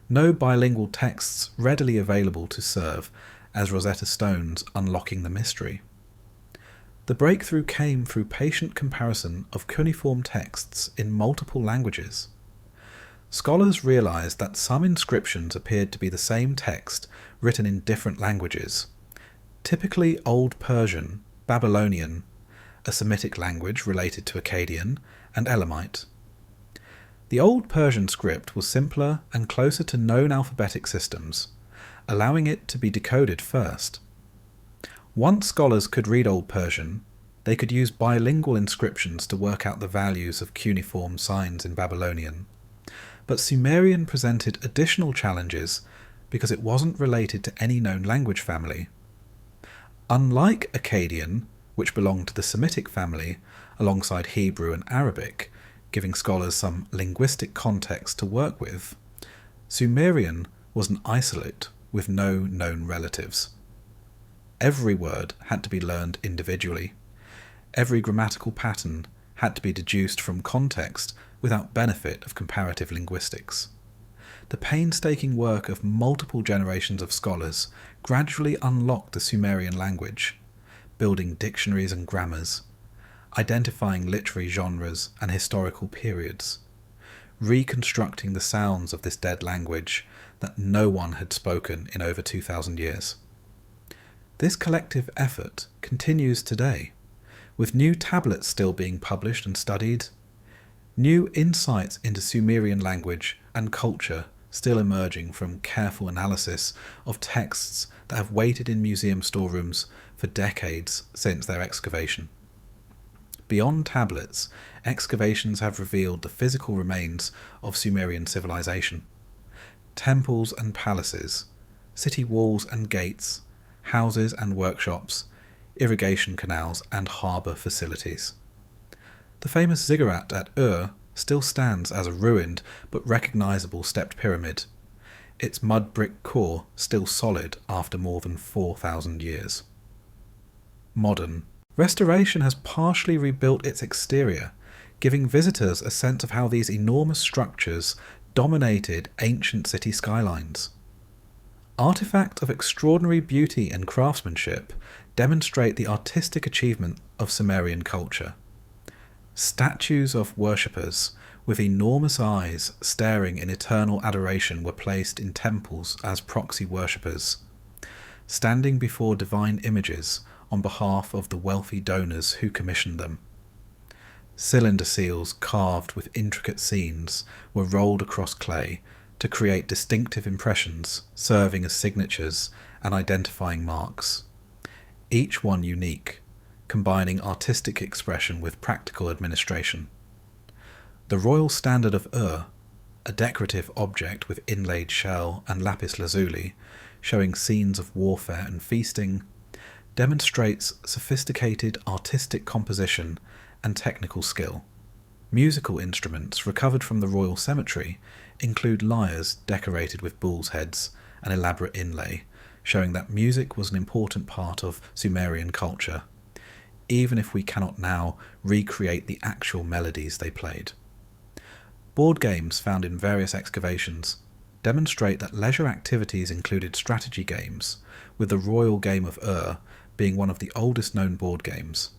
no bilingual texts readily available to serve as Rosetta Stones unlocking the mystery. The breakthrough came through patient comparison of cuneiform texts in multiple languages. Scholars realized that some inscriptions appeared to be the same text written in different languages, typically Old Persian, Babylonian, a Semitic language related to Akkadian, and Elamite. The Old Persian script was simpler and closer to known alphabetic systems, allowing it to be decoded first. Once scholars could read Old Persian, they could use bilingual inscriptions to work out the values of cuneiform signs in Babylonian. But Sumerian presented additional challenges because it wasn't related to any known language family. Unlike Akkadian, which belonged to the Semitic family, alongside Hebrew and Arabic, giving scholars some linguistic context to work with, Sumerian was an isolate with no known relatives. Every word had to be learned individually. Every grammatical pattern had to be deduced from context without benefit of comparative linguistics. The painstaking work of multiple generations of scholars gradually unlocked the Sumerian language, building dictionaries and grammars, identifying literary genres and historical periods, reconstructing the sounds of this dead language that no one had spoken in over 2,000 years. This collective effort continues today, with new tablets still being published and studied, new insights into Sumerian language and culture still emerging from careful analysis of texts that have waited in museum storerooms for decades since their excavation. Beyond tablets, excavations have revealed the physical remains of Sumerian civilization. Temples and palaces, city walls and gates, houses and workshops, irrigation canals and harbour facilities. The famous ziggurat at Ur still stands as a ruined but recognisable stepped pyramid, its mud brick core still solid after more than 4,000 years. Modern restoration has partially rebuilt its exterior, giving visitors a sense of how these enormous structures dominated ancient city skylines. Artifacts of extraordinary beauty and craftsmanship demonstrate the artistic achievement of Sumerian culture. Statues of worshippers with enormous eyes staring in eternal adoration were placed in temples as proxy worshippers, standing before divine images on behalf of the wealthy donors who commissioned them. Cylinder seals carved with intricate scenes were rolled across clay to create distinctive impressions, serving as signatures and identifying marks, each one unique, combining artistic expression with practical administration. The royal standard of Ur, a decorative object with inlaid shell and lapis lazuli, showing scenes of warfare and feasting, demonstrates sophisticated artistic composition and technical skill. Musical instruments recovered from the royal cemetery include lyres decorated with bulls' heads and elaborate inlay, showing that music was an important part of Sumerian culture, even if we cannot now recreate the actual melodies they played. Board games found in various excavations demonstrate that leisure activities included strategy games, with the royal game of being one of the oldest known board games,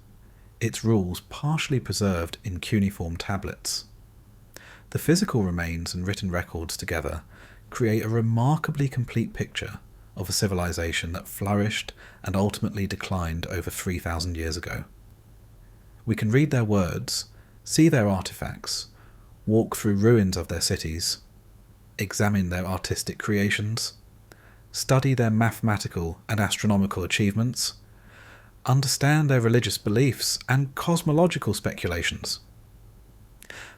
its rules partially preserved in cuneiform tablets. The physical remains and written records together create a remarkably complete picture of a civilization that flourished and ultimately declined over 3,000 years ago. We can read their words, see their artifacts, walk through ruins of their cities, examine their artistic creations, study their mathematical and astronomical achievements, understand their religious beliefs and cosmological speculations.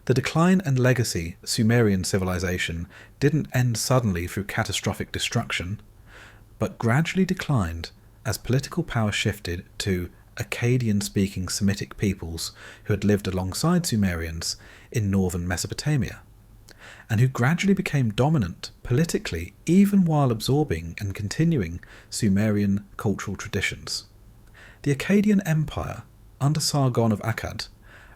The decline and legacy Sumerian civilization didn't end suddenly through catastrophic destruction, but gradually declined as political power shifted to Akkadian-speaking Semitic peoples who had lived alongside Sumerians in northern Mesopotamia, and who gradually became dominant politically even while absorbing and continuing Sumerian cultural traditions. The Akkadian Empire, under Sargon of Akkad,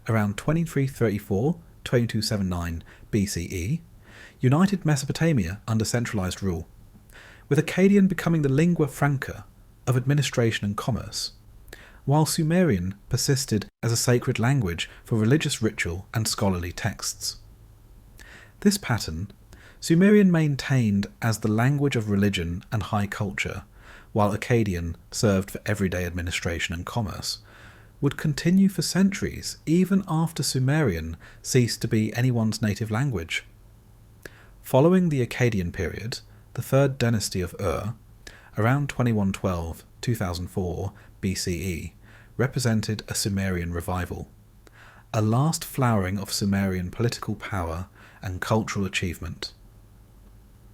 around 2334-2279 BCE, united Mesopotamia under centralized rule, with Akkadian becoming the lingua franca of administration and commerce, while Sumerian persisted as a sacred language for religious ritual and scholarly texts. This pattern, Sumerian maintained as the language of religion and high culture, while Akkadian served for everyday administration and commerce, would continue for centuries even after Sumerian ceased to be anyone's native language. Following the Akkadian period, the third dynasty of around 2112-2004 BCE, represented a Sumerian revival, a last flowering of Sumerian political power and cultural achievement.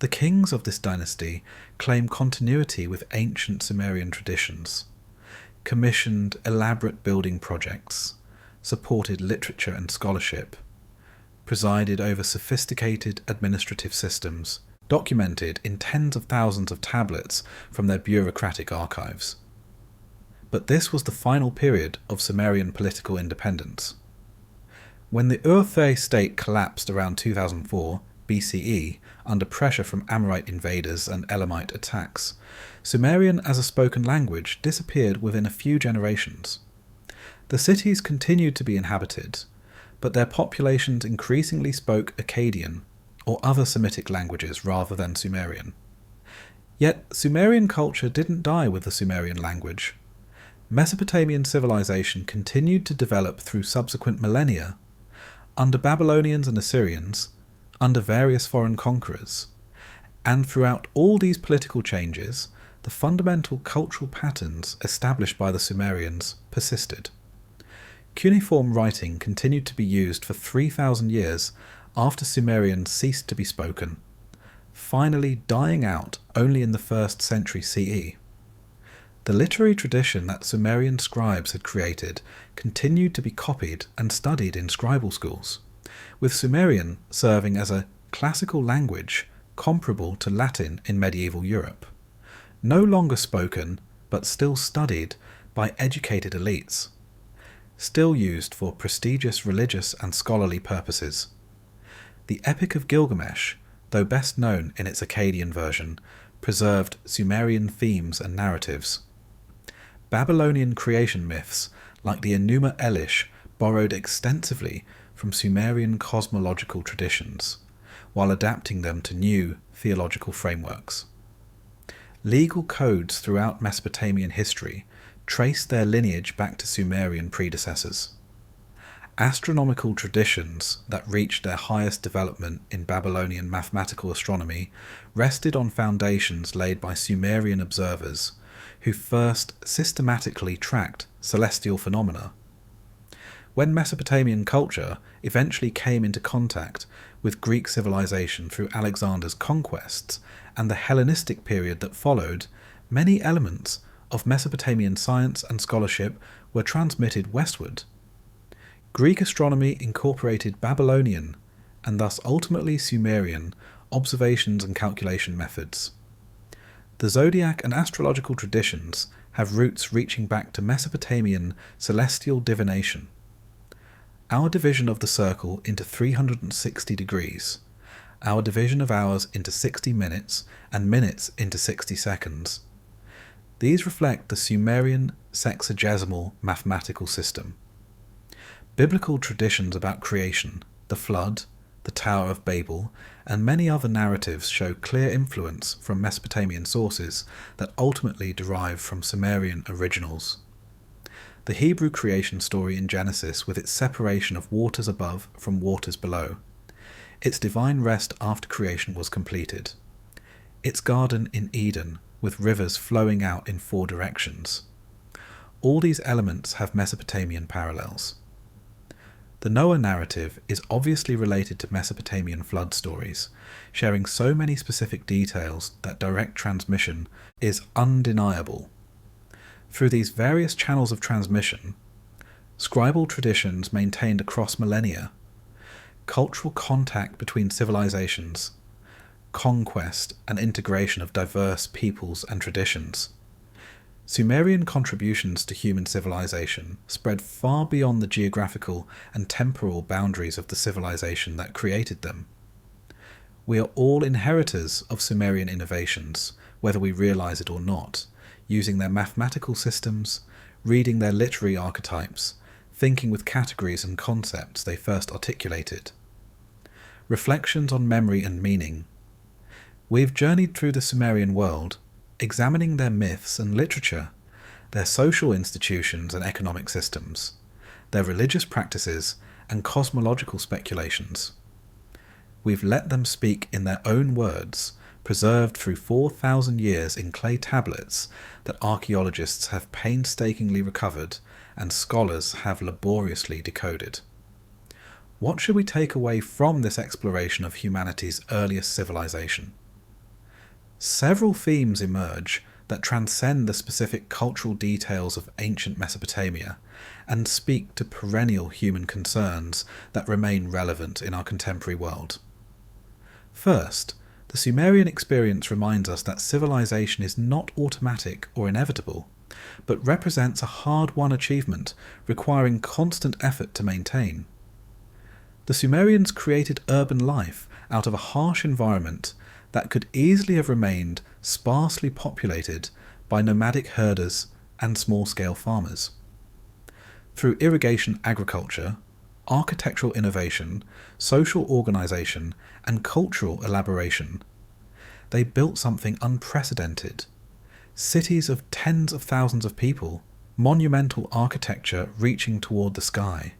The kings of this dynasty claim continuity with ancient Sumerian traditions, commissioned elaborate building projects, supported literature and scholarship, presided over sophisticated administrative systems, documented in tens of thousands of tablets from their bureaucratic archives. But this was the final period of Sumerian political independence. When the Ur-Thay state collapsed around 2004 BCE under pressure from Amorite invaders and Elamite attacks, Sumerian as a spoken language disappeared within a few generations. The cities continued to be inhabited, but their populations increasingly spoke Akkadian or other Semitic languages rather than Sumerian. Yet Sumerian culture didn't die with the Sumerian language. Mesopotamian civilization continued to develop through subsequent millennia, under Babylonians and Assyrians, under various foreign conquerors, and throughout all these political changes, the fundamental cultural patterns established by the Sumerians persisted. Cuneiform writing continued to be used for 3,000 years after Sumerian ceased to be spoken, finally dying out only in the 1st century CE. The literary tradition that Sumerian scribes had created continued to be copied and studied in scribal schools, with Sumerian serving as a classical language comparable to Latin in medieval Europe, no longer spoken but still studied by educated elites, still used for prestigious religious and scholarly purposes. The Epic of Gilgamesh, though best known in its Akkadian version, preserved Sumerian themes and narratives. Babylonian creation myths, like the Enuma Elish, borrowed extensively from Sumerian cosmological traditions, while adapting them to new theological frameworks. Legal codes throughout Mesopotamian history trace their lineage back to Sumerian predecessors. Astronomical traditions that reached their highest development in Babylonian mathematical astronomy rested on foundations laid by Sumerian observers who first systematically tracked celestial phenomena. When Mesopotamian culture eventually came into contact with Greek civilization through Alexander's conquests and the Hellenistic period that followed, many elements of Mesopotamian science and scholarship were transmitted westward. Greek astronomy incorporated Babylonian, and thus ultimately Sumerian, observations and calculation methods. The zodiac and astrological traditions have roots reaching back to Mesopotamian celestial divination. Our division of the circle into 360 degrees, our division of hours into 60 minutes, and minutes into 60 seconds. These reflect the Sumerian sexagesimal mathematical system. Biblical traditions about creation, the flood, the Tower of Babel, and many other narratives show clear influence from Mesopotamian sources that ultimately derive from Sumerian originals. The Hebrew creation story in Genesis, with its separation of waters above from waters below, its divine rest after creation was completed, its garden in Eden with rivers flowing out in 4 directions. All these elements have Mesopotamian parallels. The Noah narrative is obviously related to Mesopotamian flood stories, sharing so many specific details that direct transmission is undeniable. Through these various channels of transmission, scribal traditions maintained across millennia, cultural contact between civilizations, conquest and integration of diverse peoples and traditions, Sumerian contributions to human civilization spread far beyond the geographical and temporal boundaries of the civilization that created them. We are all inheritors of Sumerian innovations, whether we realize it or not, using their mathematical systems, reading their literary archetypes, thinking with categories and concepts they first articulated. Reflections on memory and meaning. We've journeyed through the Sumerian world, examining their myths and literature, their social institutions and economic systems, their religious practices and cosmological speculations. We've let them speak in their own words, preserved through 4,000 years in clay tablets that archaeologists have painstakingly recovered and scholars have laboriously decoded. What should we take away from this exploration of humanity's earliest civilization? Several themes emerge that transcend the specific cultural details of ancient Mesopotamia and speak to perennial human concerns that remain relevant in our contemporary world. First, the Sumerian experience reminds us that civilization is not automatic or inevitable, but represents a hard-won achievement requiring constant effort to maintain. The Sumerians created urban life out of a harsh environment that could easily have remained sparsely populated by nomadic herders and small-scale farmers. Through irrigation agriculture, architectural innovation, social organization, and cultural elaboration, they built something unprecedented. Cities of tens of thousands of people, monumental architecture reaching toward the sky,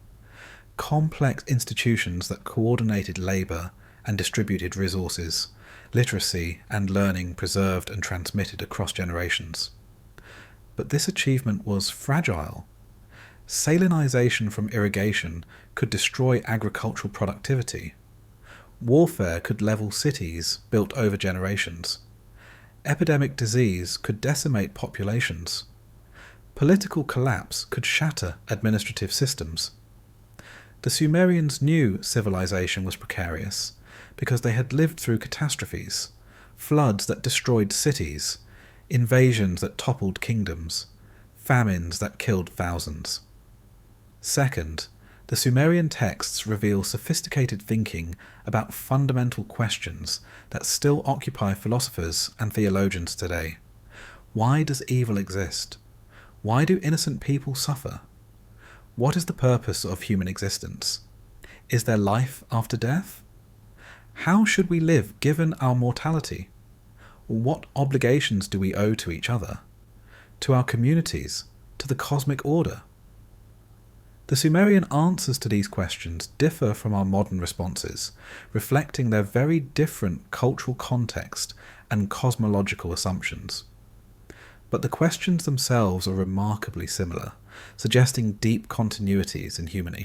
complex institutions that coordinated labor and distributed resources, literacy and learning preserved and transmitted across generations. But this achievement was fragile. Salinization from irrigation could destroy agricultural productivity. Warfare could level cities built over generations. Epidemic disease could decimate populations. Political collapse could shatter administrative systems. The Sumerians knew civilization was precarious because they had lived through catastrophes, floods that destroyed cities, invasions that toppled kingdoms, famines that killed thousands. Second, the Sumerian texts reveal sophisticated thinking about fundamental questions that still occupy philosophers and theologians today. Why does evil exist? Why do innocent people suffer? What is the purpose of human existence? Is there life after death? How should we live given our mortality? What obligations do we owe to each other, to our communities, to the cosmic order? The Sumerian answers to these questions differ from our modern responses, reflecting their very different cultural context and cosmological assumptions. But the questions themselves are remarkably similar, suggesting deep continuities in human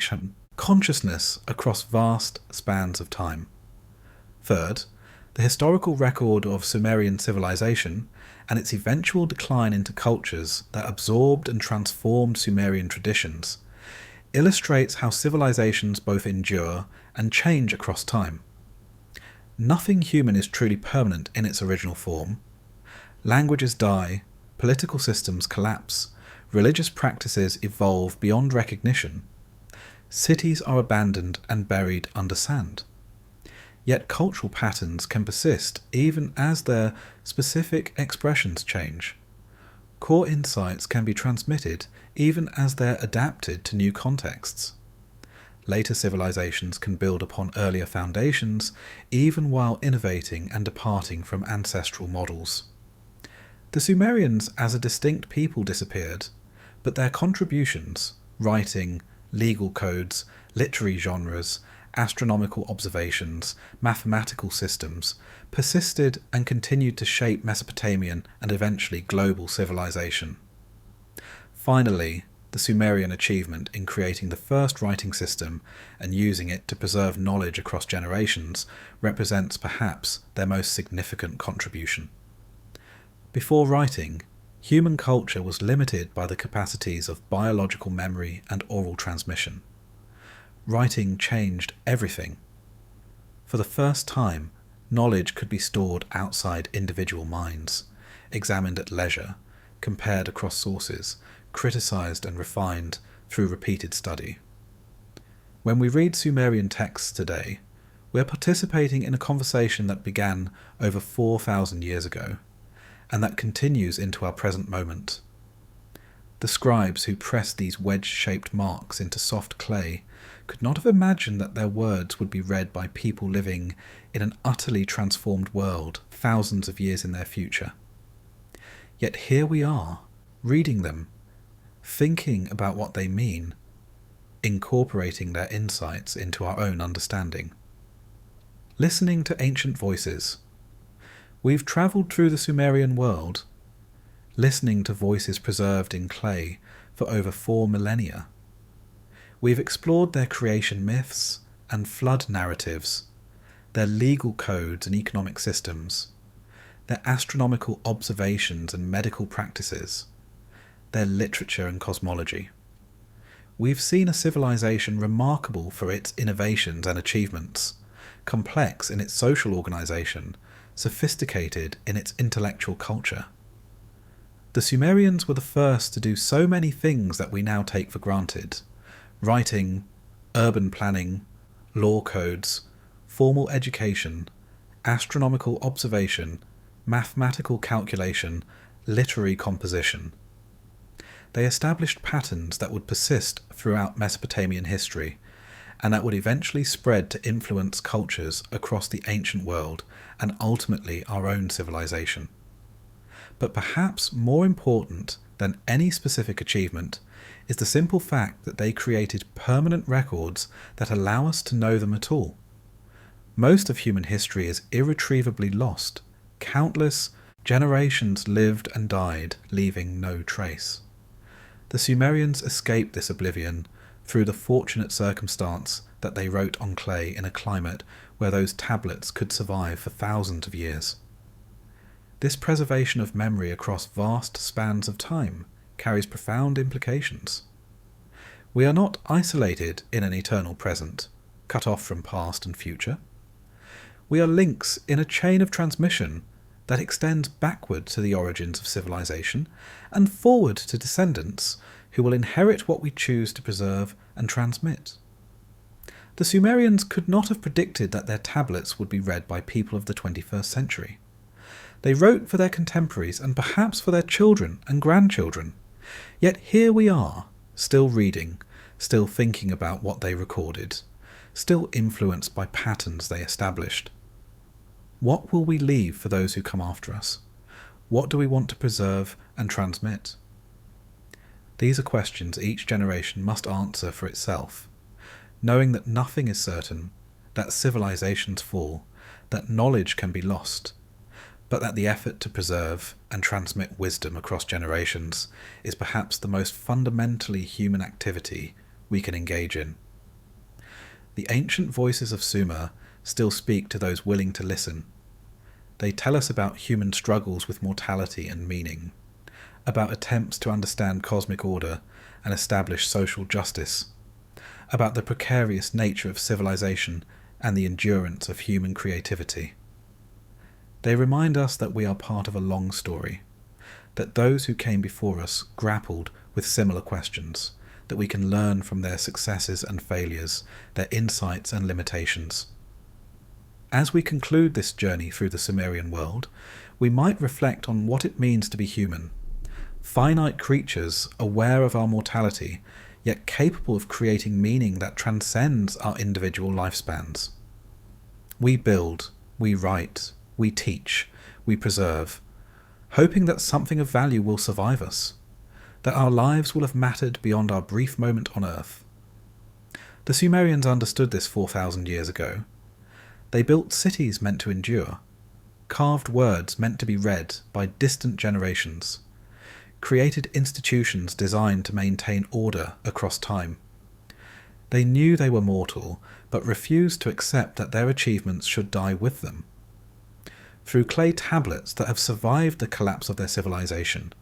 consciousness across vast spans of time. Third, the historical record of Sumerian civilization and its eventual decline into cultures that absorbed and transformed Sumerian traditions illustrates how civilizations both endure and change across time. Nothing human is truly permanent in its original form. Languages die, political systems collapse, religious practices evolve beyond recognition. Cities are abandoned and buried under sand. Yet cultural patterns can persist even as their specific expressions change. Core insights can be transmitted even as they're adapted to new contexts. Later civilizations can build upon earlier foundations even while innovating and departing from ancestral models. The Sumerians as a distinct people disappeared, but their contributions, writing, legal codes, literary genres, astronomical observations, mathematical systems, persisted and continued to shape Mesopotamian and eventually global civilization. Finally, the Sumerian achievement in creating the first writing system and using it to preserve knowledge across generations represents perhaps their most significant contribution. Before writing, human culture was limited by the capacities of biological memory and oral transmission. Writing changed everything. For the first time, knowledge could be stored outside individual minds, examined at leisure, compared across sources, criticized and refined through repeated study. When we read Sumerian texts today, we're participating in a conversation that began over 4,000 years ago, and that continues into our present moment. The scribes who pressed these wedge-shaped marks into soft clay could not have imagined that their words would be read by people living in an utterly transformed world thousands of years in their future. Yet here we are, reading them, thinking about what they mean, incorporating their insights into our own understanding. Listening to ancient voices. We've travelled through the Sumerian world, listening to voices preserved in clay for over 4 millennia. We've explored their creation myths and flood narratives, their legal codes and economic systems, their astronomical observations and medical practices, their literature and cosmology. We've seen a civilization remarkable for its innovations and achievements, complex in its social organisation, sophisticated in its intellectual culture. The Sumerians were the first to do so many things that we now take for granted: writing, urban planning, law codes, formal education, astronomical observation, mathematical calculation, literary composition. They established patterns that would persist throughout Mesopotamian history, and that would eventually spread to influence cultures across the ancient world and ultimately our own civilization. But perhaps more important than any specific achievement is the simple fact that they created permanent records that allow us to know them at all. Most of human history is irretrievably lost. Countless generations lived and died, leaving no trace. The Sumerians escaped this oblivion through the fortunate circumstance that they wrote on clay in a climate where those tablets could survive for thousands of years. This preservation of memory across vast spans of time carries profound implications. We are not isolated in an eternal present, cut off from past and future. We are links in a chain of transmission that extends backward to the origins of civilization and forward to descendants who will inherit what we choose to preserve and transmit. The Sumerians could not have predicted that their tablets would be read by people of the 21st century. They wrote for their contemporaries and perhaps for their children and grandchildren. Yet here we are, still reading, still thinking about what they recorded, still influenced by patterns they established. What will we leave for those who come after us? What do we want to preserve and transmit? These are questions each generation must answer for itself, knowing that nothing is certain, that civilizations fall, that knowledge can be lost, but that the effort to preserve and transmit wisdom across generations is perhaps the most fundamentally human activity we can engage in. The ancient voices of Sumer still speak to those willing to listen. They tell us about human struggles with mortality and meaning, about attempts to understand cosmic order and establish social justice, about the precarious nature of civilization and the endurance of human creativity. They remind us that we are part of a long story, that those who came before us grappled with similar questions, that we can learn from their successes and failures, their insights and limitations. As we conclude this journey through the Sumerian world, we might reflect on what it means to be human, finite creatures aware of our mortality, yet capable of creating meaning that transcends our individual lifespans. We build, we write, we teach, we preserve, hoping that something of value will survive us, that our lives will have mattered beyond our brief moment on Earth. The Sumerians understood this 4,000 years ago. They built cities meant to endure, carved words meant to be read by distant generations, created institutions designed to maintain order across time. They knew they were mortal, but refused to accept that their achievements should die with them. Through clay tablets that have survived the collapse of their civilization,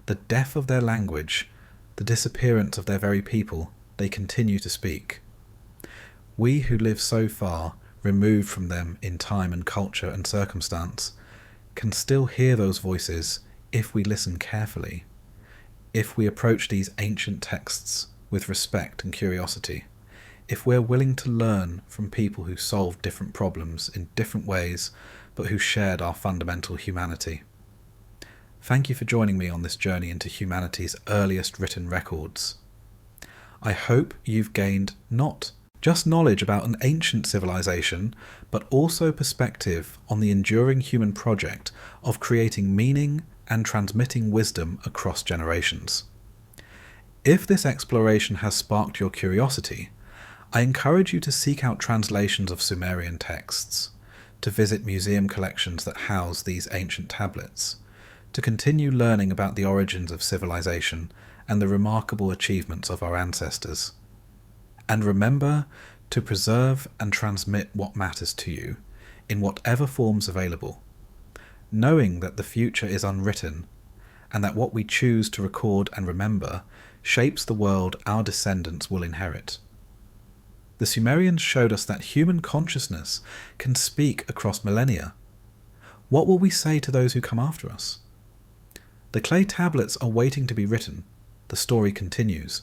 the death of their language, the disappearance of their very people, they continue to speak. We who live so far, removed from them in time and culture and circumstance, can still hear those voices if we listen carefully, if we approach these ancient texts with respect and curiosity, if we're willing to learn from people who solved different problems in different ways, but who shared our fundamental humanity. Thank you for joining me on this journey into humanity's earliest written records. I hope you've gained not just knowledge about an ancient civilization, but also perspective on the enduring human project of creating meaning and transmitting wisdom across generations. If this exploration has sparked your curiosity, I encourage you to seek out translations of Sumerian texts, to visit museum collections that house these ancient tablets, to continue learning about the origins of civilization and the remarkable achievements of our ancestors. And remember to preserve and transmit what matters to you, in whatever forms available, knowing that the future is unwritten, and that what we choose to record and remember shapes the world our descendants will inherit. The Sumerians showed us that human consciousness can speak across millennia. What will we say to those who come after us? The clay tablets are waiting to be written. The story continues.